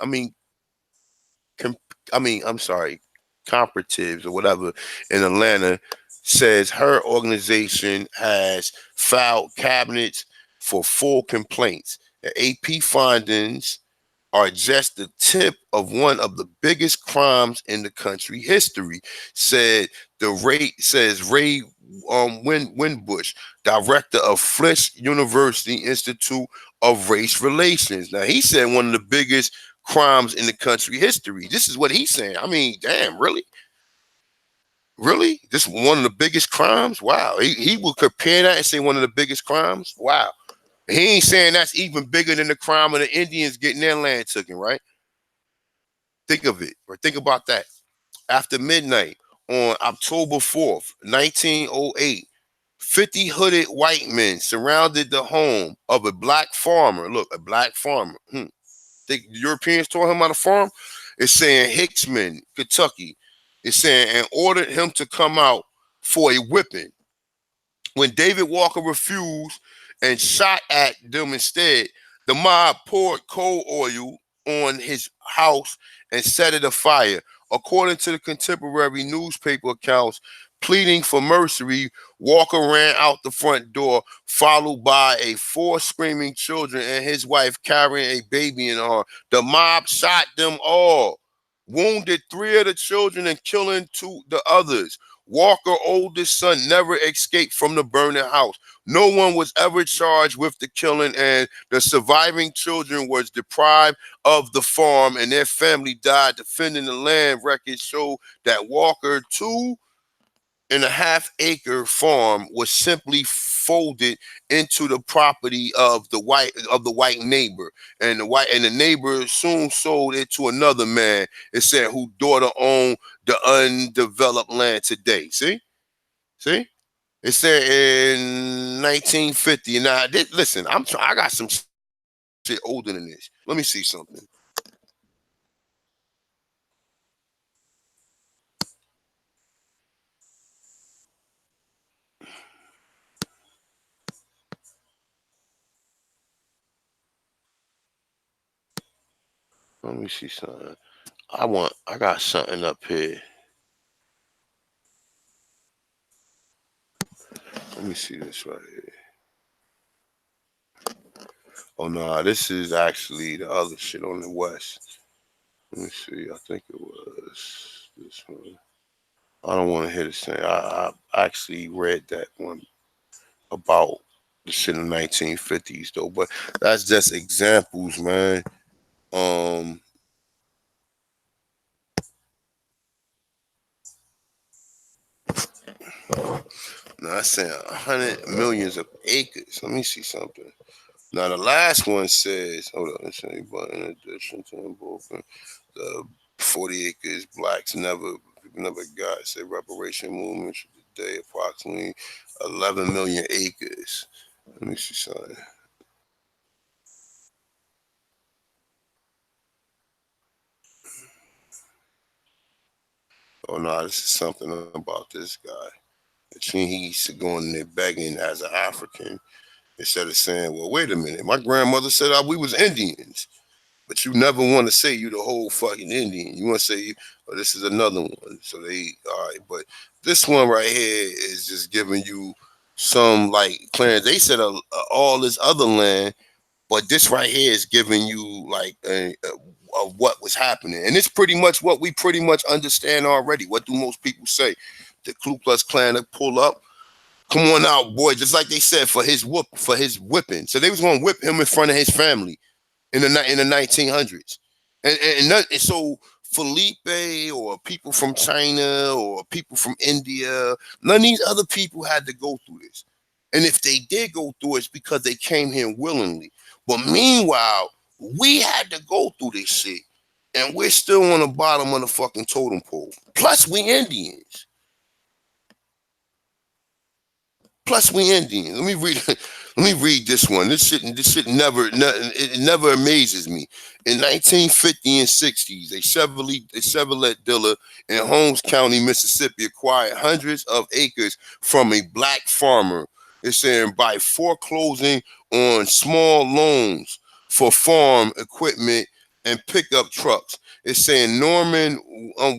I mean, com- I'm sorry, comparatives or whatever in Atlanta, says her organization has filed cabinets for full complaints. The AP findings are just the tip of one of the biggest crimes in the country history, said Ray Winbush, director of Fisk University Institute of Race Relations. Now he said one of the biggest crimes in the country history. This is what he's saying. I mean, damn, really? Really? This one of the biggest crimes? Wow. He will compare that and say one of the biggest crimes? Wow. He ain't saying that's even bigger than the crime of the Indians getting their land taken, right? Think of it, or think about that. After midnight on October 4th, 1908, 50 hooded white men surrounded the home of a black farmer. Look, a black farmer. Think the Europeans taught him how to farm? It's saying Hicksman, Kentucky. It's saying, and ordered him to come out for a whipping. When David Walker refused and shot at them instead, the mob poured coal oil on his house and set it afire. According to the contemporary newspaper accounts, pleading for mercy, Walker ran out the front door, followed by four screaming children and his wife carrying a baby in her arms. The mob shot them all, wounded three of the children and killing the others. Walker's oldest son never escaped from the burning house. No one was ever charged with the killing, and the surviving children was deprived of the farm, and their family died defending the land. Records show that Walker 2.5-acre farm was simply folded into the property of the white neighbor, and the neighbor soon sold it to another man. It said whose daughter owned the undeveloped land today. See. It said in 1950. Now, listen, I got some shit older than this. Let me see something. Let me see something. I got something up here. Let me see this right here. Oh no, this is actually the other shit on the west. Let me see. I think it was this one. I don't want to hear the same. I actually read that one about the shit in the 1950s though, but that's just examples, man. Um, Now I saying 100 millions of acres. Let me see something. Now the last one says, hold on, let's see, but in addition to involving the 40 acres, blacks never got said reparation movement today approximately 11 million acres. Let me see something. Oh no, this is something about this guy. He used to go in there begging as an African instead of saying, well, wait a minute, my grandmother said we was Indians. But you never want to say you the whole fucking Indian. You want to say, oh, this is another one. So all right. But this one right here is just giving you some like clearance. They said all this other land, but this right here is giving you like of what was happening. And it's pretty much what we pretty much understand already. What do most people say? The Ku Klux Klan to pull up. Come on out, boy. Just like they said for his whipping. So they was going to whip him in front of his family in the 1900s, and so Felipe or people from China or people from India, none of these other people had to go through this. And if they did go through it, it's because they came here willingly. But meanwhile, we had to go through this shit, and we're still on the bottom of the fucking totem pole. Plus, we Indians. Plus, we Indians. Let me read. Let me read this one. This shit never amazes me. In 1950 and 60s, a Chevrolet dealer in Holmes County, Mississippi, acquired hundreds of acres from a black farmer. It's saying by foreclosing on small loans for farm equipment and pickup trucks. It's saying Norman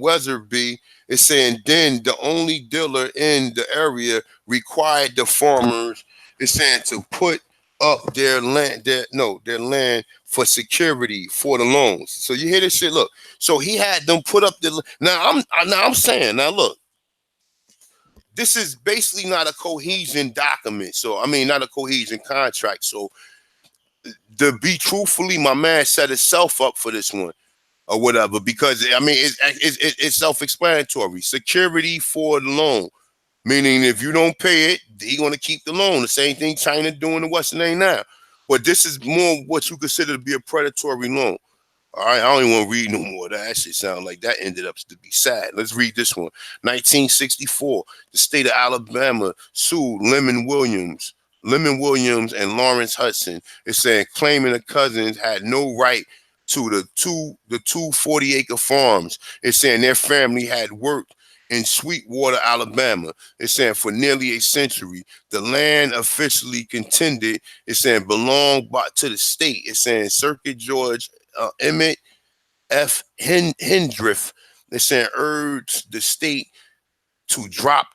Weatherby. It's saying then the only dealer in the area required the farmers, it's saying, to put up their land, their land for security for the loans. So you hear this shit? Look, so he had them put up the. Now I'm saying, now look, this is basically not a cohesion document. So I mean, not a cohesion contract. So to be truthfully, my man set himself up for this one or whatever, because I mean, it's self-explanatory. Security for the loan. Meaning, if you don't pay it, he gonna keep the loan. The same thing China doing to what's the name now. But this is more what you consider to be a predatory loan. All right, I don't even want to read no more. That shit sound like that ended up to be sad. Let's read this one. 1964, the state of Alabama sued Lemon Williams and Lawrence Hudson. It's saying claiming the cousins had no right to the two 40-acre farms. It's saying their family had worked in Sweetwater, Alabama. It's saying for nearly a century. The land officially contended, it's saying belonged to the state. It's saying Circuit George Emmett F. Hendriff. They're saying urged the state to drop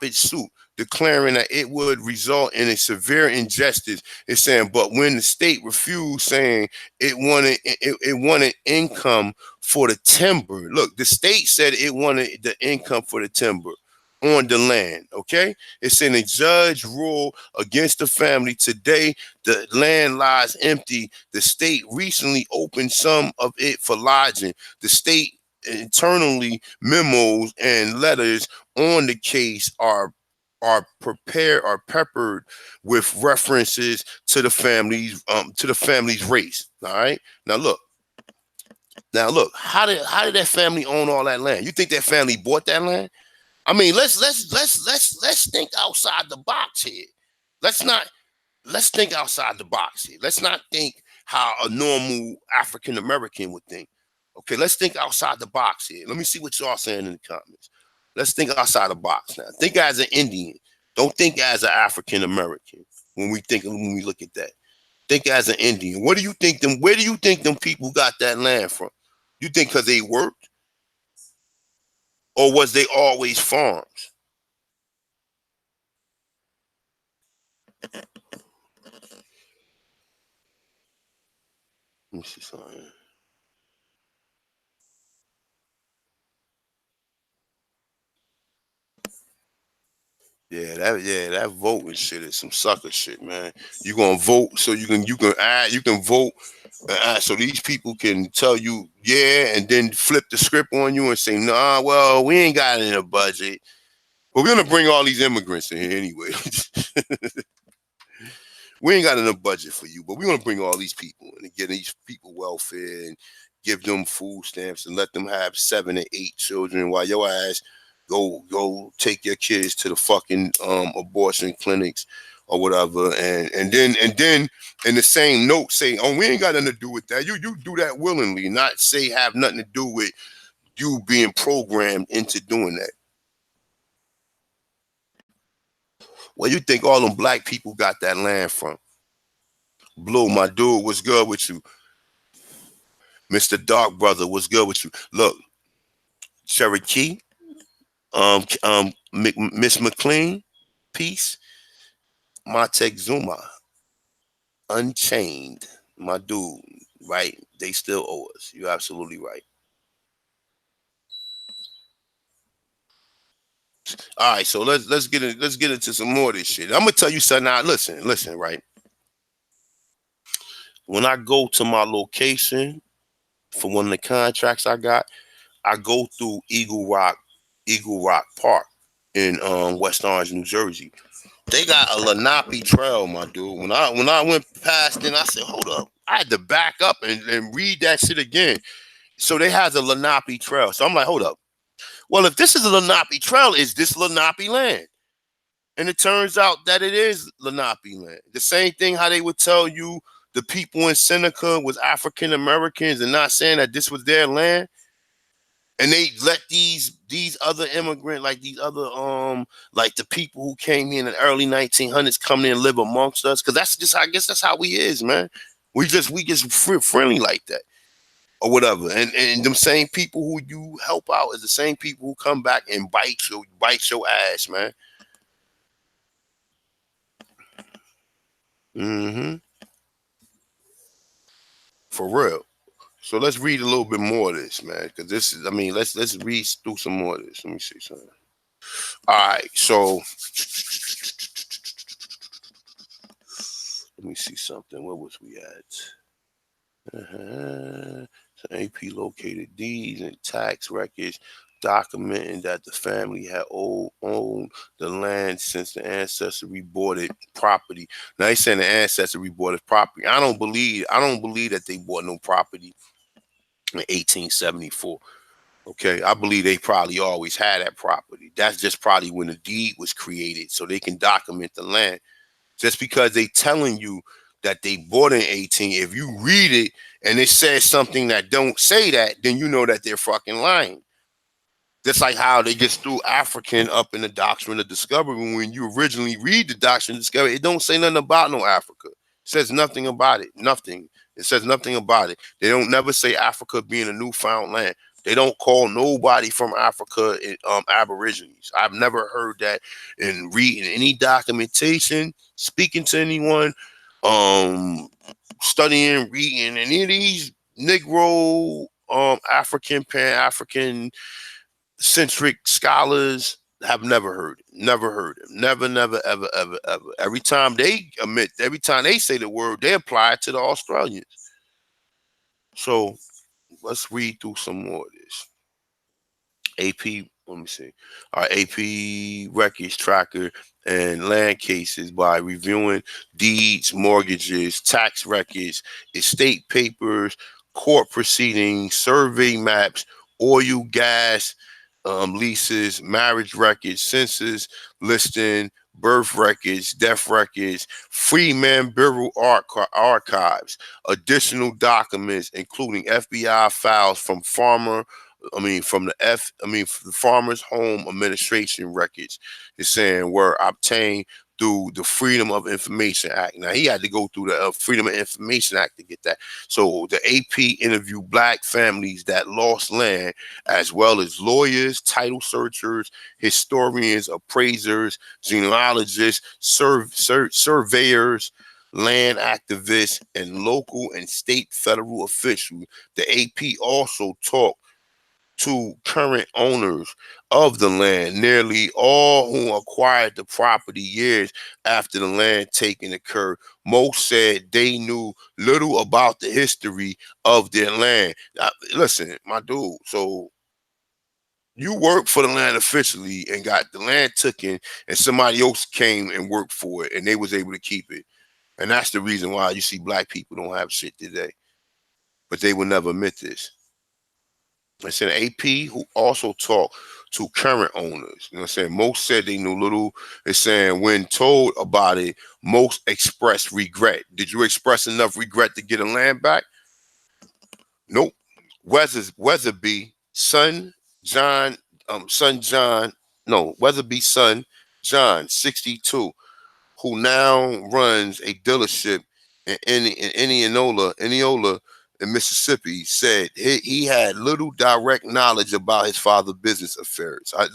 its suit, declaring that it would result in a severe injustice. It's saying, but when the state refused, saying it wanted income for the timber. Look, the state said it wanted the income for the timber on the land. Okay, it's saying a judge ruled against the family. Today, the land lies empty. The state recently opened some of it for lodging. The state internally memos and letters on the case are peppered with references to the family's race. All right. Now look, how did that family own all that land? You think that family bought that land? I mean, let's think outside the box here. Let's not let's think outside the box here. Let's not think how a normal African American would think. Okay, let's think outside the box here. Let me see what y'all saying in the comments. Let's think outside the box now. Think as an Indian. Don't think as an African American when we look at that. Think as an Indian. Where do you think them people got that land from? You think because they worked? Or was they always farms? Let me see something. That voting shit is some sucker shit, man. You gonna vote so you can vote so these people can tell you yeah, and then flip the script on you and say nah. Well, we ain't got it in the budget, but we're gonna bring all these immigrants in here anyway. We ain't got enough budget for you, but we're gonna bring all these people and get these people welfare and give them food stamps and let them have 7 and 8 children while your ass go take your kids to the fucking abortion clinics or whatever, and then in the same note say, oh, we ain't got nothing to do with that. You do that willingly, not say have nothing to do with you being programmed into doing that. Where you think all them black people got that land from? Blue, my dude, what's good with you? Mr. Dark Brother, what's good with you? Look, Cherokee, Miss McLean, Peace, Matek Zuma, Unchained, my dude, right? They still owe us. You're absolutely right. All right, so let's get into some more of this shit. I'm gonna tell you something. Now, listen, right? When I go to my location for one of the contracts I go through Eagle Rock Park in West Orange, New Jersey. They got a Lenape Trail, my dude. When I went past, then I said, hold up. I had to back up and read that shit again. So they has a Lenape Trail. So I'm like, hold up. Well, if this is a Lenape Trail, is this Lenape land? And it turns out that it is Lenape land. The same thing how they would tell you the people in Seneca was African Americans and not saying that this was their land. And they let these other immigrant, like these other like the people who came here in the early 1900s come in and live amongst us, because that's just, I guess that's how we is, man. We just friendly like that or whatever. And them same people who you help out is the same people who come back and bite your ass, man. Mm-hmm. For real. So let's read a little bit more of this, man, because this is, I mean, let's read through some more of this. Let me see something. All right, so let me see something. Where was we at? So AP located deeds and tax records documenting that the family had owned the land since the ancestor rebought it property. Now they saying the ancestor rebought his property. I don't believe that they bought no property in 1874. Okay, I believe they probably always had that property. That's just probably when the deed was created, so they can document the land. Just because they telling you that they bought in 18, if you read it and it says something that don't say that, then you know that they're fucking lying. Just like how they just threw African up in the doctrine of discovery. When you originally read the doctrine of discovery, it don't say nothing about no Africa. It says nothing about it. Nothing. It says nothing about it. They don't never say Africa being a newfound land. They don't call nobody from Africa Aborigines. I've never heard that in reading any documentation, speaking to anyone, um, studying, reading any of these Negro, Pan African centric scholars have never heard it. Never heard it. Never, never, ever, ever, ever. Every time they say the word, they apply it to the Australians. So let's read through some more of this. AP, let me see. Our AP records tracker and land cases by reviewing deeds, mortgages, tax records, estate papers, court proceedings, survey maps, oil, gas, leases, marriage records, census, listing, birth records, death records, Freeman Bureau archives, additional documents, including FBI files from the Farmers Home Administration records. It's saying were obtained through the Freedom of Information Act. Now he had to go through the Freedom of Information Act to get that. So the AP interviewed black families that lost land, as well as lawyers, title searchers, historians, appraisers, genealogists, surveyors, land activists, and local and state federal officials. The AP also talked to current owners of the land, nearly all who acquired the property years after the land taking occurred. Most said they knew little about the history of their land. Now, listen, my dude, so you worked for the land officially and got the land taken, and somebody else came and worked for it and they was able to keep it. And that's the reason why you see black people don't have shit today. But they will never admit this. It's an AP who also talked to current owners. You know what I'm saying? Most said they knew little. It's saying when told about it, most expressed regret. Did you express enough regret to get a land back? Nope. Weatherby, son John, 62, who now runs a dealership in Indianola in Mississippi, said he had little direct knowledge about his father's business affairs. So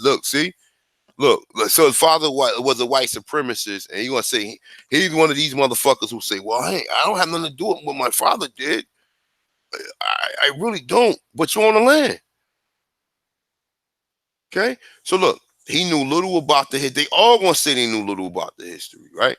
his father was a white supremacist, and you want to say he's one of these motherfuckers who say, well, I don't have nothing to do with what my father did. I really don't, but you're on the land. Okay? So look, he knew little about they all gonna say they knew little about the history, right?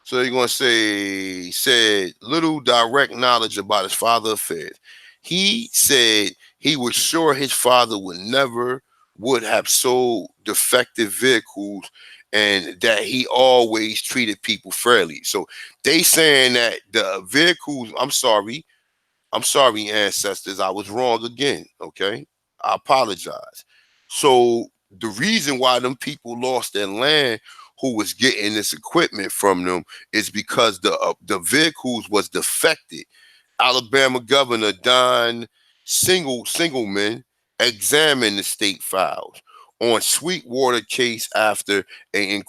So they're going to say, he said, little direct knowledge about his father's affairs. He said he was sure his father would have sold defective vehicles and that he always treated people fairly. So they saying that the vehicles, I'm sorry, ancestors, I was wrong again, okay? I apologize. So the reason why them people lost their land who was getting this equipment from them is because the vehicles was defected. Alabama Governor Don Singleman examined the state files on Sweetwater case after an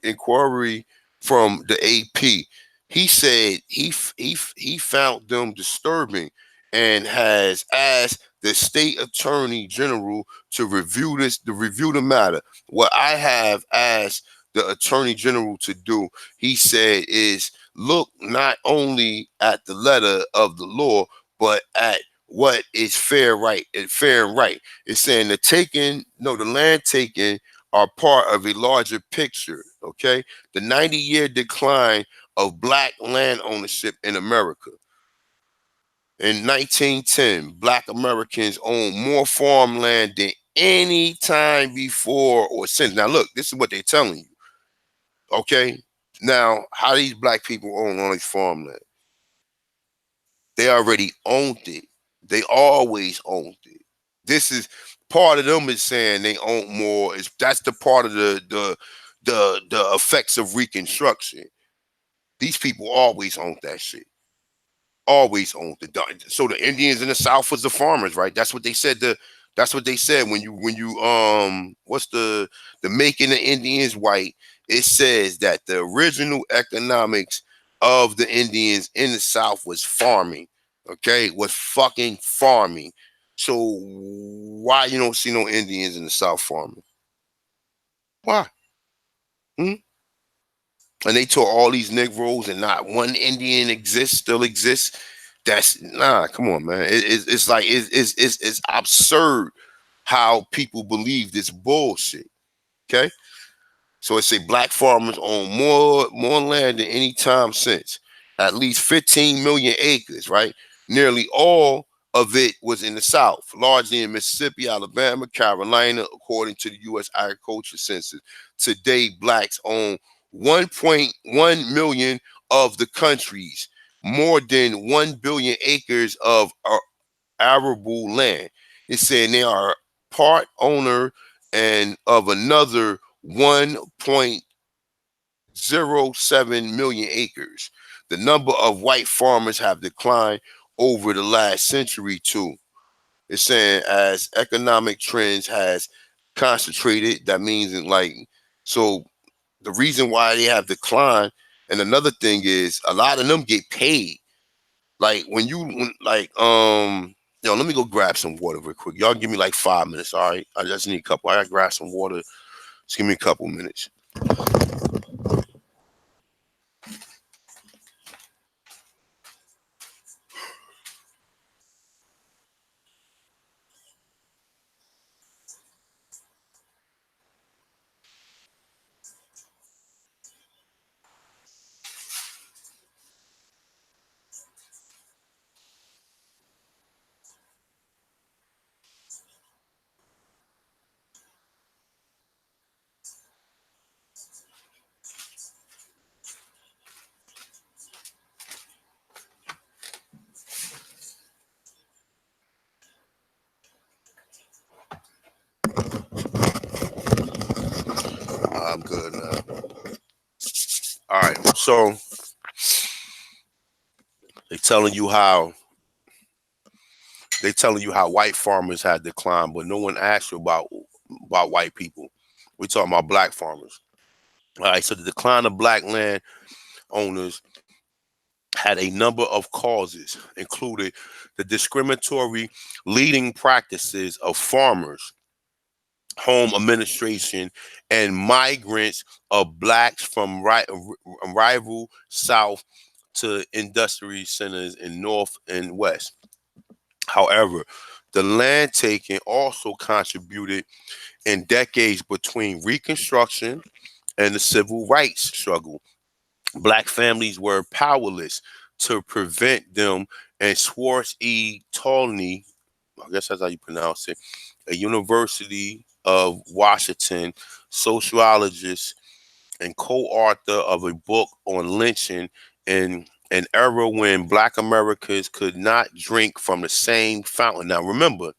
inquiry from the AP. He said he found them disturbing and has asked the state attorney general to review the matter. What I have asked the attorney general to do, he said, is look not only at the letter of the law, but at what is fair, right, and fair and right. It's saying the land taking are part of a larger picture. Okay, the 90-year decline of black land ownership in America. In 1910, black Americans owned more farmland than any time before or since. Now, look, this is what they're telling you. Okay, now how these black people own all this farmland? They already owned it. They always owned it. This is part of them is saying they own more. Is that's the part of the effects of Reconstruction. These people always owned that shit. Always owned the. So the Indians in the South was the farmers, right? That's what they said. That's what they said when you what's the making the Indians white. It says that the original economics of the Indians in the South was farming. Okay, was fucking farming. So why you don't see no Indians in the South farming? Why? Hmm? And they taught all these Negroes, and not one Indian still exists. That's nah. Come on, man. It's like it's absurd how people believe this bullshit. Okay. So it say black farmers own more land than any time since. At least 15 million acres, right? Nearly all of it was in the South, largely in Mississippi, Alabama, Carolina, according to the U.S. Agriculture Census. Today, blacks own 1.1 million of the country's more than 1 billion acres of arable land. It's saying they are part owner and of another 1.07 million acres. The number of white farmers have declined over the last century too. It's saying as economic trends has concentrated, that means so the reason why they have declined, and another thing is a lot of them get paid. Like let me go grab some water real quick. Y'all give me like 5 minutes, all right? I just need a couple. I gotta grab some water. Just give me a couple minutes. I'm good now. All right. So they telling you how white farmers had declined, but no one asked you about white people. We talking about black farmers. All right. So the decline of black land owners had a number of causes, included the discriminatory leading practices of farmers, home administration, and migrants of blacks from rival South to industry centers in North and West. However, the land taking also contributed in decades between Reconstruction and the Civil Rights struggle. Black families were powerless to prevent them, and Swartz E. Tolney, I guess that's how you pronounce it, a University of Washington sociologist and co-author of a book on lynching in an era when black Americans could not drink from the same fountain. Now remember,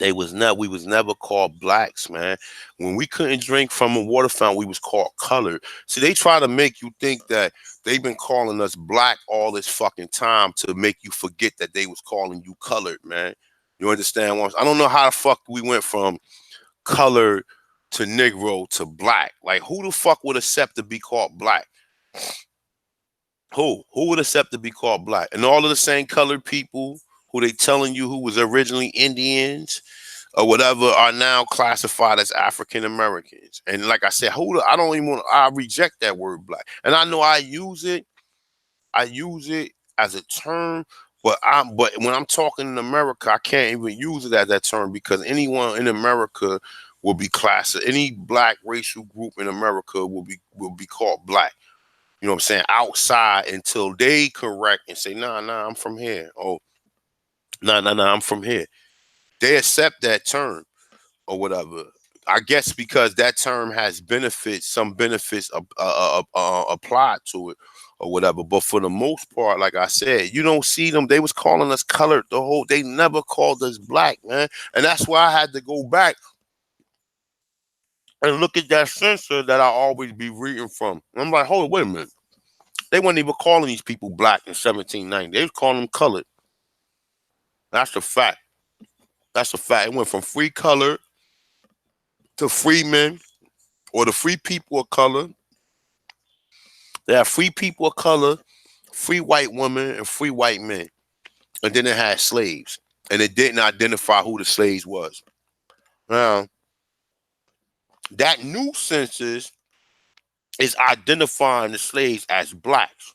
we was never called blacks, man. When we couldn't drink from a water fountain, we was called colored. See, they try to make you think that they've been calling us black all this fucking time to make you forget that they was calling you colored, man. You understand what I don't know how the fuck we went from colored to Negro to black. Like, who the fuck would accept to be called black? Who would accept to be called black? And all of the same colored people who they telling you who was originally Indians or whatever are now classified as African Americans. And like I said, I don't even want. I reject that word black, and I know I use it I use it as a term, but when I'm talking in America, I can't even use it as that term because anyone in America will be classed. Any black racial group in America will be called black. You know what I'm saying? Outside until they correct and say, nah, I'm from here. Oh, nah, I'm from here. They accept that term or whatever. I guess because that term has benefits, some benefits applied to it or whatever. But for the most part, like I said, you don't see them. They was calling us colored the whole. They never called us black, man. And that's why I had to go back and look at that censor that I always be reading from. And I'm like, hold on, wait a minute. They weren't even calling these people black in 1790. They was calling them colored. That's a fact. That's a fact. It went from free color to free men or the free people of color. They have free people of color, free white women, and free white men. And then it had slaves. And it didn't identify who the slaves was. Now, that new census is identifying the slaves as blacks.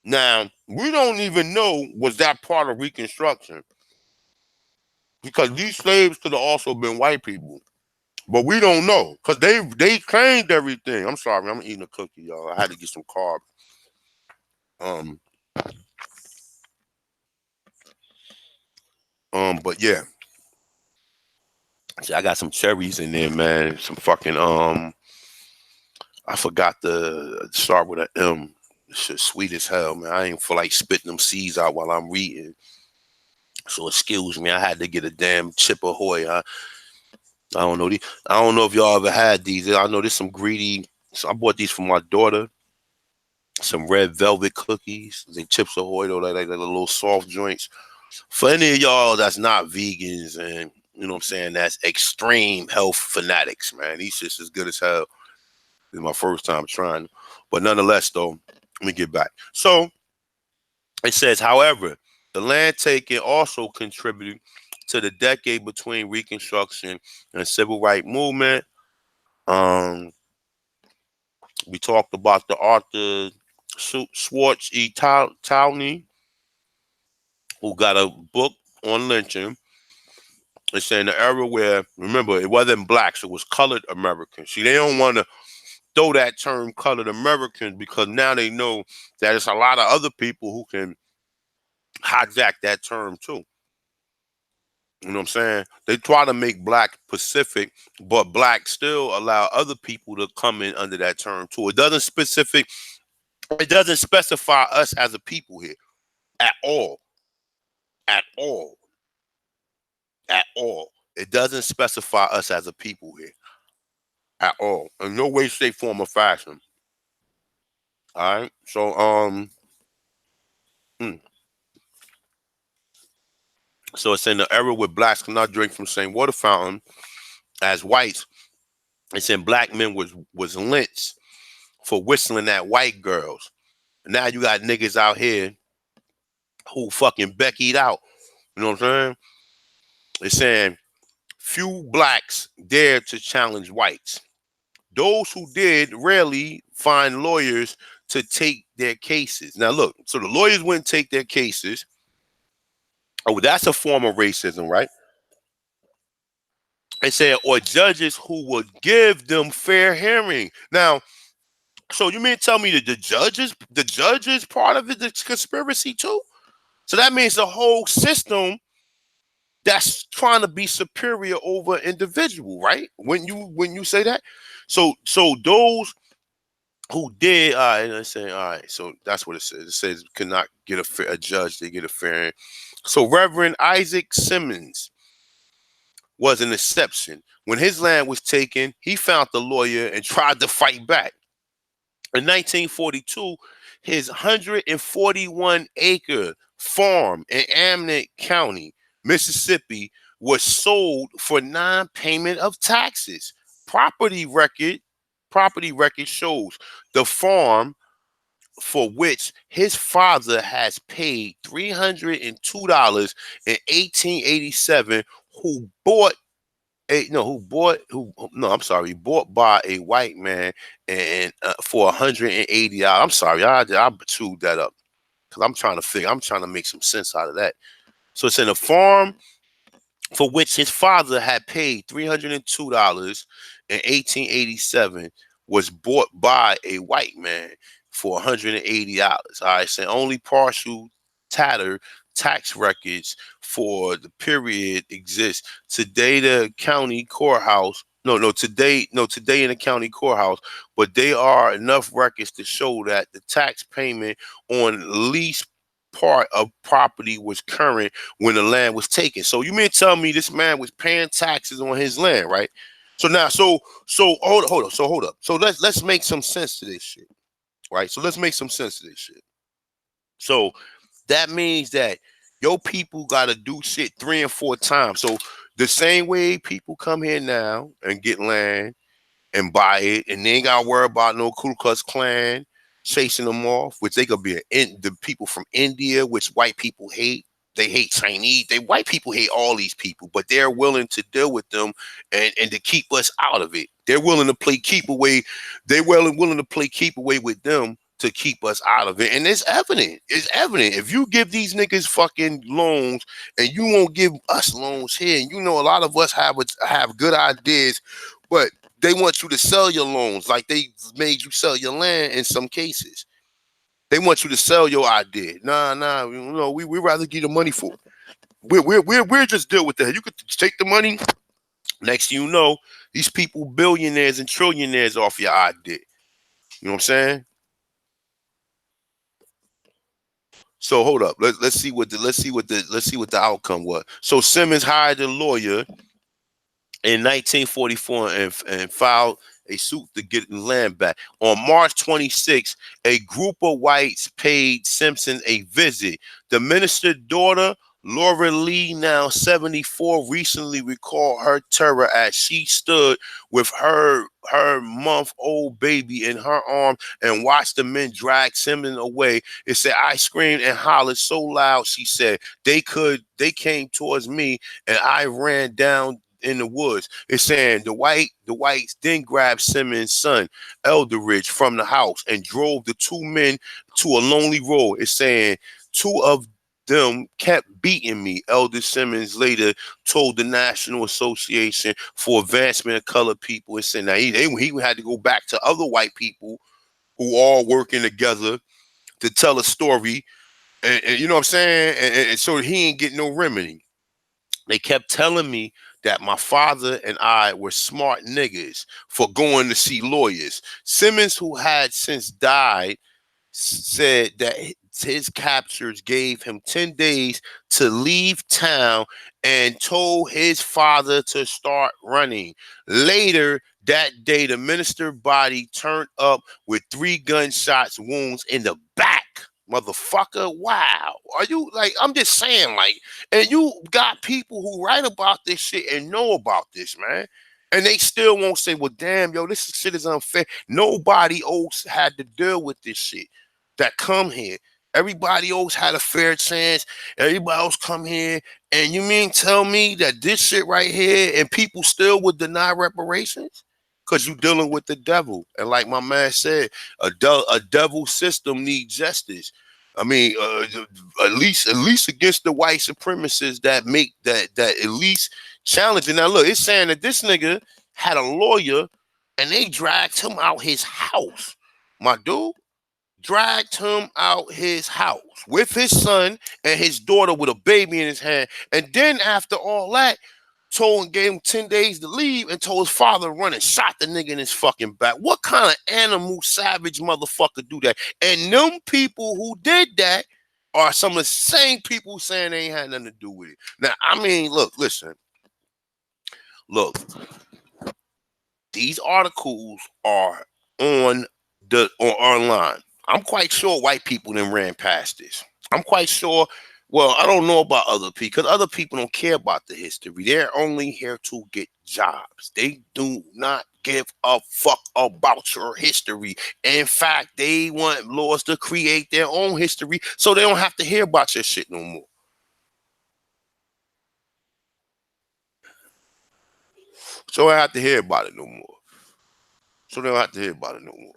Now, we don't even know was that part of Reconstruction. Because these slaves could have also been white people. But we don't know. Because they claimed everything. I'm sorry, I'm eating a cookie, y'all. I had to get some carbs. But yeah. See, I got some cherries in there, man. Some fucking I forgot to start with an M. Shit sweet as hell, man. I ain't feel like spitting them seeds out while I'm reading. So excuse me, I had to get a damn Chip Ahoy. I don't know. I don't know if y'all ever had these. I know there's some greedy. So I bought these for my daughter. Some red velvet cookies. They Chips Ahoy though, like the little soft joints. For any of y'all that's not vegans and you know what I'm saying, that's extreme health fanatics, man. These shit's as good as hell. This is my first time trying. But nonetheless, though, let me get back. So it says, however, the land taking also contributed to the decade between Reconstruction and Civil Rights Movement. We talked about the Arthur Schwartz E. Towney, who got a book on lynching. It's saying the era where, remember, it wasn't blacks, it was colored Americans. See, they don't want to throw that term colored Americans because now they know that it's a lot of other people who can hijack that term too. You know what I'm saying? They try to make black Pacific, but black still allow other people to come in under that term too. It doesn't specify us as a people here at all. At all. At all. It doesn't specify us as a people here. At all. In no way, shape, form, or fashion. All right. So hmm. So it's in the era where blacks cannot drink from the same water fountain as whites. It's in black men was lynched for whistling at white girls. Now you got niggas out here who fucking Becky'd out. You know what I'm saying? It's saying few blacks dared to challenge whites. Those who did rarely find lawyers to take their cases. Now look, so the lawyers wouldn't take their cases. Oh, that's a form of racism, right? They said, or judges who would give them fair hearing. Now, so you mean tell me that the judges part of it, the conspiracy too? So that means the whole system that's trying to be superior over individual, right? When you say that, so those who did, all right, let's say, all right, so that's what it says. It says cannot get a judge, they get a fair hearing. So Reverend Isaac Simmons was an exception. When his land was taken, he found the lawyer and tried to fight back. In 1942, his 141-acre farm in Amite County, Mississippi, was sold for non-payment of taxes. Property record shows the farm for which his father has paid $302 in 1887, who bought I'm sorry, bought by a white man and for $180. I'm sorry, I chewed that up. because I'm trying to make some sense out of that. So it's in a farm for which his father had paid $302 in 1887 was bought by a white man for $180. All right, so only partial tatter tax records for the period exist. Today the county courthouse today in the county courthouse, but they are enough records to show that the tax payment on lease part of property was current when the land was taken. So you mean tell me this man was paying taxes on his land, right? So now, hold up. So let's make some sense to this shit, right? So let's make some sense to this shit. So that means that your people gotta do shit 3 and 4 times. So the same way people come here now and get land and buy it, and they ain't gotta worry about no Ku Klux Klan chasing them off, which they could be the people from India, which white people hate. They hate Chinese. White people hate all these people, but they're willing to deal with them and to keep us out of it. They're willing to play keep away. They're willing to play keep away with them to keep us out of it. And it's evident. It's evident. If you give these niggas fucking loans and you won't give us loans here, and you know a lot of us have good ideas, but they want you to sell your loans like they made you sell your land in some cases. They want you to sell your idea. Nah, you know, we rather give the money for it. We're just deal with that. You could take the money. Next thing you know, these people billionaires and trillionaires off your idea. You know what I'm saying? So hold up. Let's see what the outcome was. So Simmons hired a lawyer in 1944 and filed a suit to get the land back. On March 26, a group of whites paid Simpson a visit. The minister's daughter, Laura Lee, now 74, recently recalled her terror as she stood with her month-old baby in her arm and watched the men drag Simmons away. It said, I screamed and hollered so loud, she said, they came towards me and I ran down in the woods. It's saying the whites then grabbed Simmons' son, Elderidge, from the house and drove the two men to a lonely road. It's saying two of them kept beating me. Elder Simmons later told the National Association for Advancement of Colored People. It's saying now he had to go back to other white people who all working together to tell a story. And you know what I'm saying? And so he ain't getting no remedy. They kept telling me that my father and I were smart niggas for going to see lawyers. Simmons, who had since died, said that his captors gave him 10 days to leave town and told his father to start running. Later that day, the minister's body turned up with 3 gunshots wounds in the back. Motherfucker, wow. Are you like, I'm just saying, like, and you got people who write about this shit and know about this, man. And they still won't say, well, damn, yo, this shit is unfair. Nobody else had to deal with this shit that come here. Everybody else had a fair chance. Everybody else come here. And you mean tell me that this shit right here and people still would deny reparations? Because you dealing with the devil. And like my man said, a devil system needs justice. I mean, at least against the white supremacists that make that at least challenging. Now look, it's saying that this nigga had a lawyer and they dragged him out his house. My dude, dragged him out his house with his son and his daughter with a baby in his hand. And then after all that, told and gave him 10 days to leave and told his father to run and shot the nigga in his fucking back. What kind of animal, savage motherfucker do that? And them people who did that are some of the same people saying they ain't had nothing to do with it. Now, I mean, listen. Look, these articles are online. I'm quite sure white people then ran past this. I'm quite sure. Well, I don't know about other people because other people don't care about the history. They're only here to get jobs. They do not give a fuck about your history. In fact, they want laws to create their own history so they don't have to hear about your shit no more. So I have to hear about it no more. So they don't have to hear about it no more.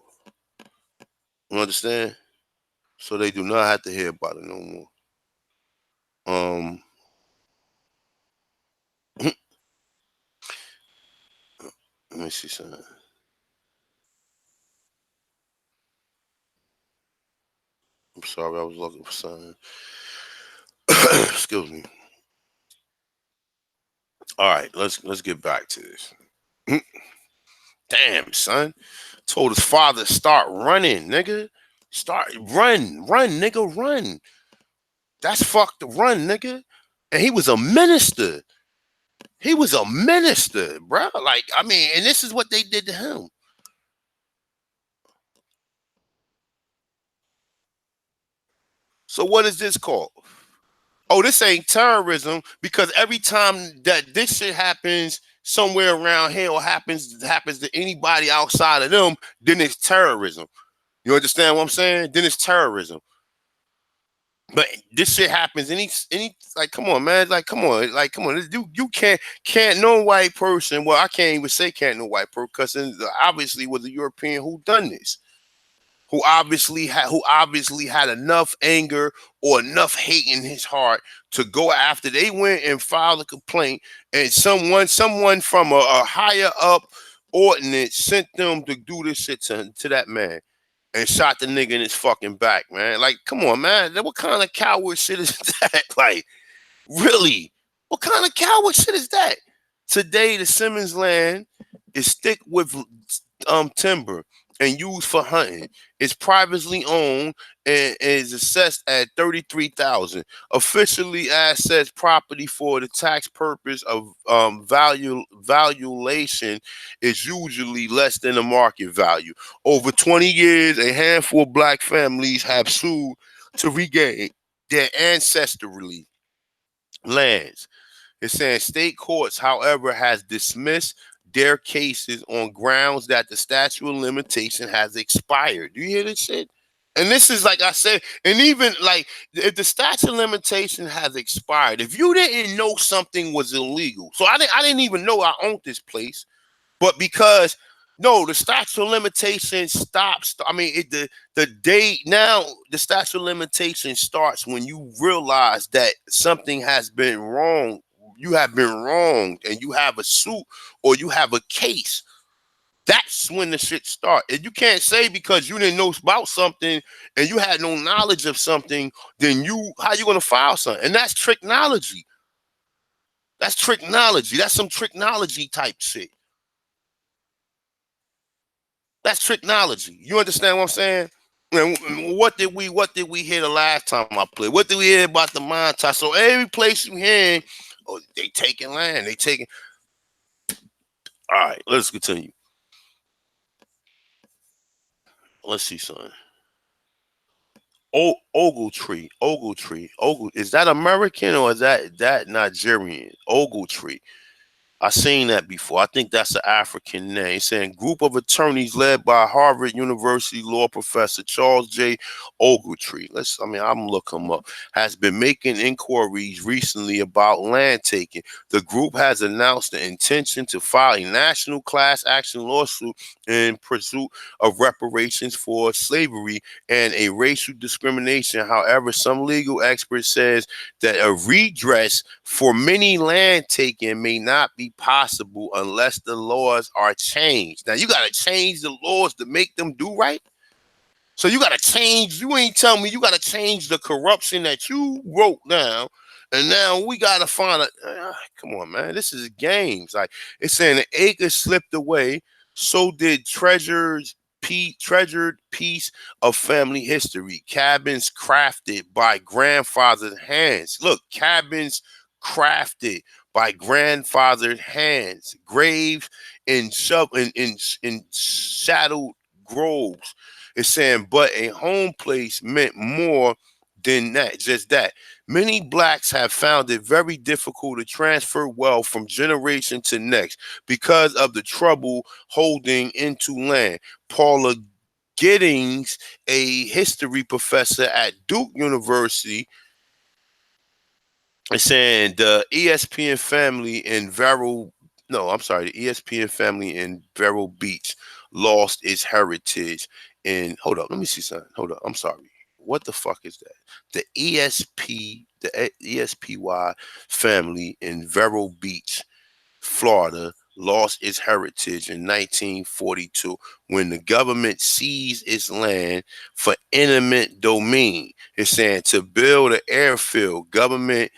You understand? So they do not have to hear about it no more. Let me see something. I'm sorry, I was looking for something. Excuse me. All right, let's get back to this. Damn, son. Told his father start running, nigga. Run, nigga, run. That's fucked. Run, nigga. And he was a minister. He was a minister, bro. Like, I mean, and this is what they did to him. So what is this called? Oh, this ain't terrorism because every time that this shit happens somewhere around here or happens to anybody outside of them, then it's terrorism. You understand what I'm saying? Then it's terrorism. But this shit happens any like come on, man. Like come on. You can't no white person. Well, I can't even say can't no white person because obviously was a European who done this. Who obviously had enough anger or enough hate in his heart to go after. They went and filed a complaint, and someone from a higher up ordinance sent them to do this shit to that man and shot the nigga in his fucking back, man. Like, come on, man. What kind of coward shit is that? Like, really? What kind of coward shit is that? Today, the Simmons land is thick with timber and used for hunting. It's privately owned and is assessed at $33,000. Officially assessed property for the tax purpose of valuation is usually less than the market value. Over 20 years, a handful of black families have sued to regain their ancestrally lands. It's saying state courts, however, has dismissed their cases on grounds that the statute of limitation has expired. Do you hear this shit? And this is like I said, and even like if the statute of limitation has expired, if you didn't know something was illegal, so I didn't even know I owned this place, but because no, the statute of limitation stops. I mean, the date now, the statute of limitation starts when you realize that something has been wrong. You have been wronged, and you have a suit or you have a case. That's when the shit starts. And you can't say because you didn't know about something and you had no knowledge of something, then how you gonna file something? And that's technology. That's technology. That's some technology type shit. That's technology. You understand what I'm saying? And what did we hear the last time I played? What did we hear about the montage? So every place you hear, oh, they taking land, they taking. All right, let's continue. Let's see something. Ogletree. Is that American or is that Nigerian? Ogletree. I seen that before. I think that's an African name. It's saying group of attorneys led by Harvard University law professor Charles J. Ogletree. I'm look him up. Has been making inquiries recently about land taking. The group has announced the intention to file a national class action lawsuit in pursuit of reparations for slavery and a racial discrimination. However, some legal experts says that a redress for many land taking may not be possible unless the laws are changed. Now you got to change the laws to make them do right. So you got to change. You ain't telling me you got to change the corruption that you wrote down. And now we got to find come on, man. This is games. Like it's saying the acres slipped away. So did treasured piece of family history. Cabins crafted by grandfather's hands. Look, cabins crafted by grandfather's hands. Graves in shadowed groves. It's saying, but a home place meant more than that, just that. Many blacks have found it very difficult to transfer wealth from generation to next because of the trouble holding into land. Paula Giddings, a history professor at Duke University, is saying the ESPN family in the ESPN family in Vero Beach lost its heritage. And hold up, let me see something. Hold up, I'm sorry. what the fuck is that? The ESPY family in Vero Beach, Florida, lost its heritage in 1942 when the government seized its land for eminent domain. It's saying to build an airfield, government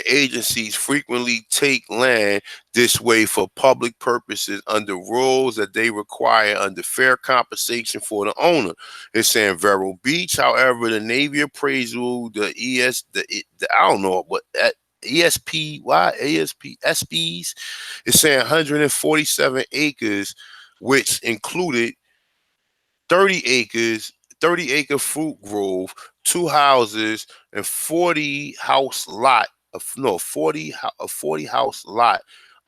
agencies frequently take land this way for public purposes under rules that they require under fair compensation for the owner. It's saying Vero Beach, however, the Navy appraisal, I don't know what ESPY, SPs, it's saying 147 acres, which included 30 acres, 30-acre fruit grove, two houses, and 40 house lot of no 40 a 40 house lot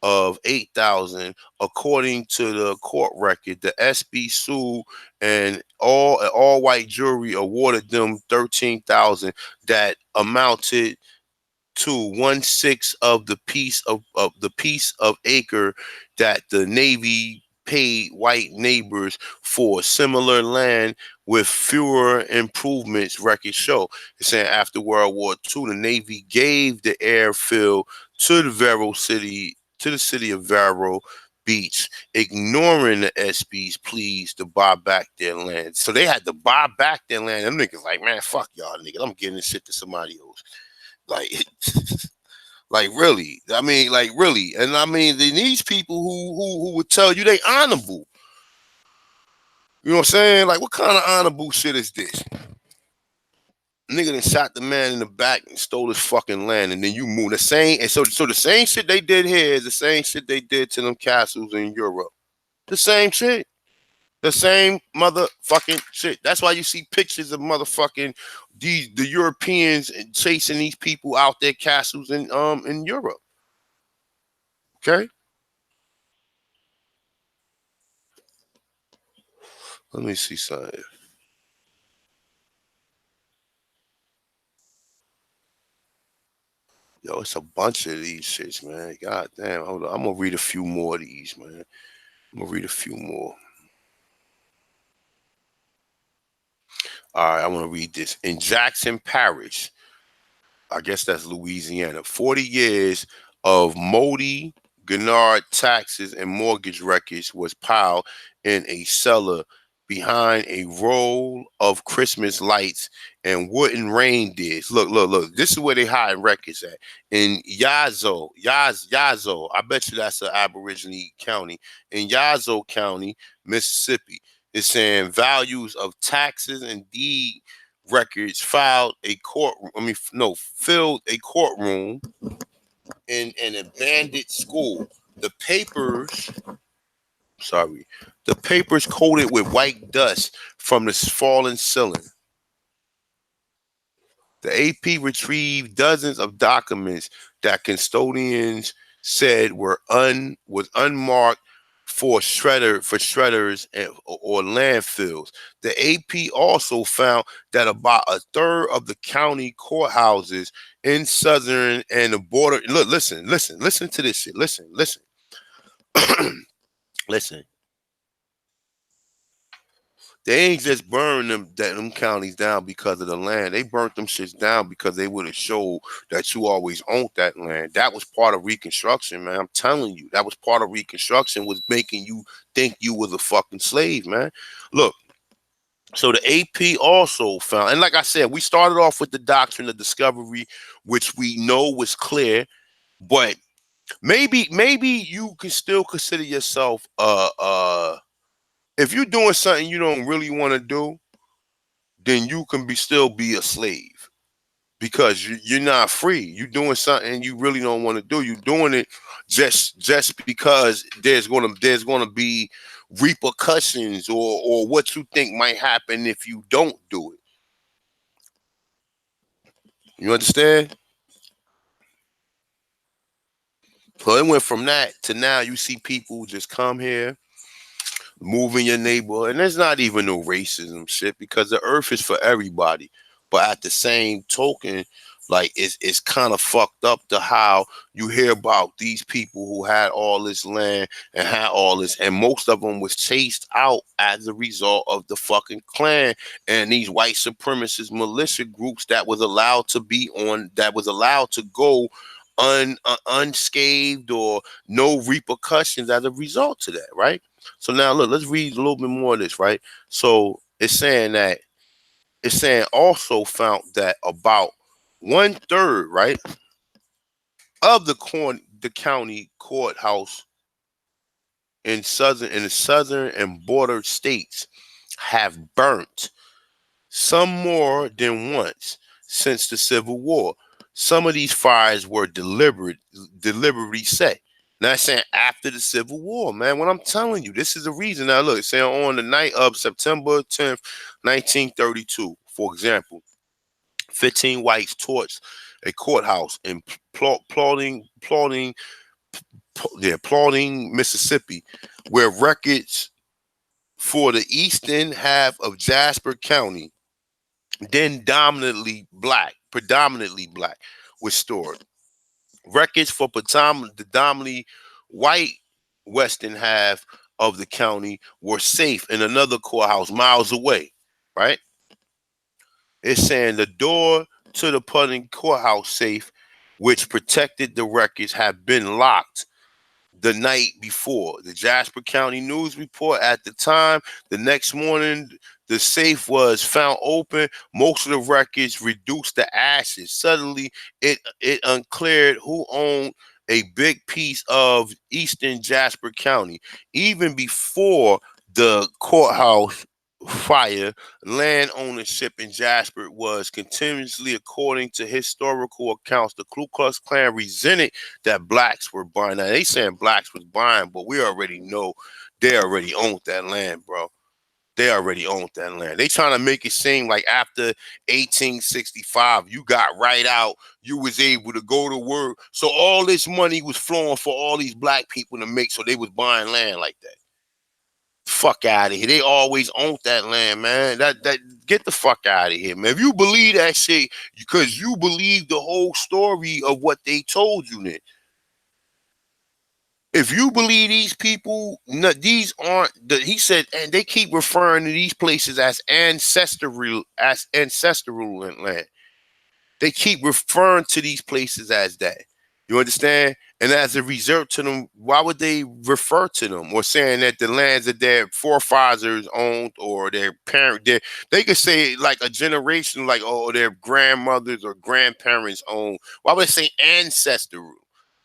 of 8,000. According to the court record, the SB sued and all white jury awarded them 13,000 that amounted to 1/6 of the piece of acre that the Navy paid white neighbors for similar land with fewer improvements, records show. It's saying after World War II, the Navy gave the airfield to the city of Vero Beach, ignoring the SB's pleas to buy back their land. So they had to buy back their land. Them niggas like, man, fuck y'all niggas. I'm giving this shit to somebody else. Like, like really. I mean, like really. And I mean, these people who would tell you they honorable. You know what I'm saying? Like, what kind of honorable shit is this? Nigga done shot the man in the back and stole his fucking land, and then you move the same. And so the same shit they did here is the same shit they did to them castles in Europe. The same shit. The same motherfucking shit. That's why you see pictures of motherfucking the Europeans chasing these people out their castles in Europe. Okay? Let me see something. Yo, it's a bunch of these shits, man. God damn. Hold on. I'm gonna read a few more of these, man. I'm gonna read a few more. All right, I want to read this. In Jackson Parish, I guess that's Louisiana, 40 years of Modi Gennard taxes and mortgage records was piled in a cellar behind a row of Christmas lights and wooden reindeers. Look. This is where they hide records at. In Yazoo. I bet you that's an Aboriginal county. In Yazoo County, Mississippi. It's saying values of taxes and deed records filled a courtroom in an abandoned school. The papers, the papers coated with white dust from the fallen ceiling. The AP retrieved dozens of documents that custodians said was unmarked for shredders or landfills. The AP also found that about a third of the county courthouses in southern and the border. Look, listen to this shit. Listen. Listen. They ain't just burn them counties down because of the land. They burnt them shits down because they would have showed that you always owned that land. That was part of Reconstruction, man. I'm telling you, that was part of Reconstruction, was making you think you was a fucking slave, man. Look, so the AP also found, and like I said, we started off with the doctrine of discovery, which we know was clear, but maybe you can still consider yourself if you're doing something you don't really want to do, then you can still be a slave because you're not free. You're doing something you really don't want to do. You're doing it just because there's gonna be repercussions or what you think might happen if you don't do it. You understand? So it went from that to now you see people just come here, move in your neighborhood, and there's not even no racism shit because the earth is for everybody. But at the same token, Like it's kind of fucked up to how you hear about these people who had all this land and had all this, and most of them was chased out as a result of the fucking Klan and these white supremacist militia groups that was allowed to be on, that was allowed to go unscathed or no repercussions as a result to that, right? So now look, let's read a little bit more of this, right? So it's saying also found that about 1/3, right, of the county courthouse in the southern and border states have burnt, some more than once since the Civil War. Some of these fires were deliberately set. Now it's saying after the Civil War, man. What I'm telling you, this is the reason. Now look, it's saying on the night of September 10th, 1932, for example, 15 whites torched a courthouse in Plotting, Mississippi, where records for the eastern half of Jasper County, then predominantly black, was stored. Records for predominantly white western half of the county were safe in another courthouse miles away, right? It's saying the door to the Pudding courthouse safe, which protected the records, had been locked the night before. The Jasper County News report at the time, the next morning, the safe was found open. Most of the records reduced to ashes. Suddenly, it uncleared who owned a big piece of eastern Jasper County. Even before the courthouse fire, land ownership in Jasper was continuously, according to historical accounts. The Ku Klux Klan resented that blacks were buying. Now they saying blacks was buying, but we already know they already owned that land, bro. They already owned that land. They trying to make it seem like after 1865, you got right out, you was able to go to work. So all this money was flowing for all these black people to make, so they was buying land like that. Fuck out of here. They always owned that land, man. That get the fuck out of here, man. If you believe that shit, because you believe the whole story of what they told you, then if you believe these people, no, these aren't the, he said, and they keep referring to these places as ancestral land. They keep referring to these places as that. You understand? And as a result to them, why would they refer to them or saying that the lands that their forefathers owned or their they could say like a generation, like, oh, their grandmothers or grandparents owned. Why would they say ancestral?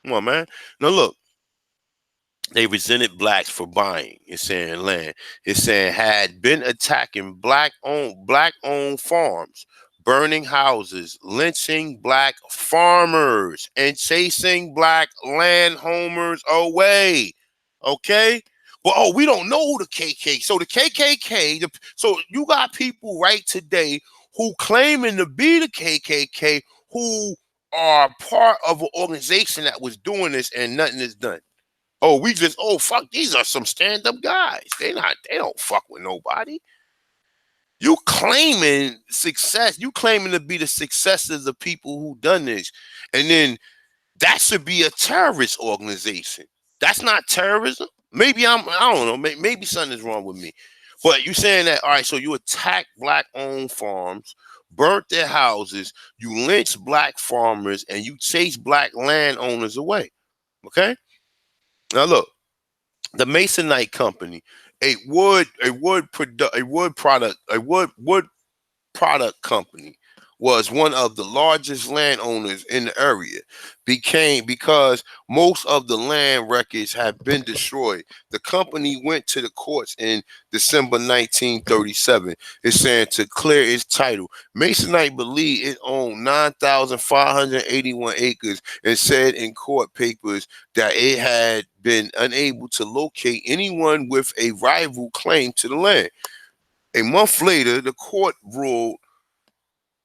Come on, man. Now look, they resented blacks for buying. It's saying land. It's saying had been attacking black owned farms, burning houses, lynching black farmers, and chasing black landowners away. Okay. Well, oh, we don't know the KKK. So the KKK. So you got people right today who claiming to be the KKK who are part of an organization that was doing this and nothing is done. Oh, fuck, these are some stand-up guys. They don't fuck with nobody. You claiming success, you claiming to be the successors of people who done this. And then that should be a terrorist organization. That's not terrorism. I don't know, maybe something is wrong with me. But you saying that, all right, so you attack black-owned farms, burnt their houses, you lynch black farmers, and you chase black landowners away. Okay? Now look, the Masonite Company, a wood product company, was one of the largest landowners in the area. Became because most of the land records have been destroyed. The company went to the courts in December 1937. It's saying to clear its title. Masonite believed it owned 9,581 acres and said in court papers that it had been unable to locate anyone with a rival claim to the land. A month later, the court ruled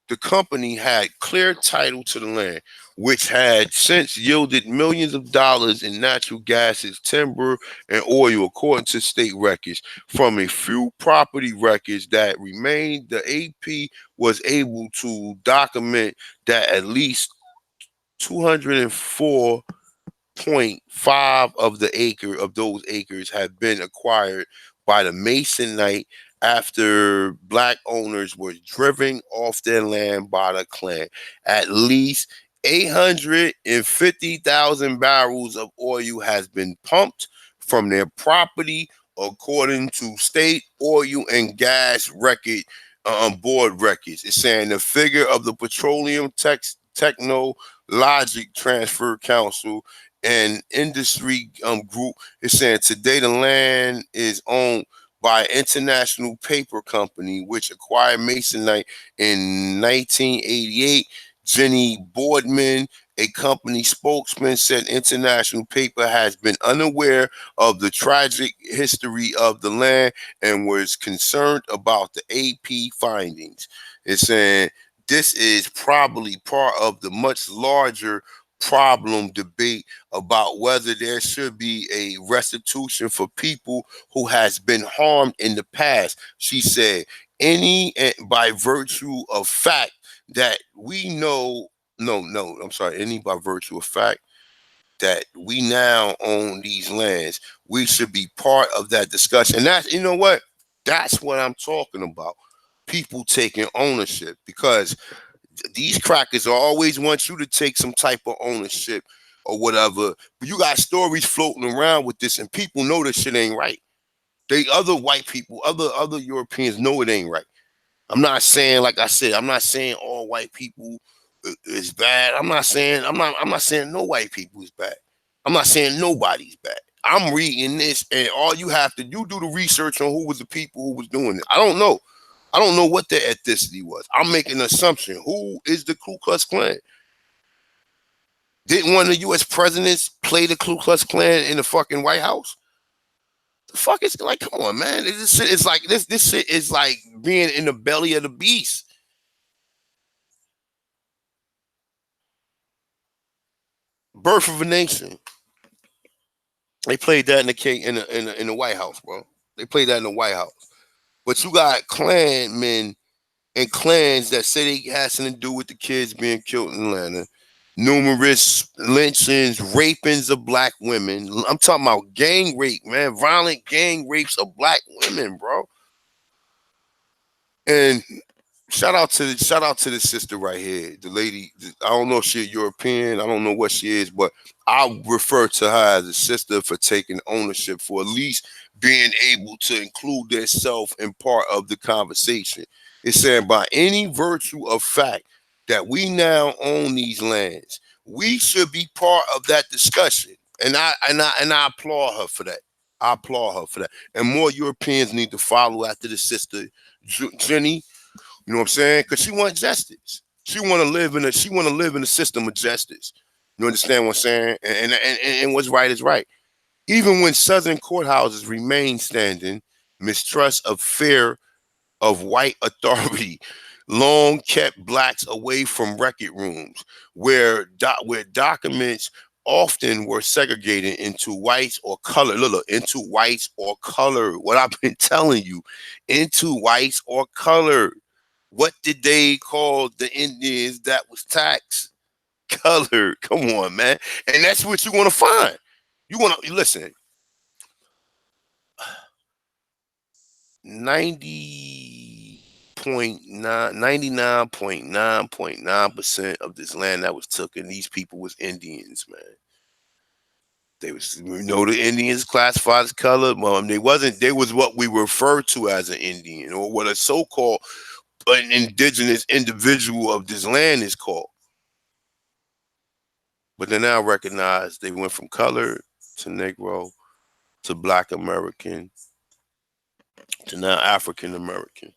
the company had clear title to the land, which had since yielded millions of dollars in natural gases, timber, and oil, according to state records. From a few property records that remained, the AP was able to document that at least 204.5 of those acres have been acquired by the Masonite after black owners were driven off their land by the Klan. At least 850,000 barrels of oil has been pumped from their property, according to state oil and gas record board records. It's saying the figure of the Petroleum Technologic Transfer Council and industry group is saying today the land is owned by International Paper Company, which acquired Masonite in 1988. Jenny Boardman, a company spokesman, said International Paper has been unaware of the tragic history of the land and was concerned about the AP findings. It's saying this is probably part of the much larger problem debate about whether there should be a restitution for people who has been harmed in the past. She said, any by virtue of fact that we know, I'm sorry, any by virtue of fact that we now own these lands, we should be part of that discussion. And that's, you know what? That's what I'm talking about. People taking ownership, because these crackers always want you to take some type of ownership or whatever. But you got stories floating around with this, and people know this shit ain't right. They other white people, other Europeans know it ain't right. I'm not saying, like I said, I'm not saying all white people is bad. I'm not saying no white people is bad. I'm not saying nobody's bad. I'm reading this, and all you do the research on who was the people who was doing it. I don't know. I don't know what their ethnicity was. I'm making an assumption. Who is the Ku Klux Klan? Didn't one of the U.S. presidents play the Ku Klux Klan in the fucking White House? The fuck is, like, come on, man. This shit is like this. This shit is like being in the belly of the beast. Birth of a Nation. They played that in the White House, bro. They played that in the White House. But you got Klan men and clans that say they had something to do with the kids being killed in Atlanta. Numerous lynchings, rapings of black women. I'm talking about gang rape, man. Violent gang rapes of black women, bro. And shout out to the sister right here. The lady, I don't know if she's European. I don't know what she is, but I refer to her as a sister for taking ownership, for at least being able to include themselves in part of the conversation. It's saying by any virtue of fact that we now own these lands, we should be part of that discussion. And I applaud her for that. I applaud her for that. And more Europeans need to follow after the sister Jenny. You know what I'm saying? Because she wants justice. She want to live in a system of justice. You understand what I'm saying? And what's right is right. Even when Southern courthouses remain standing, mistrust of fear of white authority long kept blacks away from record rooms, where documents often were segregated into whites or color. Look, into whites or color. What I've been telling you, into whites or color. What did they call the Indians that was taxed? Color. Come on, man. And that's what you want to find. You want to listen. 99.9% of this land that was taken, these people was Indians, man. They was, the Indians classified as color. They wasn't. They was what we refer to as an Indian, or what a so-called an indigenous individual of this land is called. But they now recognize they went from color to Negro to Black American to now African American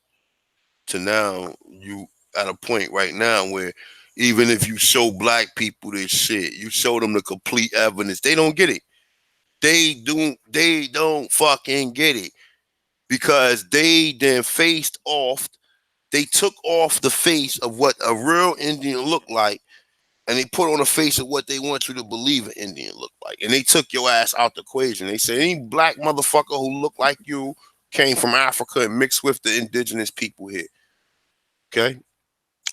to now you at a point right now where even if you show black people this shit, you show them the complete evidence, they don't get it. They don't fucking get it, because they then faced off They took off the face of what a real Indian looked like, and they put on the face of what they want you to believe an Indian look like. And they took your ass out the equation. They said any black motherfucker who looked like you came from Africa and mixed with the indigenous people here. Okay?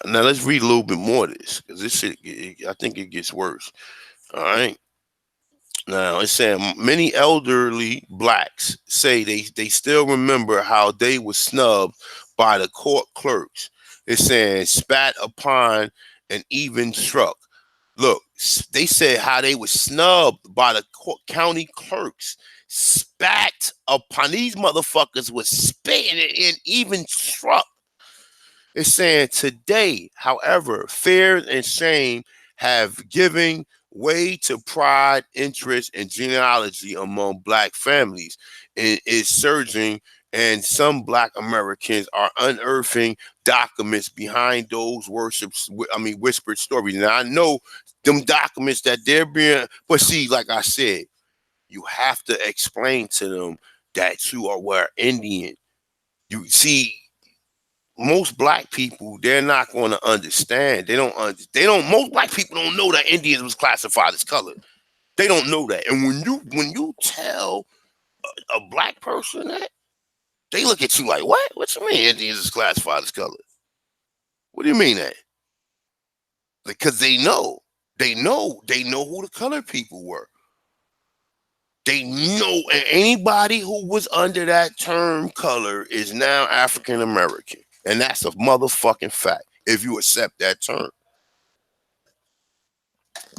Now let's read a little bit more of this, because this shit, I think it gets worse. All right. Now it's saying many elderly blacks say they still remember how they were snubbed by the court clerks. It's saying spat upon and even struck. Look, they said how they were snubbed by the county clerks. Spat upon, these motherfuckers was spitting it and even struck. It's saying today, however, fear and shame have given way to pride, interest, and genealogy among black families. It is surging, and some black Americans are unearthing documents behind those whispered stories. Now I know them documents that they're being, but see, like I said, you have to explain to them that you are Indian. You see, most black people, they're not going to understand. They don't. Most black people don't know that Indians was classified as colored. They don't know that. And when you tell a black person that, they look at you like, what? What you mean Indians is classified as colored? What do you mean that? Because they know who the colored people were. They know, and anybody who was under that term color is now African American. And that's a motherfucking fact if you accept that term.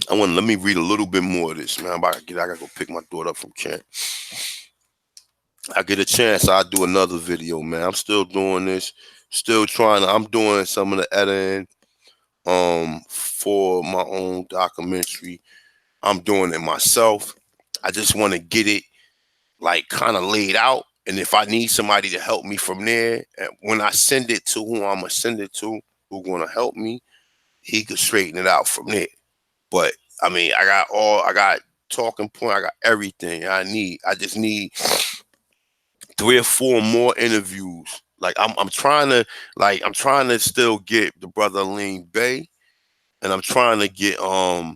Let me read a little bit more of this, man. I gotta go pick my daughter up from camp. I get a chance, I'll do another video, man. I'm still doing this, I'm doing some of the editing for my own documentary. I'm doing it myself. I just want to get it like kind of laid out. And if I need somebody to help me from there, and when I send it to who I'm gonna send it to, who's gonna help me, he could straighten it out from there. But I mean, I got talking point, I got everything I need. I just need 3 or 4 more interviews. Like I'm trying to still get the brother Lean Bay, and I'm trying to get Blue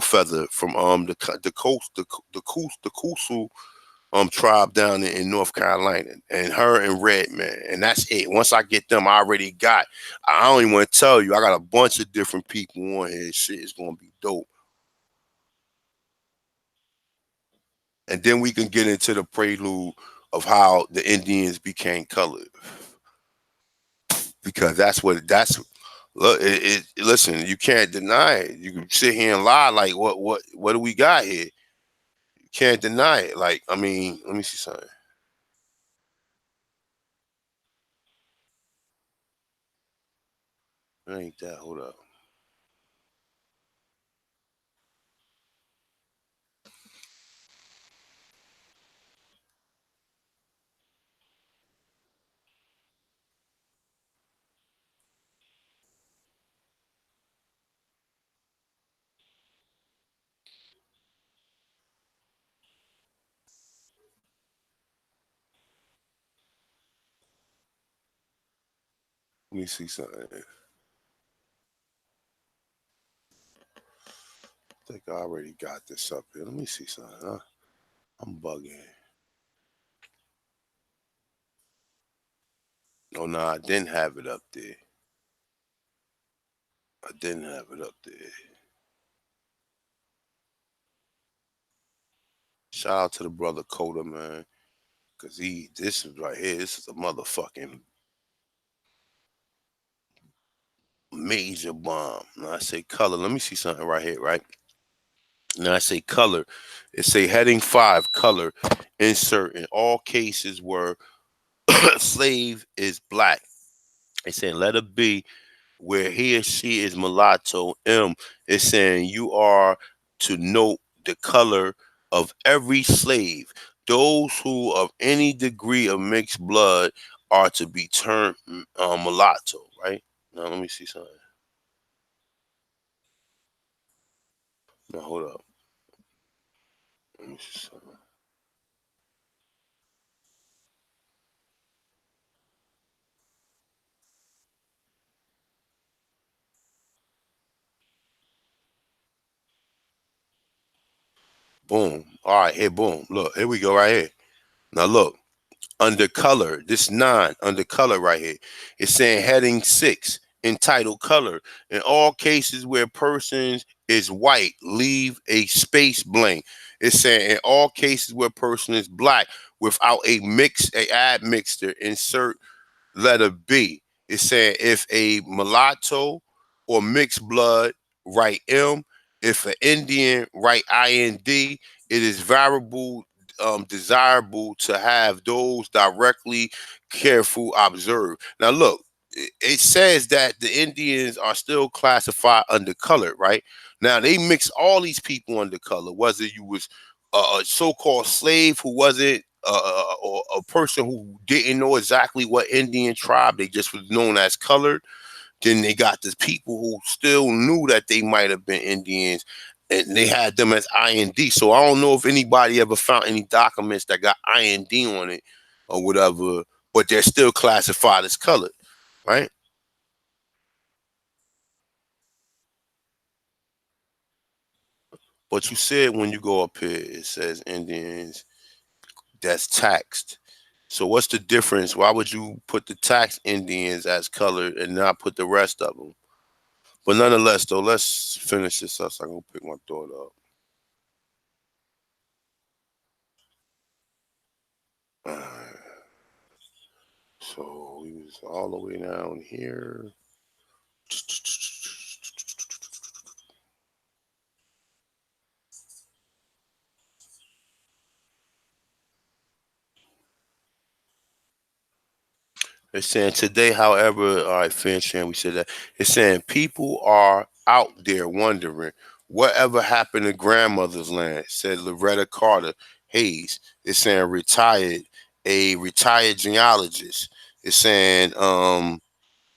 Feather from the coast the Kusu tribe down in North Carolina, and her and Redman, and that's it. Once I get them, I don't even want to tell you, I got a bunch of different people on here. Shit is gonna be dope. And then we can get into the prelude of how the Indians became colored, because look. Listen, you can't deny it. You can sit here and lie like what do we got here? You can't deny it. Like, I mean, let me see something. It ain't that. Hold up. Let me see something. I think I already got this up here. Let me see something. Huh? I'm bugging. Oh no, I didn't have it up there. I didn't have it up there. Shout out to the brother Coda, man. Cause this is right here. This is a motherfucking major bomb. Now I say color. Let me see something right here, right? Now I say color. It say heading 5, color. Insert in all cases where slave is black. It's saying letter B, where he or she is mulatto. M, it's saying you are to note the color of every slave. Those who of any degree of mixed blood are to be termed mulatto, right? Now let me see something. Now hold up. Let me see something. Boom. All right, here, boom. Look, here we go right here. Now look, under color, this 9 under color right here. It's saying heading 6, entitled color. In all cases where persons is white, leave a space blank. It's saying in all cases where person is black, without a admixture, insert letter B. It's saying if a mulatto or mixed blood, write M. If an Indian, write IND. It is variable, desirable to have those directly careful observed. Now, look, it says that the Indians are still classified under color, right? Now, they mix all these people under color, whether you was a so-called slave who wasn't or a person who didn't know exactly what Indian tribe, they just was known as colored. Then they got the people who still knew that they might have been Indians, and they had them as IND. So I don't know if anybody ever found any documents that got IND on it or whatever, but they're still classified as colored, right? But you said when you go up here, it says Indians that's taxed. So what's the difference? Why would you put the tax Indians as colored and not put the rest of them? But nonetheless, though, let's finish this up so I can pick my thought up. Alright, so we was all the way down here. It's saying today, however, all right, Finch, we said that. It's saying people are out there wondering whatever happened to grandmother's land, said Loretta Carter Hayes. It's saying a retired geologist. It's saying and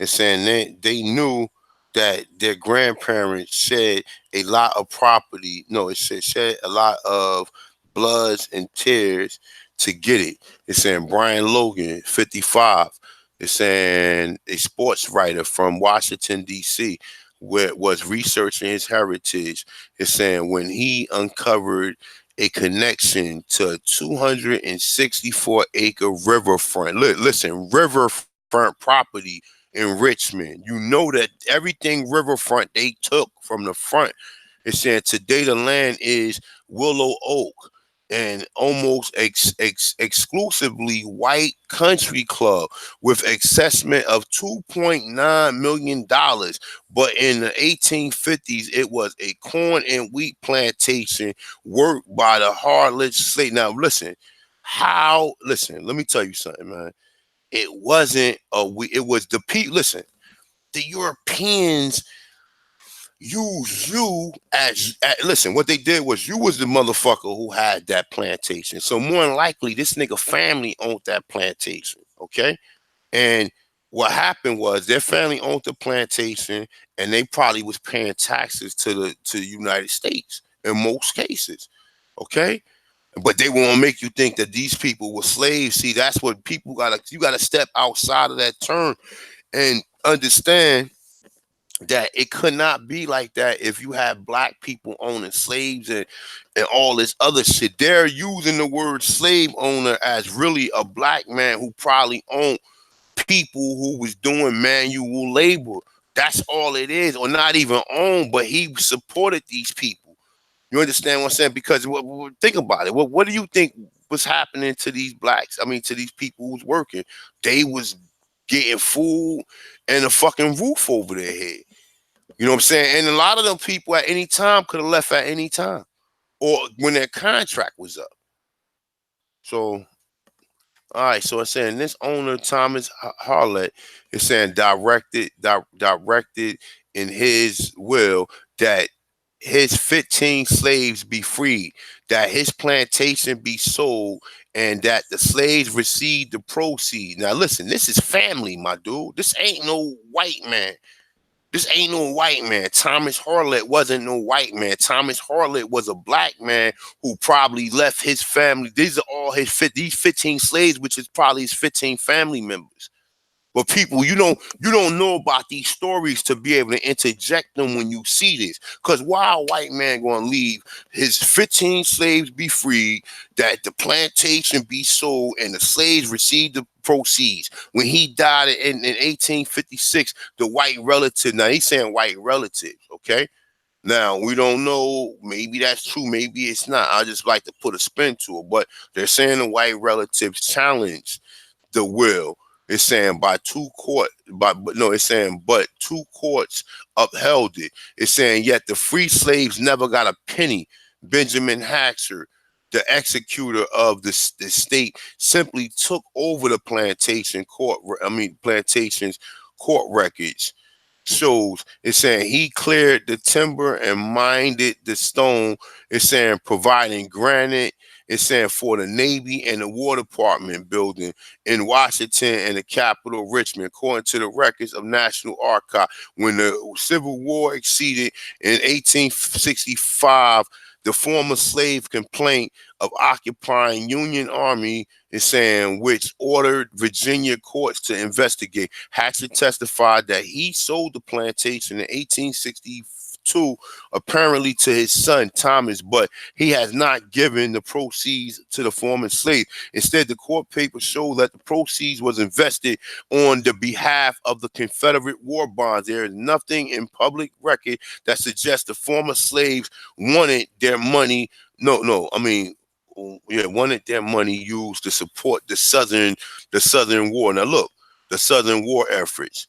saying they knew that their grandparents shed a lot of property. No, it said shed a lot of bloods and tears to get it. It's saying Brian Logan, 55. It's saying a sports writer from Washington, D.C., where was researching his heritage. It's saying when he uncovered a connection to a 264-acre riverfront. Listen, riverfront property in Richmond. You know that everything riverfront they took from the front. It said today the land is Willow Oak and almost exclusively white country club with assessment of $2.9 million. But in the 1850s, it was a corn and wheat plantation worked by the Harlot slave. Now, listen, let me tell you something, man. It wasn't it was the people. Listen, the Europeans use you as listen, what they did was you was the motherfucker who had that plantation. So more than likely, this nigga family owned that plantation. Okay. And what happened was their family owned the plantation and they probably was paying taxes to the United States in most cases. Okay. But they want to make you think that these people were slaves. See, that's what people you gotta step outside of that term and understand that it could not be like that if you have black people owning slaves and all this other shit. They're using the word slave owner as really a black man who probably owned people who was doing manual labor. That's all it is, or not even owned, but he supported these people. You understand what I'm saying? Because think about it. What do you think was happening to these blacks? I mean, to these people who's working? They was getting food and a fucking roof over their head. You know what I'm saying? And a lot of them people at any time could have left at any time or when their contract was up. So, all right. So it's saying this owner, Thomas Harlett, is saying directed in his will that his 15 slaves be freed, that his plantation be sold, and that the slaves receive the proceeds. Now, listen, this is family, my dude. This ain't no white man. This ain't no white man. Thomas Harlett wasn't no white man. Thomas Harlett was a black man who probably left his family. These are all these 15 slaves, which is probably his 15 family members. But people, you don't know about these stories to be able to interject them when you see this. Because why a white man gonna leave his 15 slaves be freed, that the plantation be sold, and the slaves receive the proceeds? When he died in 1856, the white relative, now he's saying white relatives, okay? Now, we don't know. Maybe that's true. Maybe it's not. I just like to put a spin to it. But they're saying the white relatives challenged the will. It's saying by two court, but no, it's saying but two courts upheld it. It's saying yet the free slaves never got a penny. Benjamin Hatcher, the executor of the state, simply took over the plantation's court records shows. It's saying he cleared the timber and minded the stone. It's saying providing granite. It's saying for the Navy and the War Department building in Washington and the capital Richmond, according to the records of National Archive. When the Civil War exceeded in 1865, the former slave complaint of occupying Union Army is saying, which ordered Virginia courts to investigate. Hatcher testified that he sold the plantation in 1862, apparently to his son Thomas, but he has not given the proceeds to the former slave. Instead, the court papers show that the proceeds was invested on the behalf of the Confederate war bonds. There is nothing in public record that suggests the former slaves wanted their money. Wanted their money used to support the Southern War. Now look, the Southern War efforts.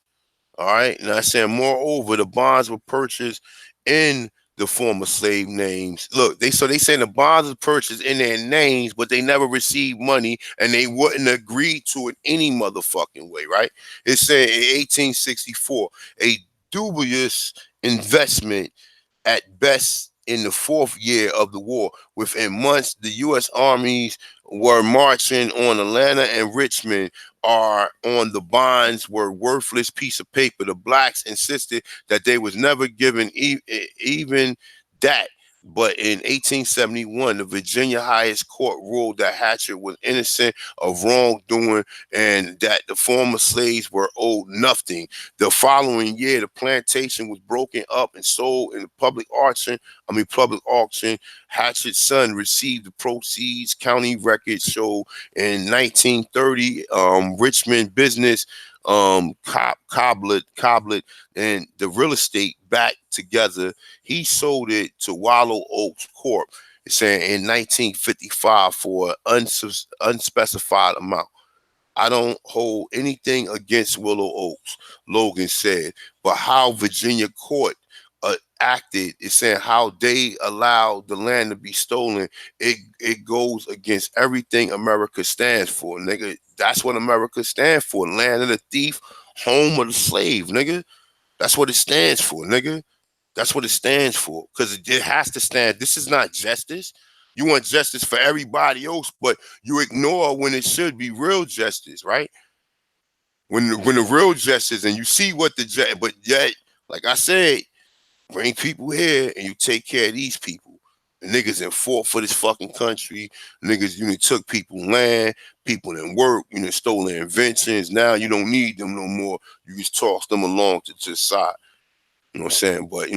All right. Now I'm saying, moreover, the bonds were purchased in the former slave names. Look, they saying the bonds were purchased in their names, but they never received money and they wouldn't agree to it any motherfucking way, right? It said in 1864, a dubious investment at best in the fourth year of the war. Within months, the U.S. armies were marching on Atlanta and Richmond are on the bonds were worthless piece of paper. The blacks insisted that they was never given even that. But in 1871, the Virginia highest court ruled that Hatcher was innocent of wrongdoing and that the former slaves were owed nothing. The following year, the plantation was broken up and sold in the public auction. Hatcher's son received the proceeds. County records show in 1930, Richmond business Coblet and the real estate back together. He sold it to Wallow Oaks Corp. It's saying in 1955 for an unspecified amount. I don't hold anything against Willow Oaks, Logan said, but how Virginia court acted is saying how they allowed the land to be stolen. It goes against everything America stands for, nigga. That's what America stands for. Land of the thief, home of the slave, nigga. That's what it stands for, nigga. That's what it stands for. Because it has to stand. This is not justice. You want justice for everybody else, but you ignore when it should be real justice, right? When the real justice, and you see what but yet, like I said, bring people here and you take care of these people. The niggas that fought for this fucking country. Niggas, you took people land, people that work, stole their inventions. Now you don't need them no more. You just toss them along to the side. You know what I'm saying? But,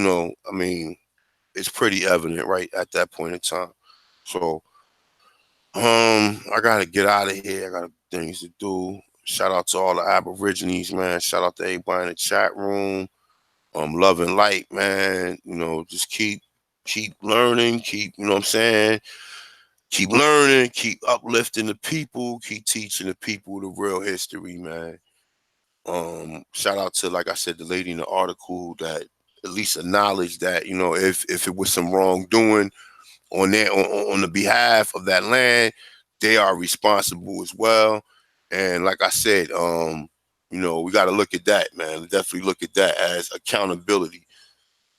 it's pretty evident right at that point in time. So, I gotta get out of here. I got things to do. Shout out to all the Aborigines, man. Shout out to everybody in the chat room. Love and light, man. Just keep learning, you know what I'm saying? Keep learning, keep uplifting the people, keep teaching the people the real history, man. Shout out to, like I said, the lady in the article that at least acknowledged that, if it was some wrongdoing on the behalf of that land, they are responsible as well. And like I said, we got to look at that, man. Definitely look at that as accountability.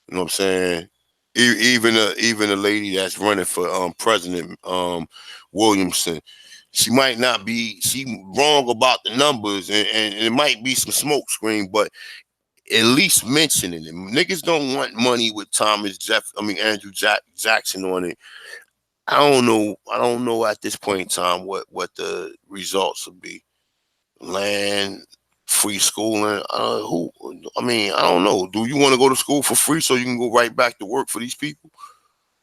You know what I'm saying? Even a lady that's running for President Williamson, she might not be wrong about the numbers, and it might be some smoke screen, but at least mentioning it. Niggas don't want money with Andrew Jackson on it. I don't know. I don't know at this point in time what the results will be. Land, free schooling. Who? I mean, I don't know. Do you want to go to school for free so you can go right back to work for these people,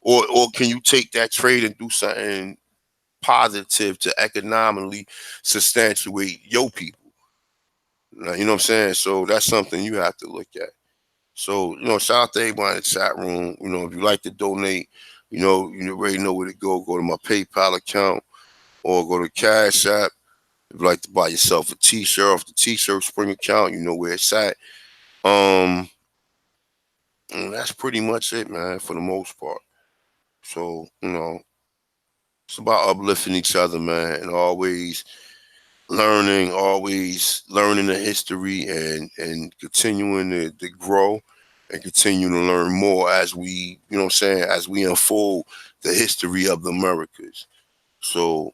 or can you take that trade and do something positive to economically substantiate your people? Now, you know what I'm saying? So that's something you have to look at. So, shout out to everybody in the chat room. If you like to donate, you already know where to go. Go to my PayPal account or go to Cash App. If you like to buy yourself a t-shirt off the t-shirt spring account, you know where it's at. And that's pretty much it, man, for the most part. So, it's about uplifting each other, man, and always learning the history and continuing to grow and continue to learn more as we, as we unfold the history of the Americas. So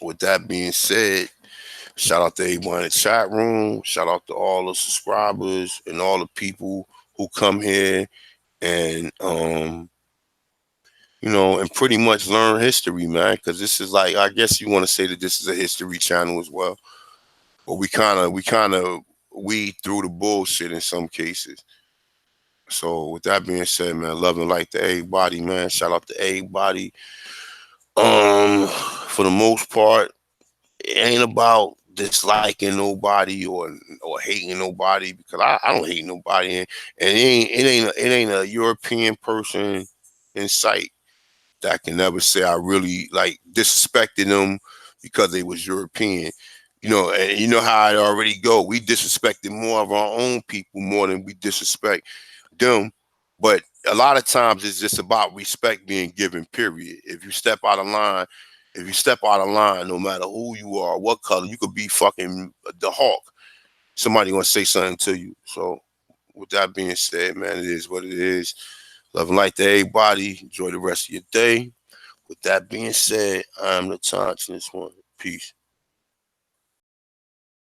with that being said, shout out to everyone in the chat room. Shout out to all the subscribers and all the people who come here and and pretty much learn history, man. Because this is like, I guess you want to say that this is a history channel as well. But we kind of weed through the bullshit in some cases. So with that being said, man, love and light to everybody, man. Shout out to everybody. For the most part, it ain't about disliking nobody or hating nobody, because I don't hate nobody, and it ain't a European person in sight that can never say I really like disrespected them because they was European. And you know how it already go. We disrespected more of our own people more than we disrespect them. But a lot of times it's just about respect being given, period. If you step out of line, no matter who you are, what color, you could be fucking the Hawk. Somebody gonna say something to you. So with that being said, man, it is what it is. Love and light to everybody. Enjoy the rest of your day. With that being said, I'm the Conscious One. Peace.